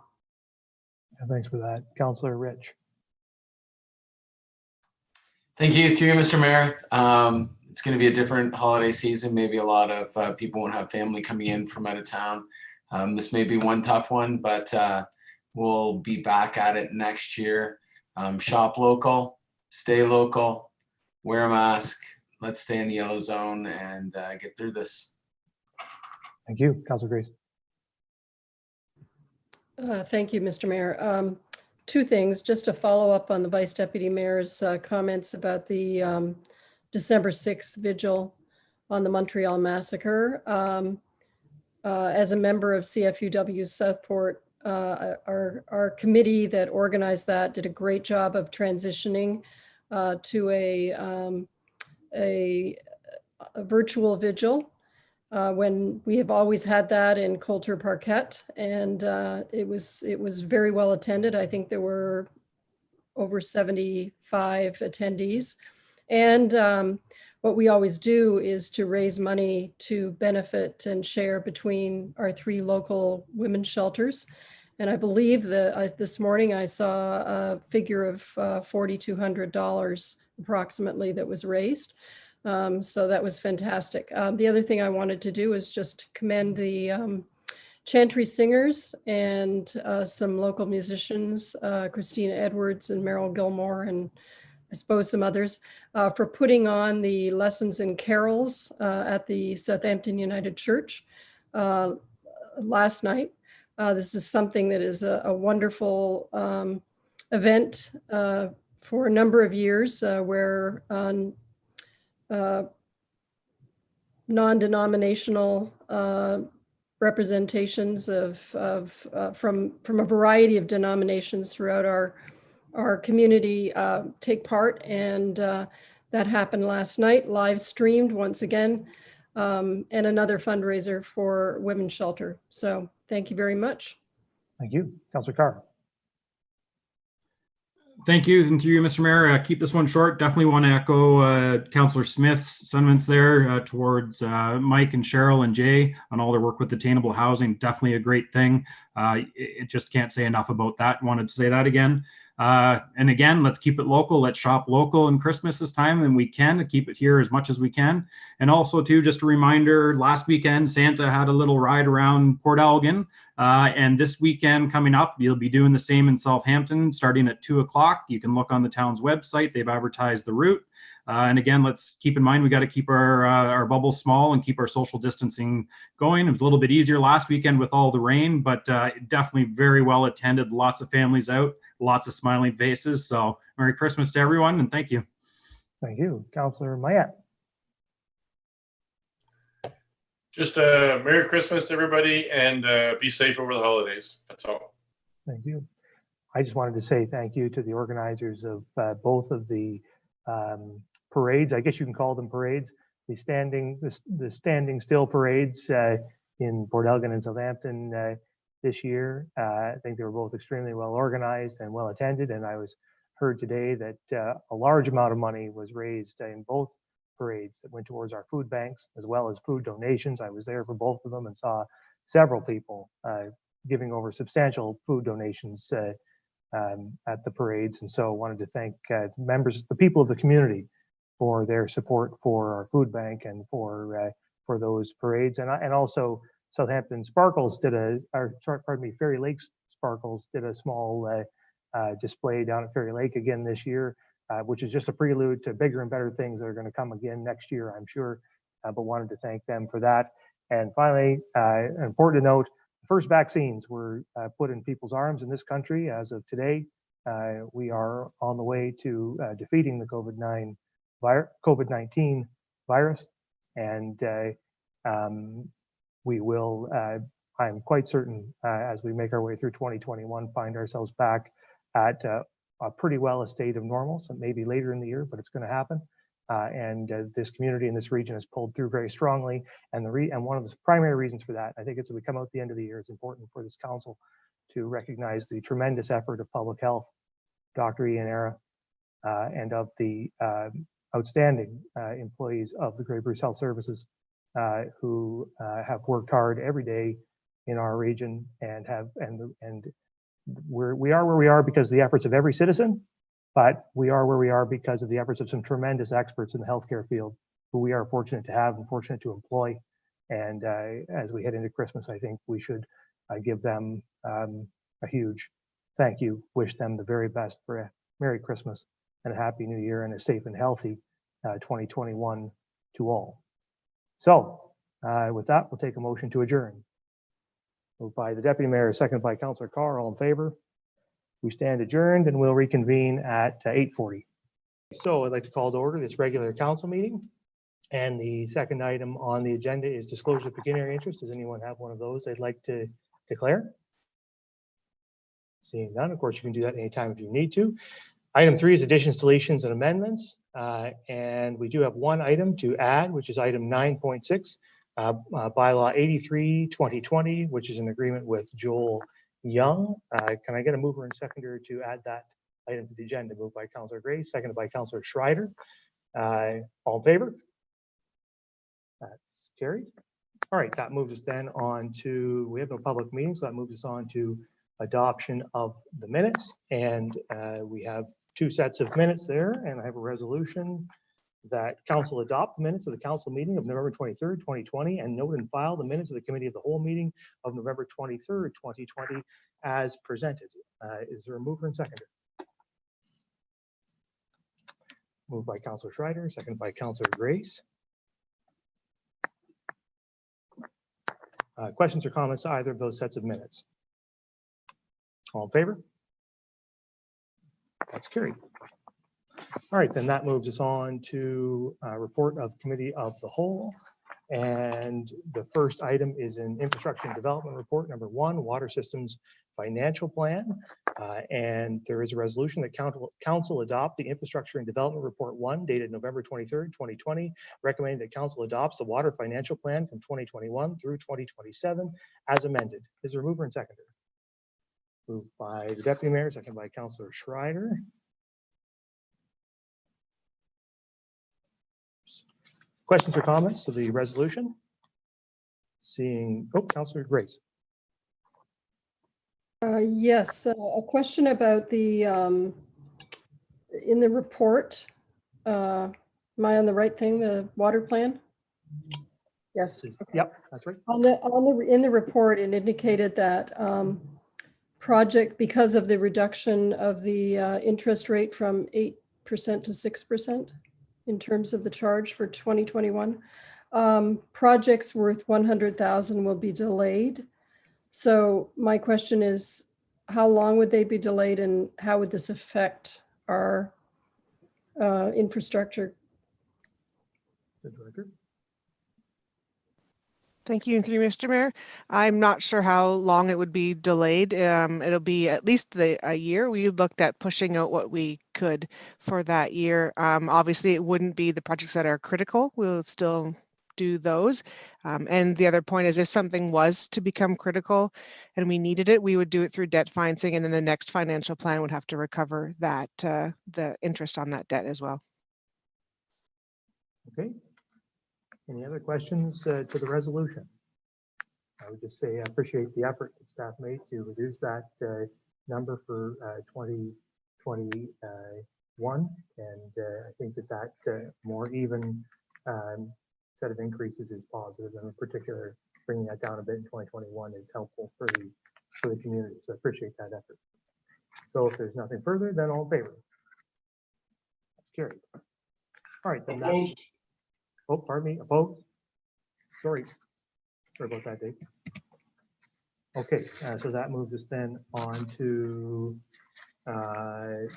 Thanks for that. Councillor Rich. Thank you, through you, Mr. Mayor. It's going to be a different holiday season. Maybe a lot of people won't have family coming in from out of town. This may be one tough one, but we'll be back at it next year. Shop local, stay local, wear a mask. Let's stay in the yellow zone and get through this. Thank you, Councillor Grace. Thank you, Mr. Mayor. Two things, just to follow up on the Vice Deputy Mayor's comments about the December 6th vigil on the Montreal massacre. As a member of CFUW Southport, our committee that organized that did a great job of transitioning to a virtual vigil. When we have always had that in Coulter Parquet, and it was very well attended. I think there were over 75 attendees. And what we always do is to raise money to benefit and share between our 3 local women's shelters. And I believe that this morning I saw a figure of $4,200 approximately that was raised. So that was fantastic. The other thing I wanted to do is just commend the Chantry Singers and some local musicians, Christina Edwards and Merrill Gilmore, and I suppose some others, for putting on the lessons and carols at the Southampton United Church last night. This is something that is a wonderful event for a number of years where non-denominational representations from a variety of denominations throughout our community take part. And that happened last night, live streamed once again, and another fundraiser for Women's Shelter. So thank you very much. Thank you. Councillor Carr. Thank you. And through you, Mr. Mayor, keep this one short. Definitely want to echo Councillor Smith's sentiments there towards Mike and Cheryl and Jay on all their work with attainable housing. Definitely a great thing. It just can't say enough about that. Wanted to say that again. And again, let's keep it local. Let's shop local in Christmas this time, and we can keep it here as much as we can. And also, too, just a reminder, last weekend, Santa had a little ride around Port Elgin. And this weekend coming up, you'll be doing the same in Southampton, starting at 2 o'clock. You can look on the town's website. They've advertised the route. And again, let's keep in mind, we got to keep our bubbles small and keep our social distancing going. It was a little bit easier last weekend with all the rain, but definitely very well attended. Lots of families out, lots of smiling faces. So Merry Christmas to everyone, and thank you. Thank you. Councillor Mayette. Just a Merry Christmas to everybody, and be safe over the holidays. That's all. Thank you. I just wanted to say thank you to the organizers of both of the parades. I guess you can call them parades. The standing still parades in Port Elgin and Southampton this year. I think they were both extremely well organized and well attended. And I heard today that a large amount of money was raised in both parades that went towards our food banks as well as food donations. I was there for both of them and saw several people giving over substantial food donations at the parades. And so wanted to thank the people of the community for their support for our food bank and for those parades. And also Southampton Sparkles Fairy Lakes Sparkles did a small display down at Fairy Lake again this year, which is just a prelude to bigger and better things that are going to come again next year, I'm sure, but wanted to thank them for that. And finally, important to note, the first vaccines were put in people's arms in this country as of today. We are on the way to defeating the COVID-19 virus, and we will, I'm quite certain, as we make our way through 2021, find ourselves back at a pretty well a state of normal. So maybe later in the year, but it's going to happen. And this community in this region has pulled through very strongly. And one of the primary reasons for that, I think, as we come out at the end of the year, it's important for this council to recognize the tremendous effort of public health, Dr. Ian Era, and of the outstanding employees of the Grey Bruce Health Services who have worked hard every day in our region and we are where we are because of the efforts of every citizen, but we are where we are because of the efforts of some tremendous experts in the healthcare field who we are fortunate to have and fortunate to employ. And as we head into Christmas, I think we should give them a huge thank you, wish them the very best for a Merry Christmas and a Happy New Year and a safe and healthy 2021 to all. So with that, we'll take a motion to adjourn. Moved by the Deputy Mayor, seconded by Councillor Carr. All in favor? We stand adjourned and we'll reconvene at 8:40. So I'd like to call to order this regular council meeting. And the second item on the agenda is disclosure of pecuniary interest. Does anyone have one of those they'd like to declare? Seeing none, of course, you can do that anytime if you need to. Item 3 is additions, deletions, and amendments. And we do have one item to add, which is item 9.6. Bylaw 83/2020, which is an agreement with Joel Young. Can I get a mover and seconder to add that item to the agenda? Moved by Councillor Grace, seconded by Councillor Schreider. All in favor? That's carried. All right, that moves us then on to, we have no public meetings, so that moves us on to adoption of the minutes. And we have 2 sets of minutes there, and I have a resolution that council adopt the minutes of the council meeting of November 23rd, 2020, and note and file the minutes of the committee of the whole meeting of November 23rd, 2020 as presented. Is there a mover and seconder? Moved by Councillor Schreider, seconded by Councillor Grace. Questions or comments to either of those sets of minutes? All in favor? That's carried. All right, then that moves us on to report of committee of the whole. And the first item is an infrastructure and development report, number 1, water systems financial plan. And there is a resolution that council adopt the infrastructure and development report 1 dated November 23rd, 2020, recommending that council adopts the water financial plan from 2021 through 2027 as amended. Is there a mover and seconder? Moved by the deputy mayor, seconded by Councillor Schreider. Questions or comments to the resolution? Seeing, Councillor Grace. Yes, a question about the, in the report, am I on the right thing, the water plan? Yes. Yep, that's right. In the report, it indicated that project, because of the reduction of the interest rate from 8% to 6%, in terms of the charge for 2021. Projects worth 100,000 will be delayed. So my question is, how long would they be delayed and how would this affect our infrastructure? The director. Thank you, through Mr. Mayor. I'm not sure how long it would be delayed. It'll be at least a year. We looked at pushing out what we could for that year. Obviously, it wouldn't be the projects that are critical. We'll still do those. And the other point is if something was to become critical and we needed it, we would do it through debt financing, and then the next financial plan would have to recover that, the interest on that debt as well. Okay. Any other questions to the resolution? I would just say I appreciate the effort that staff made to reduce that number for 2021. And I think that more even set of increases is positive, and in particular, bringing that down a bit in 2021 is helpful for the community. So I appreciate that effort. So if there's nothing further, then all in favor? That's carried. All right, then. Oh, pardon me, opposed? Sorry about that, Dave. Okay, so that moves us then on to the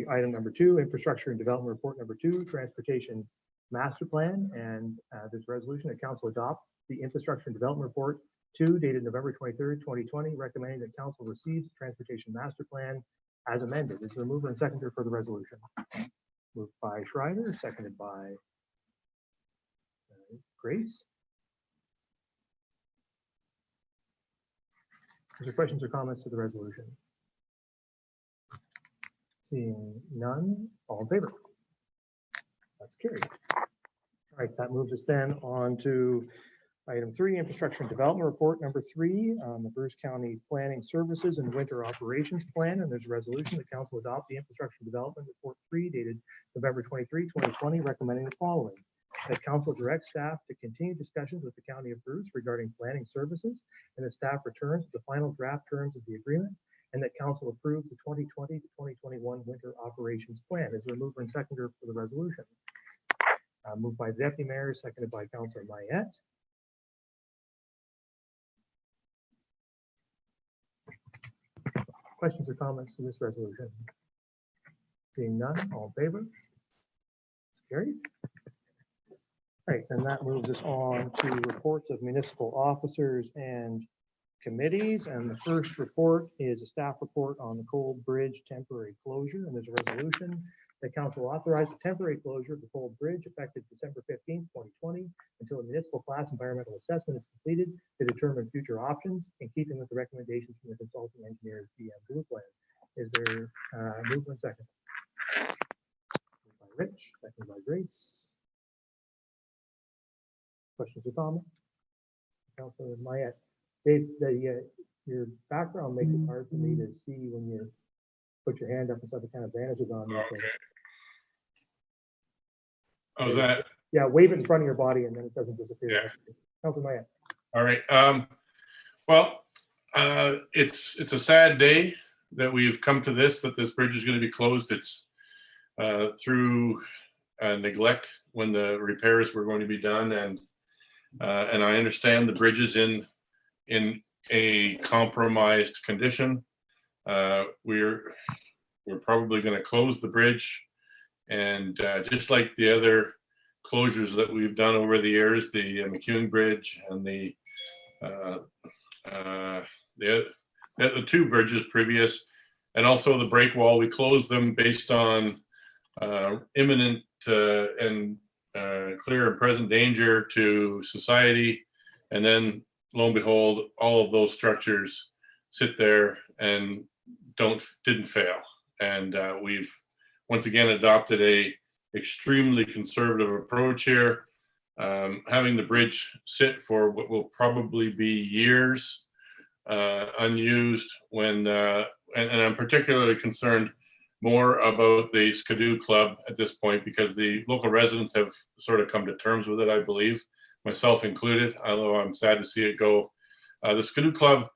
item number 2, infrastructure and development report number 2, transportation master plan. And there's a resolution that council adopt the infrastructure and development report 2 dated November 23rd, 2020, recommending that council receives the transportation master plan as amended. Is there a mover and seconder for the resolution? Moved by Schreider, seconded by Grace. Is there questions or comments to the resolution? Seeing none, all in favor? That's carried. All right, that moves us then on to item 3, infrastructure and development report number 3, the Bruce County Planning Services and Winter Operations Plan. And there's a resolution that council adopt the infrastructure and development report 3 dated November 23, 2020, recommending the following: that council direct staff to continue discussions with the County of Bruce regarding planning services, and the staff returns to the final draft terms of the agreement, and that council approves the 2020 to 2021 winter operations plan. Is there a mover and seconder for the resolution? Moved by the deputy mayor, seconded by Councillor Mayette. Questions or comments to this resolution? Seeing none, all in favor? It's carried. All right, then that moves us on to reports of municipal officers and committees. And the first report is a staff report on the Cold Bridge temporary closure. And there's a resolution that council authorized the temporary closure of the Cold Bridge effective December 15th, 2020, until a municipal class environmental assessment is completed to determine future options in keeping with the recommendations from the consulting engineer's GM Blue Plan. Is there a movement second? Moved by Rich, second by Grace. Questions or comments? Councilor Mayette. Dave, your background makes it hard for me to see when you put your hand up and stuff. It kind of vanishes on me. So. How's that? Yeah, wave it in front of your body and then it doesn't disappear. Yeah. Councilor Mayette. All right. Well, it's a sad day that we've come to this, that this bridge is going to be closed. It's through neglect when the repairs were going to be done, and I understand the bridge is in a compromised condition. We're probably going to close the bridge, and just like the other closures that we've done over the years, the McEwen Bridge and the two bridges previous, and also the break wall. We closed them based on imminent and clear and present danger to society. And then lo and behold, all of those structures sit there and didn't fail. And we've once again adopted a extremely conservative approach here, having the bridge sit for what will probably be years unused when, and I'm particularly concerned more about the Skidoo Club at this point, because the local residents have sort of come to terms with it, I believe, myself included, although I'm sad to see it go. The Skidoo Club,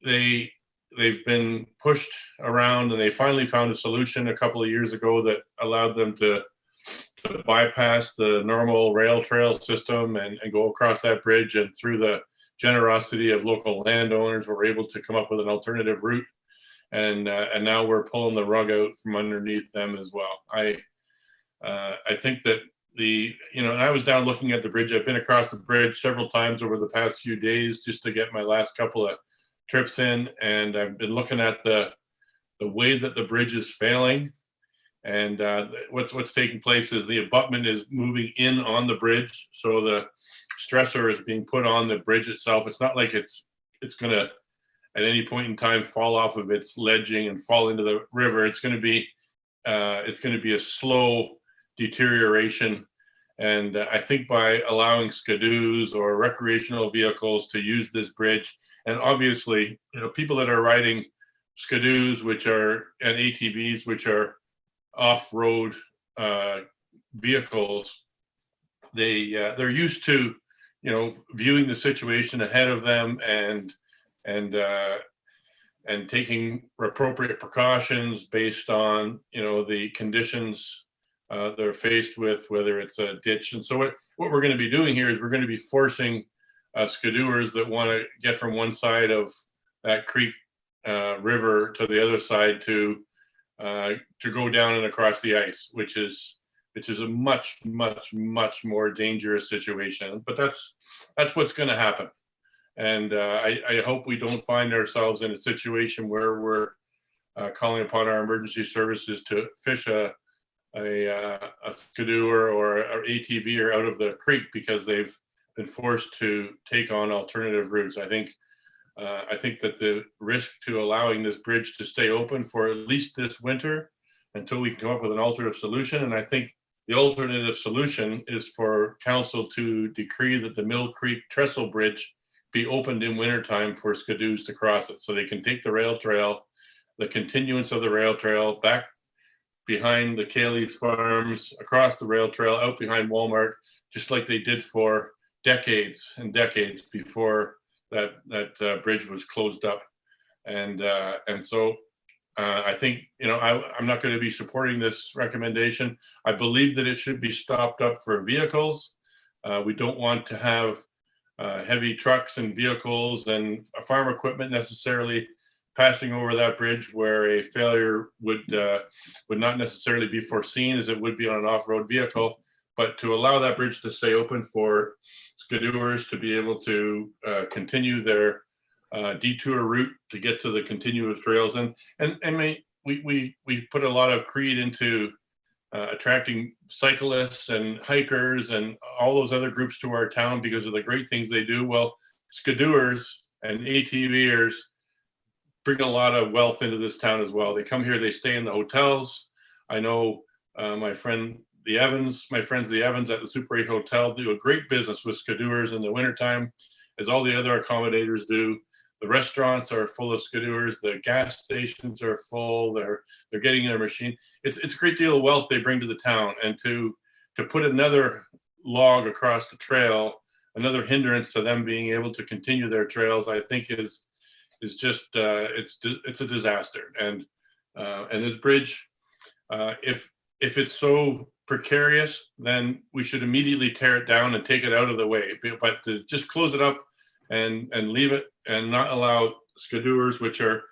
they've been pushed around, and they finally found a solution a couple of years ago that allowed them to bypass the normal rail trail system and go across that bridge, and through the generosity of local landowners, we're able to come up with an alternative route. And now we're pulling the rug out from underneath them as well. I think that and I was down looking at the bridge. I've been across the bridge several times over the past few days just to get my last couple of trips in, and I've been looking at the way that the bridge is failing. And what's taking place is the abutment is moving in on the bridge, so the stressor is being put on the bridge itself. It's not like it's gonna at any point in time fall off of its ledging and fall into the river. It's going to be a slow deterioration. And I think by allowing skidoos or recreational vehicles to use this bridge, and obviously, people that are riding skidoos, and ATVs, which are off-road vehicles, they're used to, viewing the situation ahead of them and taking appropriate precautions based on the conditions they're faced with, whether it's a ditch. And so what we're going to be doing here is we're going to be forcing skidooers that want to get from one side of that creek river to the other side to go down and across the ice, which is a much more dangerous situation. But that's what's going to happen. And I hope we don't find ourselves in a situation where we're calling upon our emergency services to fish a skidooer or an ATV out of the creek because they've been forced to take on alternative routes. I think that the risk to allowing this bridge to stay open for at least this winter until we come up with an alternative solution. And I think the alternative solution is for council to decree that the Mill Creek Trestle Bridge be opened in wintertime for skidoos to cross it, so they can take the rail trail, the continuance of the rail trail back behind the Cayley farms, across the rail trail, out behind Walmart, just like they did for decades and decades before that bridge was closed up. And so I think, I'm not going to be supporting this recommendation. I believe that it should be stopped up for vehicles. We don't want to have heavy trucks and vehicles and farm equipment necessarily passing over that bridge, where a failure would not necessarily be foreseen as it would be on an off-road vehicle. But to allow that bridge to stay open for skidooers to be able to continue their detour route to get to the continuous trails, and we put a lot of creed into attracting cyclists and hikers and all those other groups to our town because of the great things they do. Well, skidooers and ATVers bring a lot of wealth into this town as well. They come here, they stay in the hotels. I know my friends the Evans at the Super 8 Hotel do a great business with skidooers in the wintertime, as all the other accommodators do. The restaurants are full of skidooers. The gas stations are full. They're getting in their machine. It's a great deal of wealth they bring to the town. And to put another log across the trail, another hindrance to them being able to continue their trails, I think is just it's a disaster. And this bridge, if it's so precarious, then we should immediately tear it down and take it out of the way. But to just close it up and leave it and not allow skidooers, which are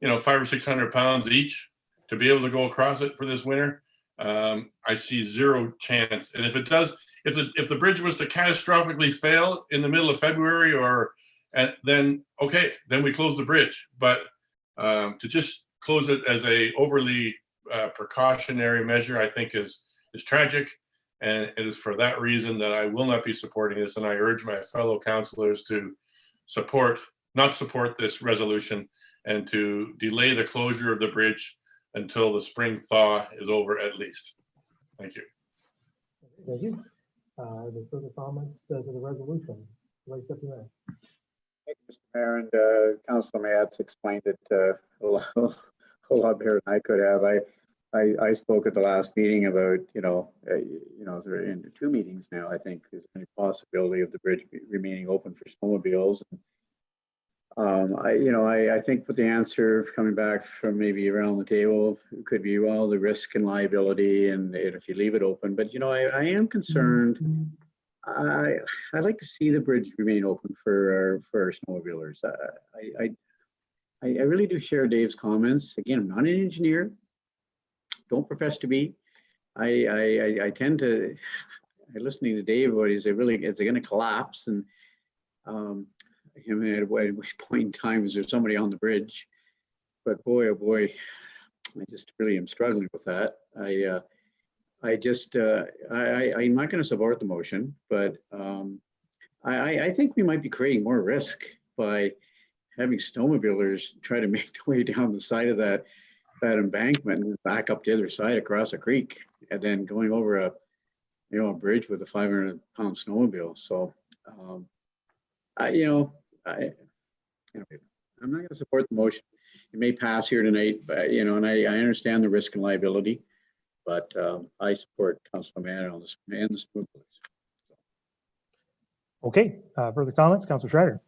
500 or 600 pounds each, to be able to go across it for this winter, I see zero chance. And if if the bridge was to catastrophically fail in the middle of February, then okay, then we close the bridge. But to just close it as a overly precautionary measure, I think is tragic. And it is for that reason that I will not be supporting this. And I urge my fellow councillors to not support this resolution and to delay the closure of the bridge until the spring thaw is over at least. Thank you. Thank you. The further comments to the resolution. Vice Deputy Mayor. Thank you, Mr. Mayor, and Councilor Mayat's explained it a lot better than I could have. I spoke at the last meeting about, they're in 2 meetings now. I think there's any possibility of the bridge remaining open for snowmobiles. I think what the answer coming back from maybe around the table could be, well, the risk and liability, and if you leave it open. But I am concerned. I like to see the bridge remain open for our snowmobilers. I really do share Dave's comments. Again, I'm not an engineer. Don't profess to be. I tend to, listening to Dave, what is it going to collapse? And at which point in time is there somebody on the bridge? But boy, oh boy, I just really am struggling with that. I'm not going to support the motion, but I think we might be creating more risk by having snowmobilers try to make their way down the side of that embankment and back up the other side across a creek, and then going over a bridge with a 500-pound snowmobile. So, I'm not going to support the motion. It may pass here tonight, but and I understand the risk and liability, but I support Councilor Mann on this and the snowmobiles. Okay, further comments, Councilor Schreider.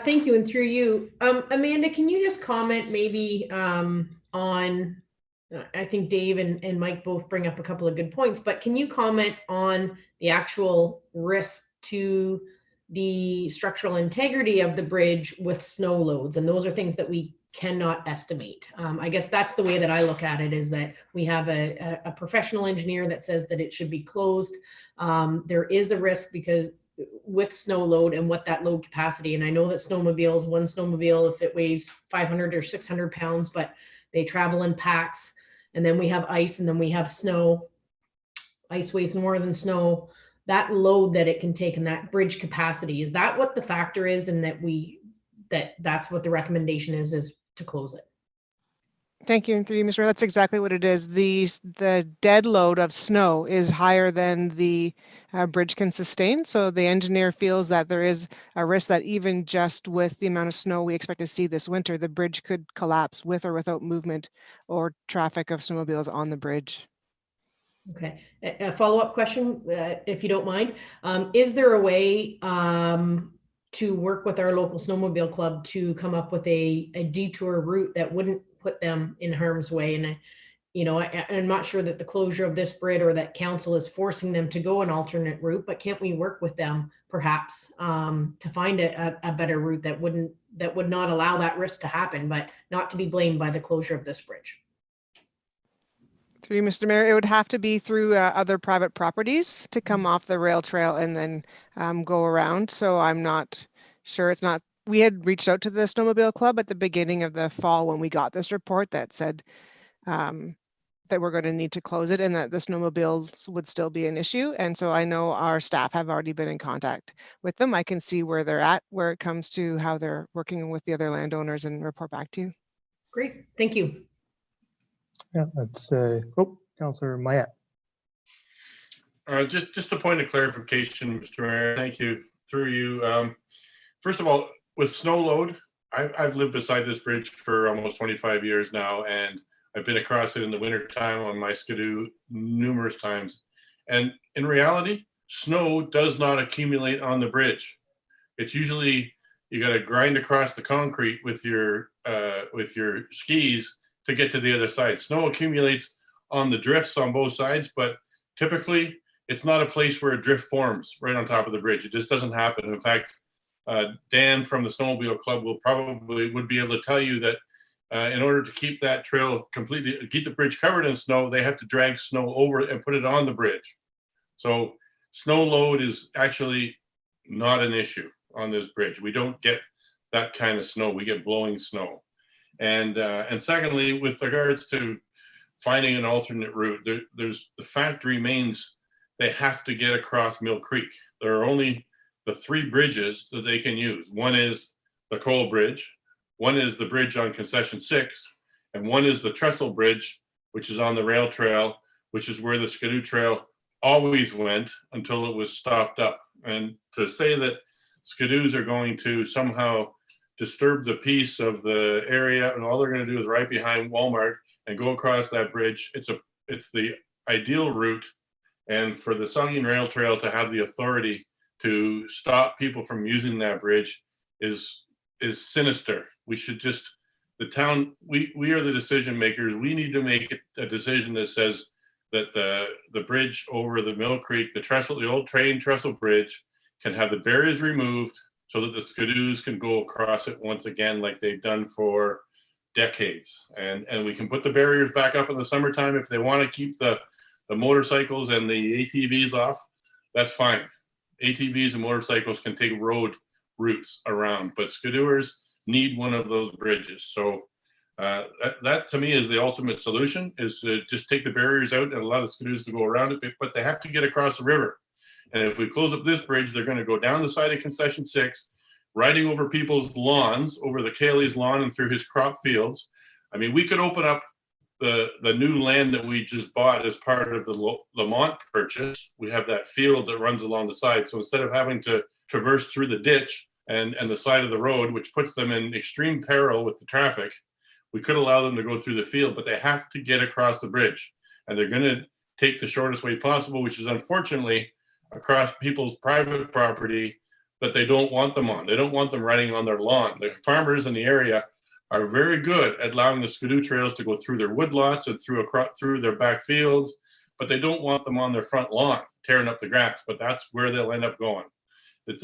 Thank you, and through you, Amanda, can you just comment maybe on, I think Dave and Mike both bring up a couple of good points, but can you comment on the actual risk to the structural integrity of the bridge with snow loads? And those are things that we cannot estimate. I guess that's the way that I look at it, is that we have a professional engineer that says that it should be closed. There is a risk because with snow load and what that load capacity, and I know that snowmobiles, one snowmobile, if it weighs 500 or 600 pounds, but they travel in packs, and then we have ice, and then we have snow. Ice weighs more than snow. That load that it can take and that bridge capacity, is that what the factor is, and that's what the recommendation is to close it? Thank you, and through you, Mr. Mayor, that's exactly what it is. The dead load of snow is higher than the bridge can sustain. So the engineer feels that there is a risk that even just with the amount of snow we expect to see this winter, the bridge could collapse with or without movement or traffic of snowmobiles on the bridge. Okay, a follow-up question, if you don't mind. Is there a way to work with our local snowmobile club to come up with a detour route that wouldn't put them in harm's way? And I'm not sure that the closure of this bridge or that council is forcing them to go an alternate route, but can't we work with them perhaps to find a better route that would not allow that risk to happen, but not to be blamed by the closure of this bridge? Through you, Mr. Mayor, it would have to be through other private properties to come off the rail trail and then go around. So I'm not sure. We had reached out to the Snowmobile Club at the beginning of the fall when we got this report that said that we're going to need to close it and that the snowmobiles would still be an issue. And so I know our staff have already been in contact with them. I can see where they're at, where it comes to how they're working with the other landowners, and report back to you. Great, thank you. Yeah, that's Councilor Mayat. Just a point of clarification, Mr. Mayor. Thank you. Through you. First of all, with snow load, I've lived beside this bridge for almost 25 years now, and I've been across it in the wintertime on my skidoo numerous times. And in reality, snow does not accumulate on the bridge. It's usually, you got to grind across the concrete with your skis to get to the other side. Snow accumulates on the drifts on both sides, but typically it's not a place where a drift forms right on top of the bridge. It just doesn't happen. In fact, Dan from the Snowmobile Club would be able to tell you that in order to keep that trail keep the bridge covered in snow, they have to drag snow over and put it on the bridge. So snow load is actually not an issue on this bridge. We don't get that kind of snow. We get blowing snow. And secondly, with regards to finding an alternate route, there's the fact remains they have to get across Mill Creek. There are only the 3 bridges that they can use. One is the Cole Bridge, one is the bridge on Concession 6, and one is the Trestle Bridge, which is on the rail trail, which is where the Skidoo Trail always went until it was stopped up. And to say that Skidoos are going to somehow disturb the peace of the area and all they're going to do is right behind Walmart and go across that bridge, it's the ideal route. And for the Saugeen Rail Trail to have the authority to stop people from using that bridge is sinister. We should just, the town, we are the decision makers. We need to make a decision that says that the bridge over the Mill Creek, the old train trestle bridge, can have the barriers removed so that the Skidoos can go across it once again like they've done for decades. And we can put the barriers back up in the summertime if they want to keep the motorcycles and the ATVs off, that's fine. ATVs and motorcycles can take road routes around, but Skidooers need one of those bridges. So that to me is the ultimate solution, is to just take the barriers out and allow the Skidoos to go around it, but they have to get across the river. And if we close up this bridge, they're going to go down the side of Concession 6, riding over people's lawns, over the Cayley's lawn and through his crop fields. I mean, we could open up the new land that we just bought as part of the Lamont purchase. We have that field that runs along the side. So instead of having to traverse through the ditch and the side of the road, which puts them in extreme peril with the traffic, we could allow them to go through the field, but they have to get across the bridge. And they're going to take the shortest way possible, which is unfortunately across people's private property that they don't want them on. They don't want them riding on their lawn. The farmers in the area are very good at allowing the Skidoo trails to go through their woodlots and through their back fields, but they don't want them on their front lawn, tearing up the grass, but that's where they'll end up going. And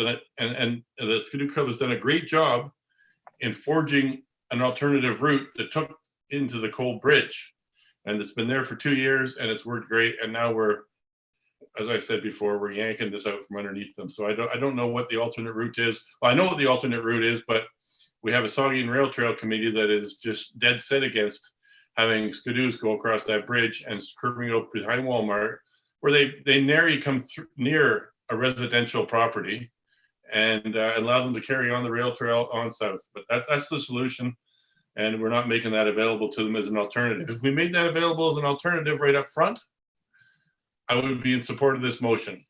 the Skidoo Club has done a great job in forging an alternative route that took into the Cole Bridge. And it's been there for 2 years and it's worked great. And now we're, as I said before, we're yanking this out from underneath them. So I don't know what the alternate route is. Well, I know what the alternate route is, but we have a Saugeen Rail Trail Committee that is just dead set against having Skidoos go across that bridge and curving it up behind Walmart, where they nary come near a residential property, and allow them to carry on the rail trail on south. But that's the solution, and we're not making that available to them as an alternative. If we made that available as an alternative right up front, I would be in support of this motion.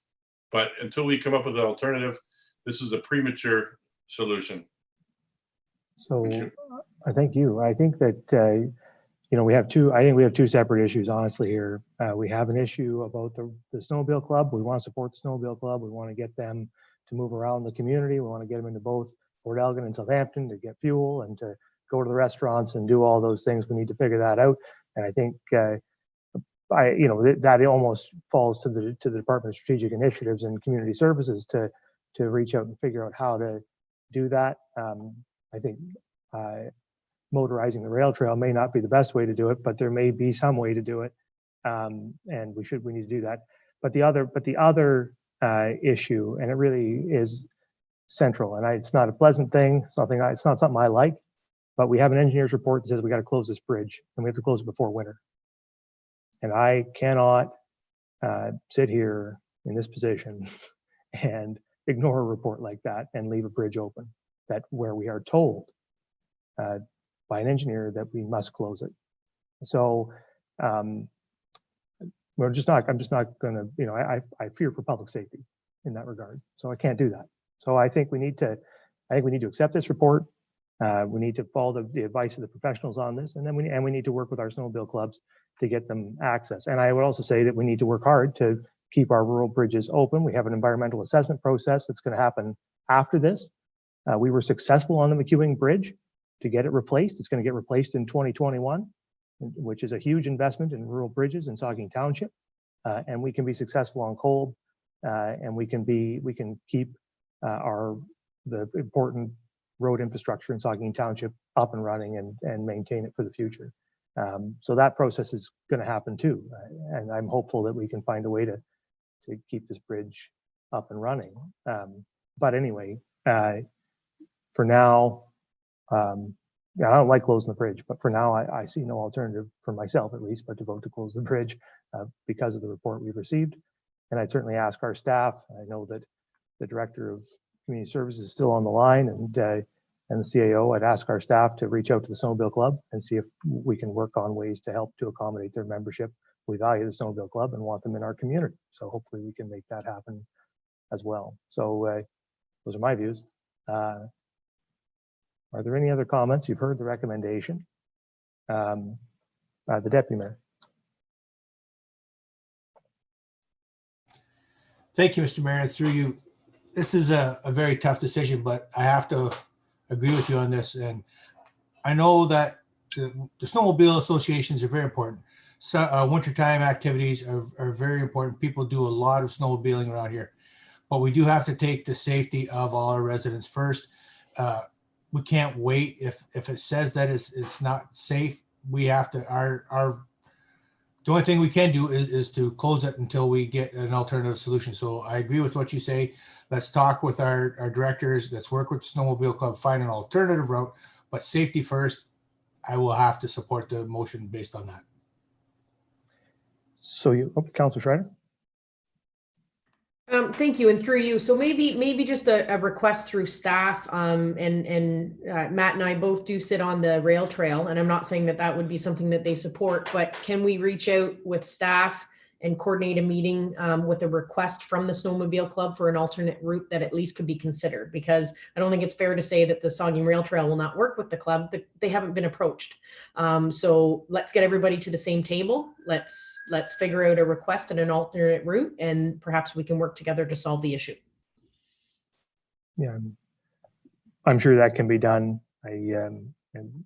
But until we come up with an alternative, this is a premature solution. So I thank you. I think that, we have two separate issues, honestly, here. We have an issue about the snowmobile club. We want to support the snowmobile club. We want to get them to move around the community. We want to get them into both Port Elgin and Southampton to get fuel and to go to the restaurants and do all those things. We need to figure that out. And I think, that almost falls to the Department of Strategic Initiatives and Community Services to reach out and figure out how to do that. I think motorizing the rail trail may not be the best way to do it, but there may be some way to do it, and we need to do that. But the other issue, and it really is central, and it's not a pleasant thing. It's not something I like, but we have an engineer's report that says we got to close this bridge, and we have to close it before winter. And I cannot sit here in this position and ignore a report like that and leave a bridge open where we are told by an engineer that we must close it. So I'm just not gonna, I fear for public safety in that regard. So I can't do that. So I think we need to accept this report. We need to follow the advice of the professionals on this, and then we need to work with our snowmobile clubs to get them access. And I would also say that we need to work hard to keep our rural bridges open. We have an environmental assessment process that's going to happen after this. We were successful on the McEwing Bridge to get it replaced. It's going to get replaced in 2021, which is a huge investment in rural bridges in Saugeen Township. And we can be successful on Kolb, and we can keep the important road infrastructure in Saugeen Township up and running and maintain it for the future. So that process is going to happen too. And I'm hopeful that we can find a way to to keep this bridge up and running. But anyway, for now, yeah, I don't like closing the bridge, but for now, I see no alternative for myself at least, but to vote to close the bridge because of the report we've received. And I'd certainly ask our staff. I know that the Director of Community Services is still on the line, and the CAO. I'd ask our staff to reach out to the Snowmobile Club and see if we can work on ways to help to accommodate their membership. We value the Snowmobile Club and want them in our community, so hopefully we can make that happen as well. So those are my views. Are there any other comments? You've heard the recommendation. The Deputy Mayor. Thank you, Mr. Mayor. Through you, this is a very tough decision, but I have to agree with you on this. And I know that the snowmobile associations are very important. So wintertime activities are very important. People do a lot of snowmobiling around here, but we do have to take the safety of all our residents first. We can't wait. If it says that it's not safe, we have to, the only thing we can do is to close it until we get an alternative solution. So I agree with what you say. Let's talk with our directors. Let's work with the Snowmobile Club, find an alternative route, but safety first. I will have to support the motion based on that. So you, Councilor Schreider. Thank you, and through you. So maybe just a request through staff. And Matt and I both do sit on the rail trail, and I'm not saying that would be something that they support, but can we reach out with staff and coordinate a meeting with a request from the Snowmobile Club for an alternate route that at least could be considered? Because I don't think it's fair to say that the Saugeen Rail Trail will not work with the club. They haven't been approached. So let's get everybody to the same table. Let's figure out a request and an alternate route, and perhaps we can work together to solve the issue. Yeah, I'm sure that can be done. And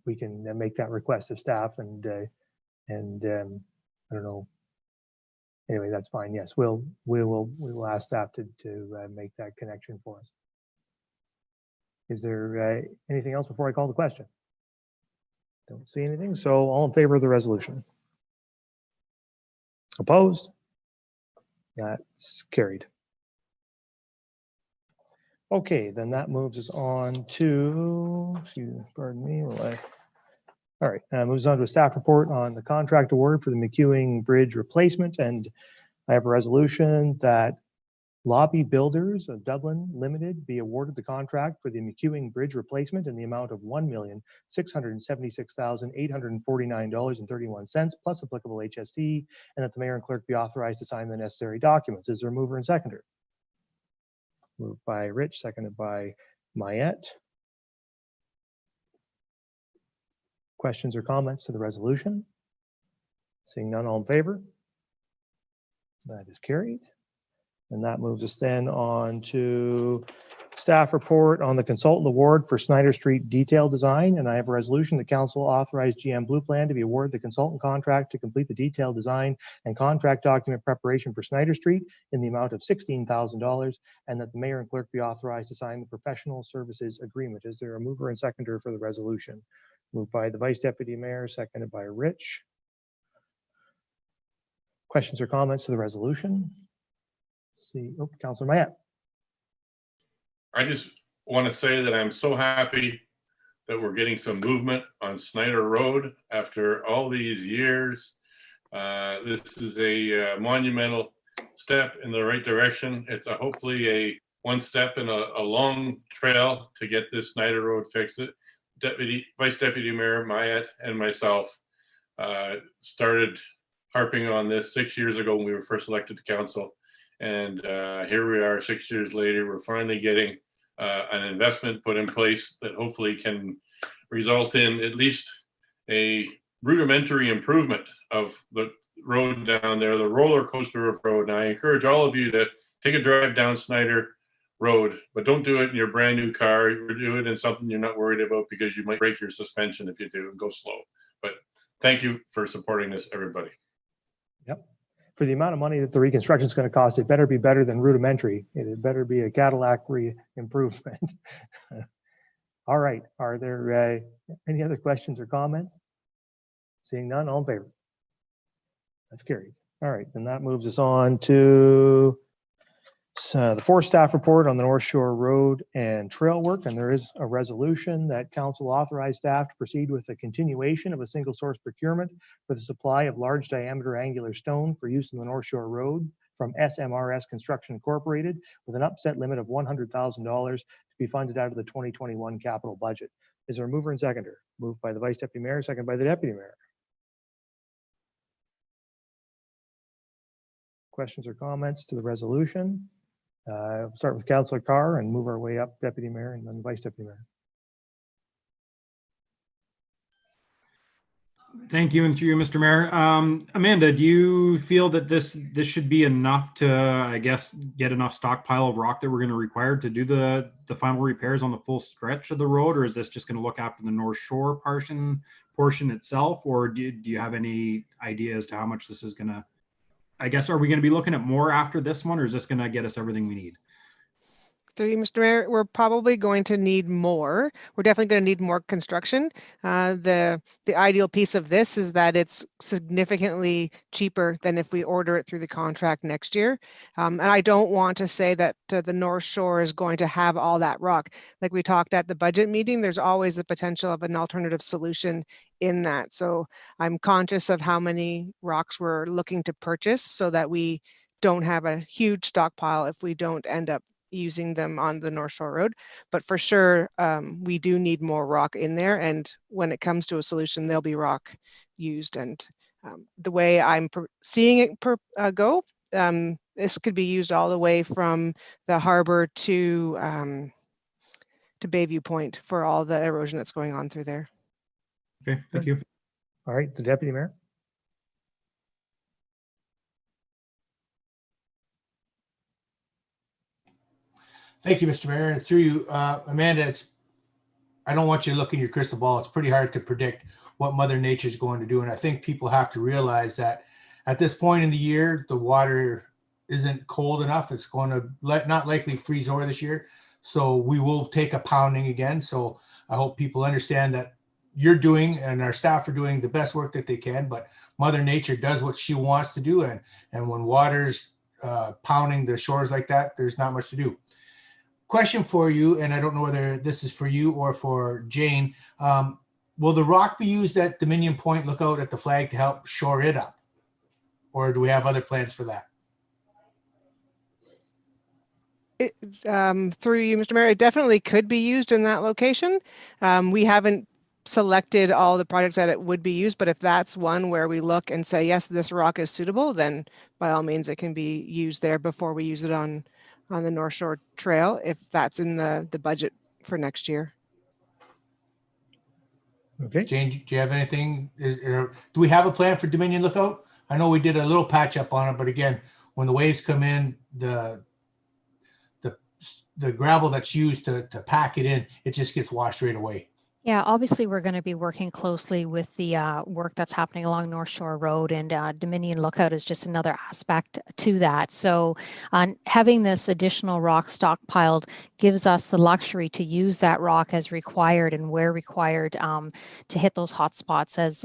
we can make that request of staff, and I don't know. Anyway, that's fine. Yes, we will ask staff to make that connection for us. Is there anything else before I call the question? Don't see anything. So all in favor of the resolution? Opposed? That's carried. Okay, then that moves us on to, excuse me, pardon me. All right, moves on to a staff report on the contract award for the McEwing Bridge replacement. And I have a resolution that Lobby Builders of Dublin Limited be awarded the contract for the McEwing Bridge replacement in the amount of $1,676,849.31 plus applicable HST, and that the mayor and clerk be authorized to sign the necessary documents. Is there a mover and seconder? Moved by Rich, seconded by Mayette. Questions or comments to the resolution? Seeing none, all in favor? That is carried. And that moves us then on to staff report on the consultant award for Snyder Street detail design. And I have a resolution that council authorized GM Blue Plan to be awarded the consultant contract to complete the detail design and contract document preparation for Snyder Street in the amount of $16,000, and that the mayor and clerk be authorized to sign the professional services agreement. Is there a mover and seconder for the resolution? Moved by the Vice Deputy Mayor, seconded by Rich. Questions or comments to the resolution? See, Councilor Mayette. I just want to say that I'm so happy that we're getting some movement on Snyder Road after all these years. This is a monumental step in the right direction. It's hopefully a one step in a long trail to get this Snyder Road fixed. Vice Deputy Mayor Mayette and myself started harping on this 6 years ago when we were first elected to council. And here we are 6 years later, we're finally getting an investment put in place that hopefully can result in at least a rudimentary improvement of the road down there, the roller coaster of road. And I encourage all of you to take a drive down Snyder Road, but don't do it in your brand new car. Do it in something you're not worried about, because you might break your suspension if you do, and go slow. But thank you for supporting this, everybody. Yep. For the amount of money that the reconstruction is going to cost, it better be better than rudimentary. It better be a Cadillac improvement. All right. Are there any other questions or comments? Seeing none, all in favor? That's carried. All right. Then that moves us on to the forest staff report on the North Shore Road and trail work, and there is a resolution that council authorized staff to proceed with the continuation of a single source procurement for the supply of large diameter angular stone for use in the North Shore Road from SMRS Construction Incorporated with an upset limit of $100,000 to be funded out of the 2021 capital budget. Is there a mover and seconder? Moved by the Vice Deputy Mayor, second by the Deputy Mayor. Questions or comments to the resolution? We'll start with Councillor Carr and move our way up, Deputy Mayor and then Vice Deputy Mayor. Thank you, and through you, Mr. Mayor. Amanda, do you feel that this should be enough to, I guess, get enough stockpile of rock that we're going to require to do the final repairs on the full stretch of the road, or is this just going to look after the North Shore portion itself, or do you have any idea as to how much this is going to? I guess, are we going to be looking at more after this one, or is this going to get us everything we need? Through you, Mr. Mayor, we're probably going to need more. We're definitely going to need more construction. The ideal piece of this is that it's significantly cheaper than if we order it through the contract next year. And I don't want to say that the North Shore is going to have all that rock. Like we talked at the budget meeting, there's always the potential of an alternative solution in that. So I'm conscious of how many rocks we're looking to purchase so that we don't have a huge stockpile if we don't end up using them on the North Shore Road. But for sure, we do need more rock in there. And when it comes to a solution, there'll be rock used. And the way I'm seeing it go, this could be used all the way from the harbor to Bayview Point for all the erosion that's going on through there. Okay, thank you. All right, the Deputy Mayor. Thank you, Mr. Mayor. And through you, Amanda, I don't want you to look in your crystal ball. It's pretty hard to predict what Mother Nature is going to do. And I think people have to realize that at this point in the year, the water isn't cold enough. It's going to not likely freeze over this year. So we will take a pounding again. So I hope people understand that you're doing and our staff are doing the best work that they can, but Mother Nature does what she wants to do. And when water's pounding the shores like that, there's not much to do. Question for you, and I don't know whether this is for you or for Jane. Will the rock be used at Dominion Point Lookout at the flag to help shore it up? Or do we have other plans for that? Through you, Mr. Mayor, it definitely could be used in that location. We haven't selected all the projects that it would be used, but if that's one where we look and say, yes, this rock is suitable, then by all means it can be used there before we use it on the North Shore Trail, if that's in the budget for next year. Okay. Jane, do you have anything? Do we have a plan for Dominion Lookout? I know we did a little patch up on it, but again, when the waves come in, the gravel that's used to pack it in, it just gets washed right away. Yeah, obviously we're going to be working closely with the work that's happening along North Shore Road, and Dominion Lookout is just another aspect to that. So having this additional rock stockpiled gives us the luxury to use that rock as required and where required to hit those hot spots as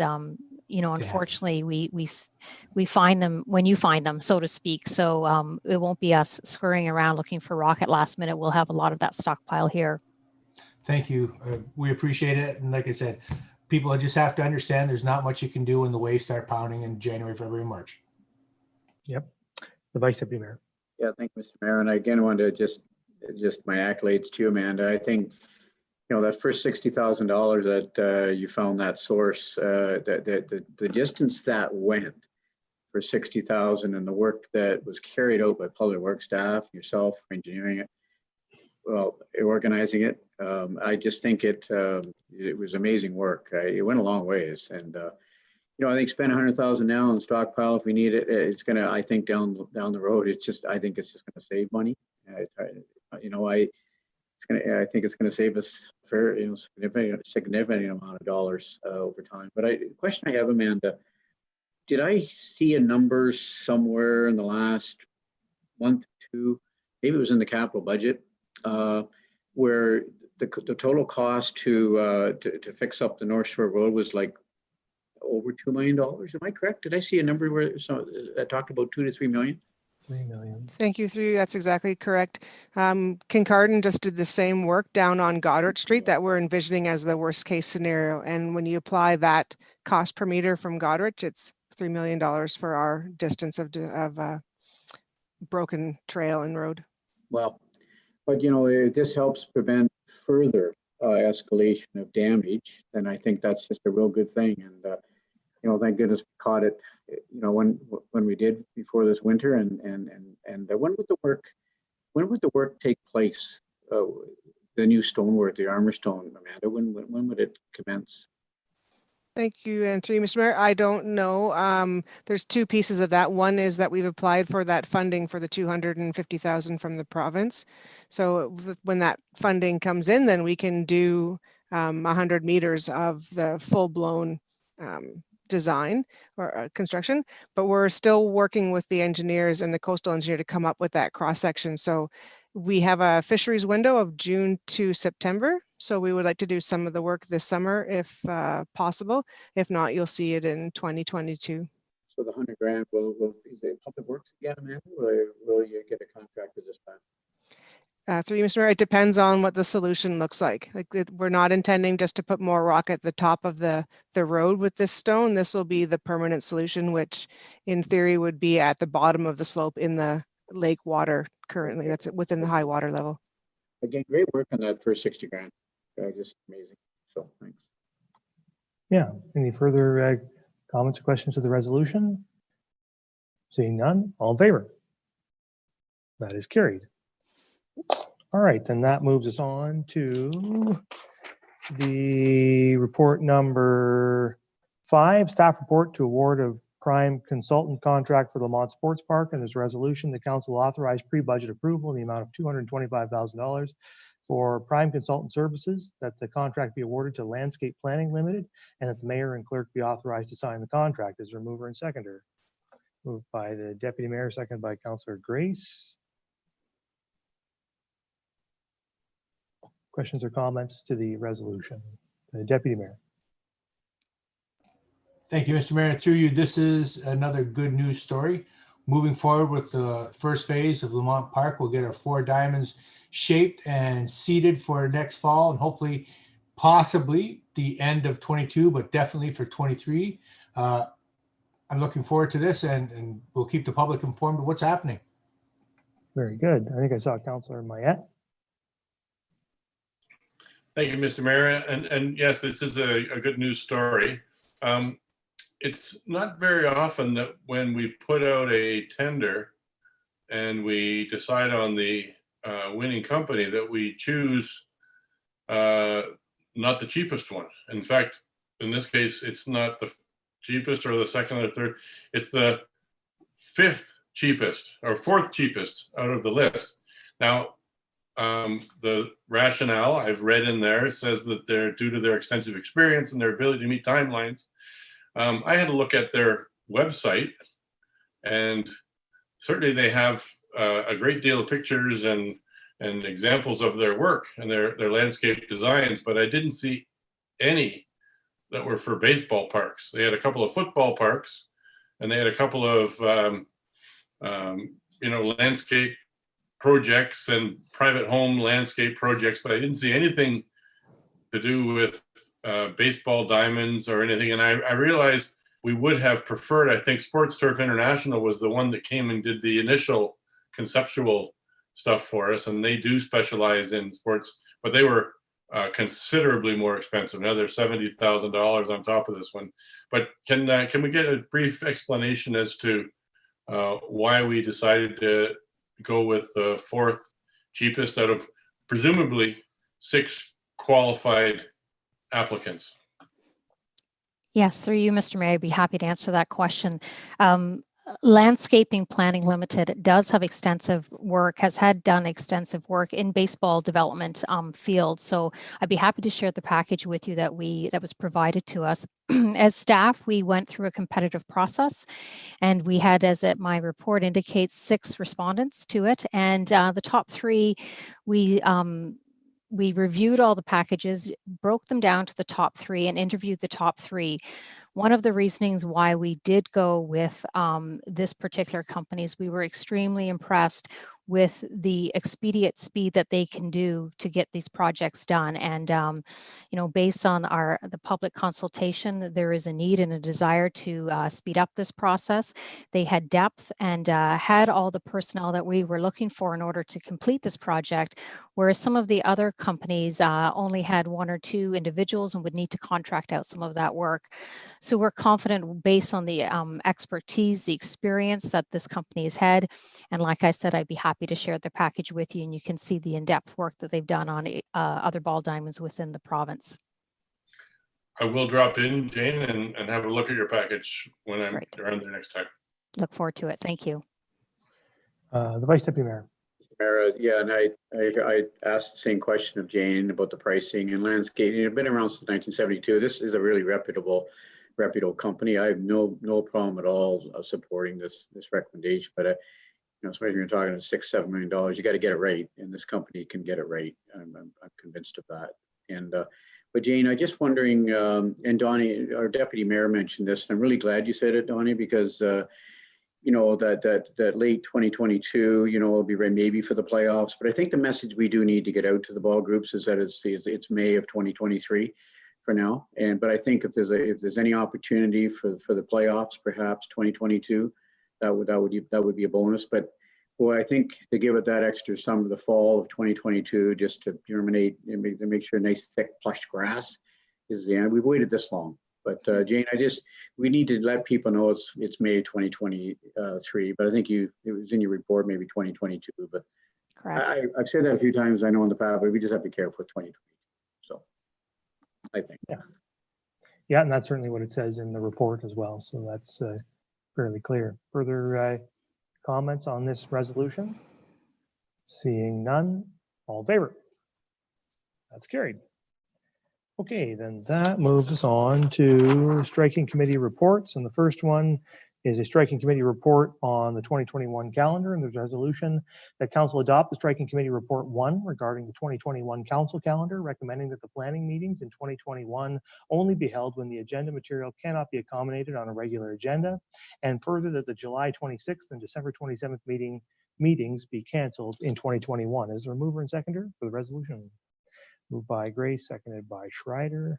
you know, unfortunately, we find them when you find them, so to speak. So it won't be us scurrying around looking for rock at last minute. We'll have a lot of that stockpile here. Thank you. We appreciate it. And like I said, people just have to understand there's not much you can do when the waves start pounding in January, February, March. Yep. The Vice Deputy Mayor. Yeah, thank you, Mr. Mayor. And I again want to just my accolades to you, Amanda. I think, you know, that first $60,000 that you found that source, the distance that went for $60,000 and the work that was carried out by public works staff, yourself, for engineering it, well, organizing it. I just think it was amazing work. It went a long ways, and you know, I think spend $100,000 now on stockpile if we need it. It's gonna, I think, down the road, I think it's just gonna save money. You know, I think it's gonna save us significant amount of dollars over time. But the question I have, Amanda, did I see a number somewhere in the last month or two? Maybe it was in the capital budget. Where the total cost to fix up the North Shore Road was like over $2 million. Am I correct? Did I see a number where I talked about $2 to $3 million? 3 million. Thank you, through you. That's exactly correct. Kincardine just did the same work down on Goddard Street that we're envisioning as the worst case scenario. And when you apply that cost per meter from Goddard, it's $3 million for our distance of broken trail and road. Well, but if this helps prevent further escalation of damage, then I think that's just a real good thing. And thank goodness we caught it. When we did before this winter, and when would the work take place? The new stonework, the armor stone, Amanda. When would it commence? Thank you, and through you, Mr. Mayor. I don't know. There's two pieces of that. One is that we've applied for that funding for the $250,000 from the province. So when that funding comes in, then we can do 100 meters of the full-blown design or construction. But we're still working with the engineers and the coastal engineer to come up with that cross section. So we have a fisheries window of June to September. So we would like to do some of the work this summer if possible. If not, you'll see it in 2022. So the $100,000 will is it public works again, Amanda? Will you get a contractor this time? Through you, Mr. Mayor, it depends on what the solution looks like. We're not intending just to put more rock at the top of the road with this stone. This will be the permanent solution, which in theory would be at the bottom of the slope in the lake water currently. That's within the high water level. Again, great work on that first $60,000. Just amazing. So thanks. Yeah. Any further comments or questions to the resolution? Seeing none, all in favor? That is carried. All right, then that moves us on to the report number 5, staff report to award of prime consultant contract for Lamont Sports Park. And there's a resolution, the council authorized pre-budget approval in the amount of $225,000 for prime consultant services, that the contract be awarded to Landscape Planning Limited, and that the mayor and clerk be authorized to sign the contract. Is there a mover and seconder? Moved by the deputy mayor, seconded by Councillor Grace. Questions or comments to the resolution? The deputy mayor. Thank you, Mr. Mayor. Through you, this is another good news story. Moving forward with the first phase of Lamont Park, we'll get our 4 diamonds shaped and seeded for next fall, and hopefully, possibly the end of 22, but definitely for 23. I'm looking forward to this, and we'll keep the public informed of what's happening. Very good. I think I saw Councillor Mayette. Thank you, Mr. Mayor. And yes, this is a good news story. It's not very often that when we put out a tender and we decide on the winning company that we choose not the cheapest one. In fact, in this case, it's not the cheapest or the second or third. It's the 5th cheapest or 4th cheapest out of the list. Now, the rationale I've read in there says that they're due to their extensive experience and their ability to meet timelines. I had a look at their website, and certainly they have a great deal of pictures and examples of their work and their landscape designs, but I didn't see any that were for baseball parks. They had a couple of football parks, and they had a couple of landscape projects and private home landscape projects, but I didn't see anything to do with baseball diamonds or anything. And I realized we would have preferred, I think Sports Turf International was the one that came and did the initial conceptual stuff for us, and they do specialize in sports, but they were considerably more expensive. Now they're $70,000 on top of this one. But can we get a brief explanation as to why we decided to go with the 4th cheapest out of presumably 6 qualified applicants? Yes, through you, Mr. Mayor, I'd be happy to answer that question. Landscaping Planning Limited does have extensive work, has done extensive work in baseball development field. So I'd be happy to share the package with you that was provided to us. As staff, we went through a competitive process, and we had, as my report indicates, 6 respondents to it. And the top 3, we reviewed all the packages, broke them down to the top 3, and interviewed the top 3. One of the reasonings why we did go with this particular company is we were extremely impressed with the expedient speed that they can do to get these projects done. And, based on the public consultation, there is a need and a desire to speed up this process. They had depth and had all the personnel that we were looking for in order to complete this project, whereas some of the other companies only had 1 or 2 individuals and would need to contract out some of that work. So we're confident based on the expertise, the experience that this company has had. And like I said, I'd be happy to share the package with you, and you can see the in-depth work that they've done on other ball diamonds within the province. I will drop in, Jane, and have a look at your package when I'm around there next time. Look forward to it. Thank you. The Vice Deputy Mayor. Mayor, yeah, and I asked the same question of Jane about the pricing and landscaping. It's been around since 1972. This is a really reputable company. I have no problem at all supporting this recommendation. But especially when you're talking $6-7 million, you got to get it right, and this company can get it right. I'm convinced of that. And but Jane, I just wondering, and Donnie, our deputy mayor, mentioned this, and I'm really glad you said it, Donnie, because that late 2022, will be right maybe for the playoffs. But I think the message we do need to get out to the ball groups is that it's May of 2023 for now. But I think if there's any opportunity for the playoffs, perhaps 2022, that would be a bonus. But boy, I think to give it that extra summer, the fall of 2022, just to germinate and make sure nice thick plush grass is the end. We've waited this long. But Jane, we need to let people know it's May 2023. But I think it was in your report, maybe 2022. But correct. I've said that a few times. I know in the past, but we just have to be careful with 2020. So I think. Yeah, and that's certainly what it says in the report as well. So that's fairly clear. Further comments on this resolution? Seeing none, all in favor? That's carried. Okay, then that moves us on to striking committee reports. And the first one is a striking committee report on the 2021 calendar. And there's a resolution that council adopt the striking committee report 1 regarding the 2021 council calendar, recommending that the planning meetings in 2021 only be held when the agenda material cannot be accommodated on a regular agenda. And further, that the July 26th and December 27th meetings be canceled in 2021. Is there a mover and seconder for the resolution? Moved by Grace, seconded by Schreider.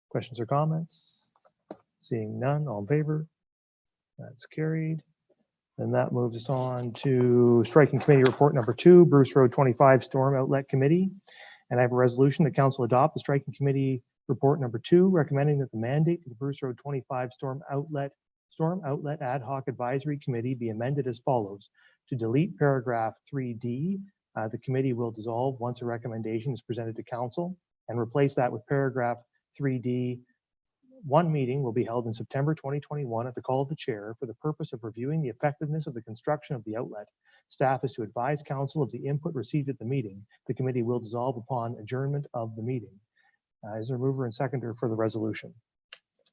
Questions or comments? Seeing none, all in favor? That's carried. Then that moves us on to striking committee report number 2, Bruce Road 25 Storm Outlet Committee. And I have a resolution that council adopt the striking committee report number 2, recommending that the mandate for the Bruce Road 25 Storm Outlet Ad Hoc Advisory Committee be amended as follows. To delete paragraph 3D, the committee will dissolve once a recommendation is presented to council, and replace that with paragraph 3D. One meeting will be held in September 2021 at the call of the chair for the purpose of reviewing the effectiveness of the construction of the outlet. Staff is to advise council of the input received at the meeting. The committee will dissolve upon adjournment of the meeting. Is there a mover and seconder for the resolution?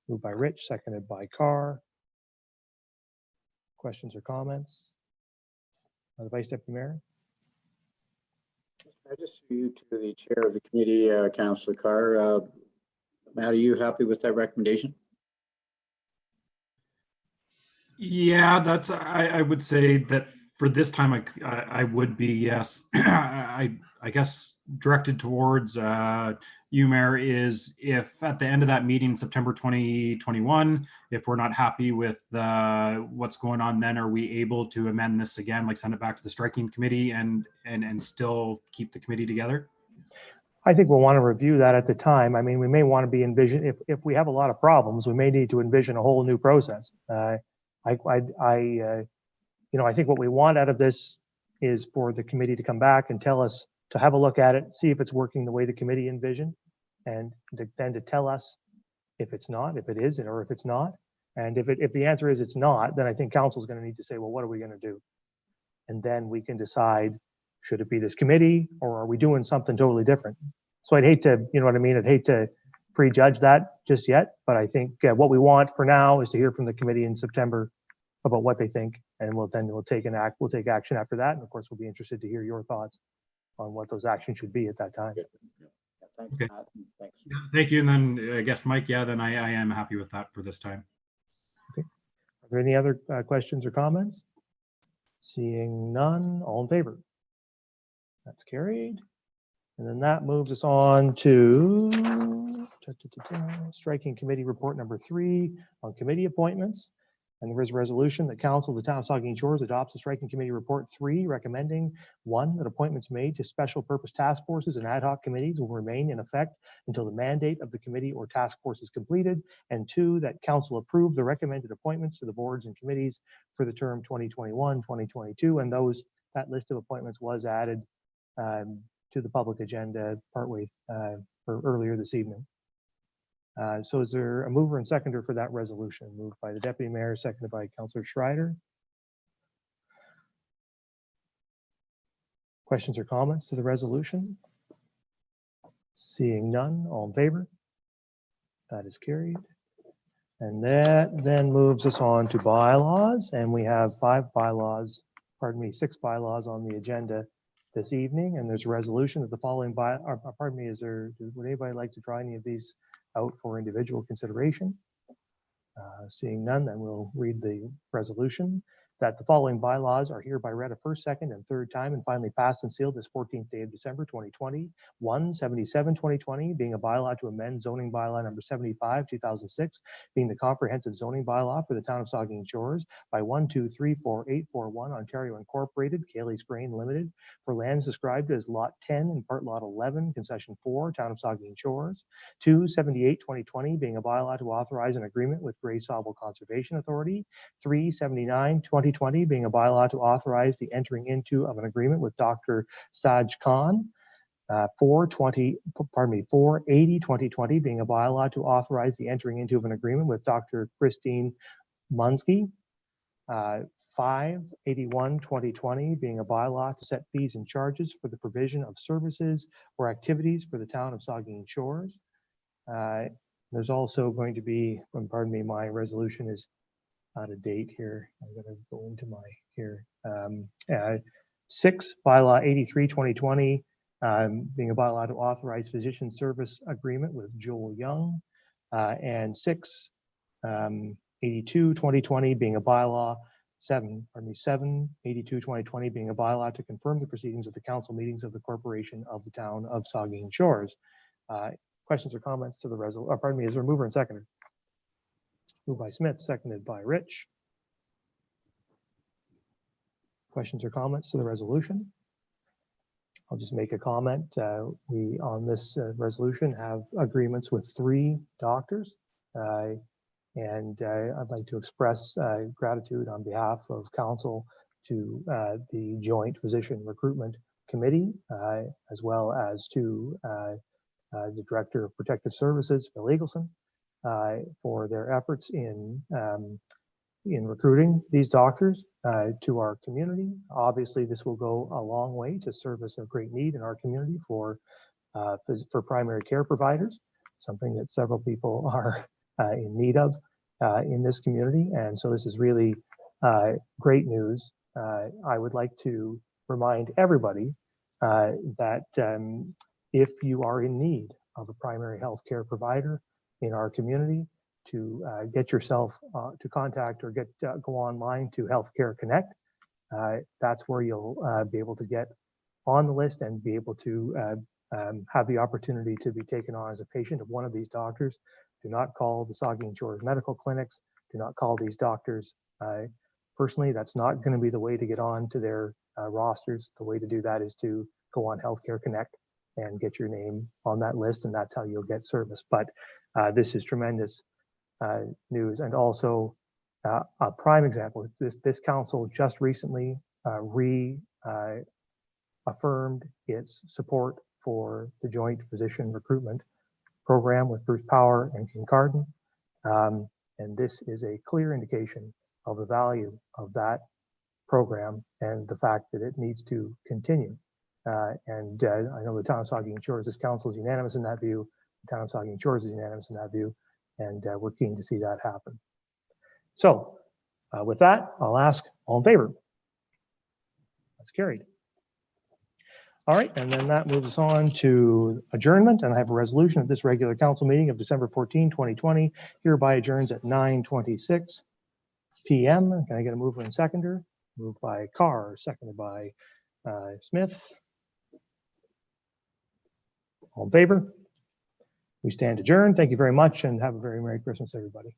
Moved by Rich, seconded by Carr. Questions or comments? The Vice Deputy Mayor. I just threw you to the chair of the committee, Councillor Carr. Matt, are you happy with that recommendation? Yeah, I would say that for this time, I would be, yes. I guess directed towards you, Mayor, is if at the end of that meeting, September 2021, if we're not happy with what's going on, then are we able to amend this again, like send it back to the striking committee and still keep the committee together? I think we'll want to review that at the time. I mean, we may want to be if we have a lot of problems, we may need to envision a whole new process. I think what we want out of this is for the committee to come back and tell us, to have a look at it, see if it's working the way the committee envisioned, and then to tell us if it's not, if it is, or if it's not. And if the answer is it's not, then I think council is going to need to say, well, what are we going to do? And then we can decide, should it be this committee, or are we doing something totally different? So I'd hate to, you know what I mean? I'd hate to prejudge that just yet, but I think what we want for now is to hear from the committee in September about what they think, and we'll take action after that. And of course, we'll be interested to hear your thoughts on what those actions should be at that time. Thanks, Okay. Matt. And thanks. Yeah, thank you. And then I guess, Mike, yeah, then I am happy with that for this time. Are there any other questions or comments? Seeing none, all in favor? That's carried. And then that moves us on to striking committee report number 3 on committee appointments. And there is a resolution that council of the town of Saugeen Shores adopts the striking committee report 3, recommending 1, that appointments made to special purpose task forces and ad hoc committees will remain in effect until the mandate of the committee or task force is completed, and 2, that council approve the recommended appointments to the boards and committees for the term 2021-2022. And that list of appointments was added to the public agenda partway or earlier this evening. So is there a mover and seconder for that resolution? Moved by the deputy mayor, seconded by Councillor Schreider. Questions or comments to the resolution? Seeing none, all in favor? That is carried. And that then moves us on to bylaws, and we have 6 bylaws on the agenda this evening, and there's a resolution that the following would anybody like to try any of these out for individual consideration? Seeing none, then we'll read the resolution that the following bylaws are hereby read a first, second, and third time and finally passed and sealed this 14th day of December 2020. 1/77/2020 being a bylaw to amend zoning bylaw number 75/2006, being the comprehensive zoning bylaw for the town of Saugeen Shores by 1234841 Ontario Incorporated, Cayley's Grain Limited, for lands described as Lot 10 and Part Lot 11, Concession 4, Town of Saugeen Shores. 2/78/2020 being a bylaw to authorize an agreement with Grey Sauble Conservation Authority. 3/79/2020 being a bylaw to authorize the entering into of an agreement with Dr. Saj Khan. 4/80/2020 being a bylaw to authorize the entering into of an agreement with Dr. Christine Munsky. 5/81/2020 being a bylaw to set fees and charges for the provision of services or activities for the town of Saugeen Shores. There's also going to be, my resolution is out of date here. I'm going to go into my here. 6 bylaw 83/2020 being a bylaw to authorize physician service agreement with Joel Young, and 6/82/2020 being a bylaw 7/82/2020 being a bylaw to confirm the proceedings of the council meetings of the corporation of the town of Saugeen Shores. Questions or comments to the resolution? Is there a mover and seconder? Moved by Smith, seconded by Rich. Questions or comments to the resolution? I'll just make a comment. We, on this resolution, have agreements with 3 doctors. And I'd like to express gratitude on behalf of council to the Joint Physician Recruitment Committee, as well as to the Director of Protective Services, Phil Eagleson, for their efforts in recruiting these doctors to our community. Obviously, this will go a long way to service a great need in our community for primary care providers, something that several people are in need of in this community. And so this is really great news. I would like to remind everybody that if you are in need of a primary health care provider in our community, to get yourself to contact or go online to Healthcare Connect. That's where you'll be able to get on the list and be able to have the opportunity to be taken on as a patient of one of these doctors. Do not call the Saugeen Shores Medical Clinics. Do not call these doctors. Personally, that's not going to be the way to get on to their rosters. The way to do that is to go on Healthcare Connect and get your name on that list, and that's how you'll get service. But this is tremendous news. And also a prime example, this council just recently reaffirmed its support for the Joint Physician Recruitment Program with Bruce Power and King Carden. And this is a clear indication of the value of that program and the fact that it needs to continue. I know the town of Saugeen Shores, this council is unanimous in that view. The town of Saugeen Shores is unanimous in that view, and we're keen to see that happen. So with that, I'll ask all in favor. That's carried. All right, and then that moves us on to adjournment, and I have a resolution of this regular council meeting of December 14, 2020, hereby adjourns at 9:26 p.m. Can I get a mover and seconder? Moved by Carr, seconded by Smith. All in favor? We stand adjourned. Thank you very much and have a very Merry Christmas, everybody.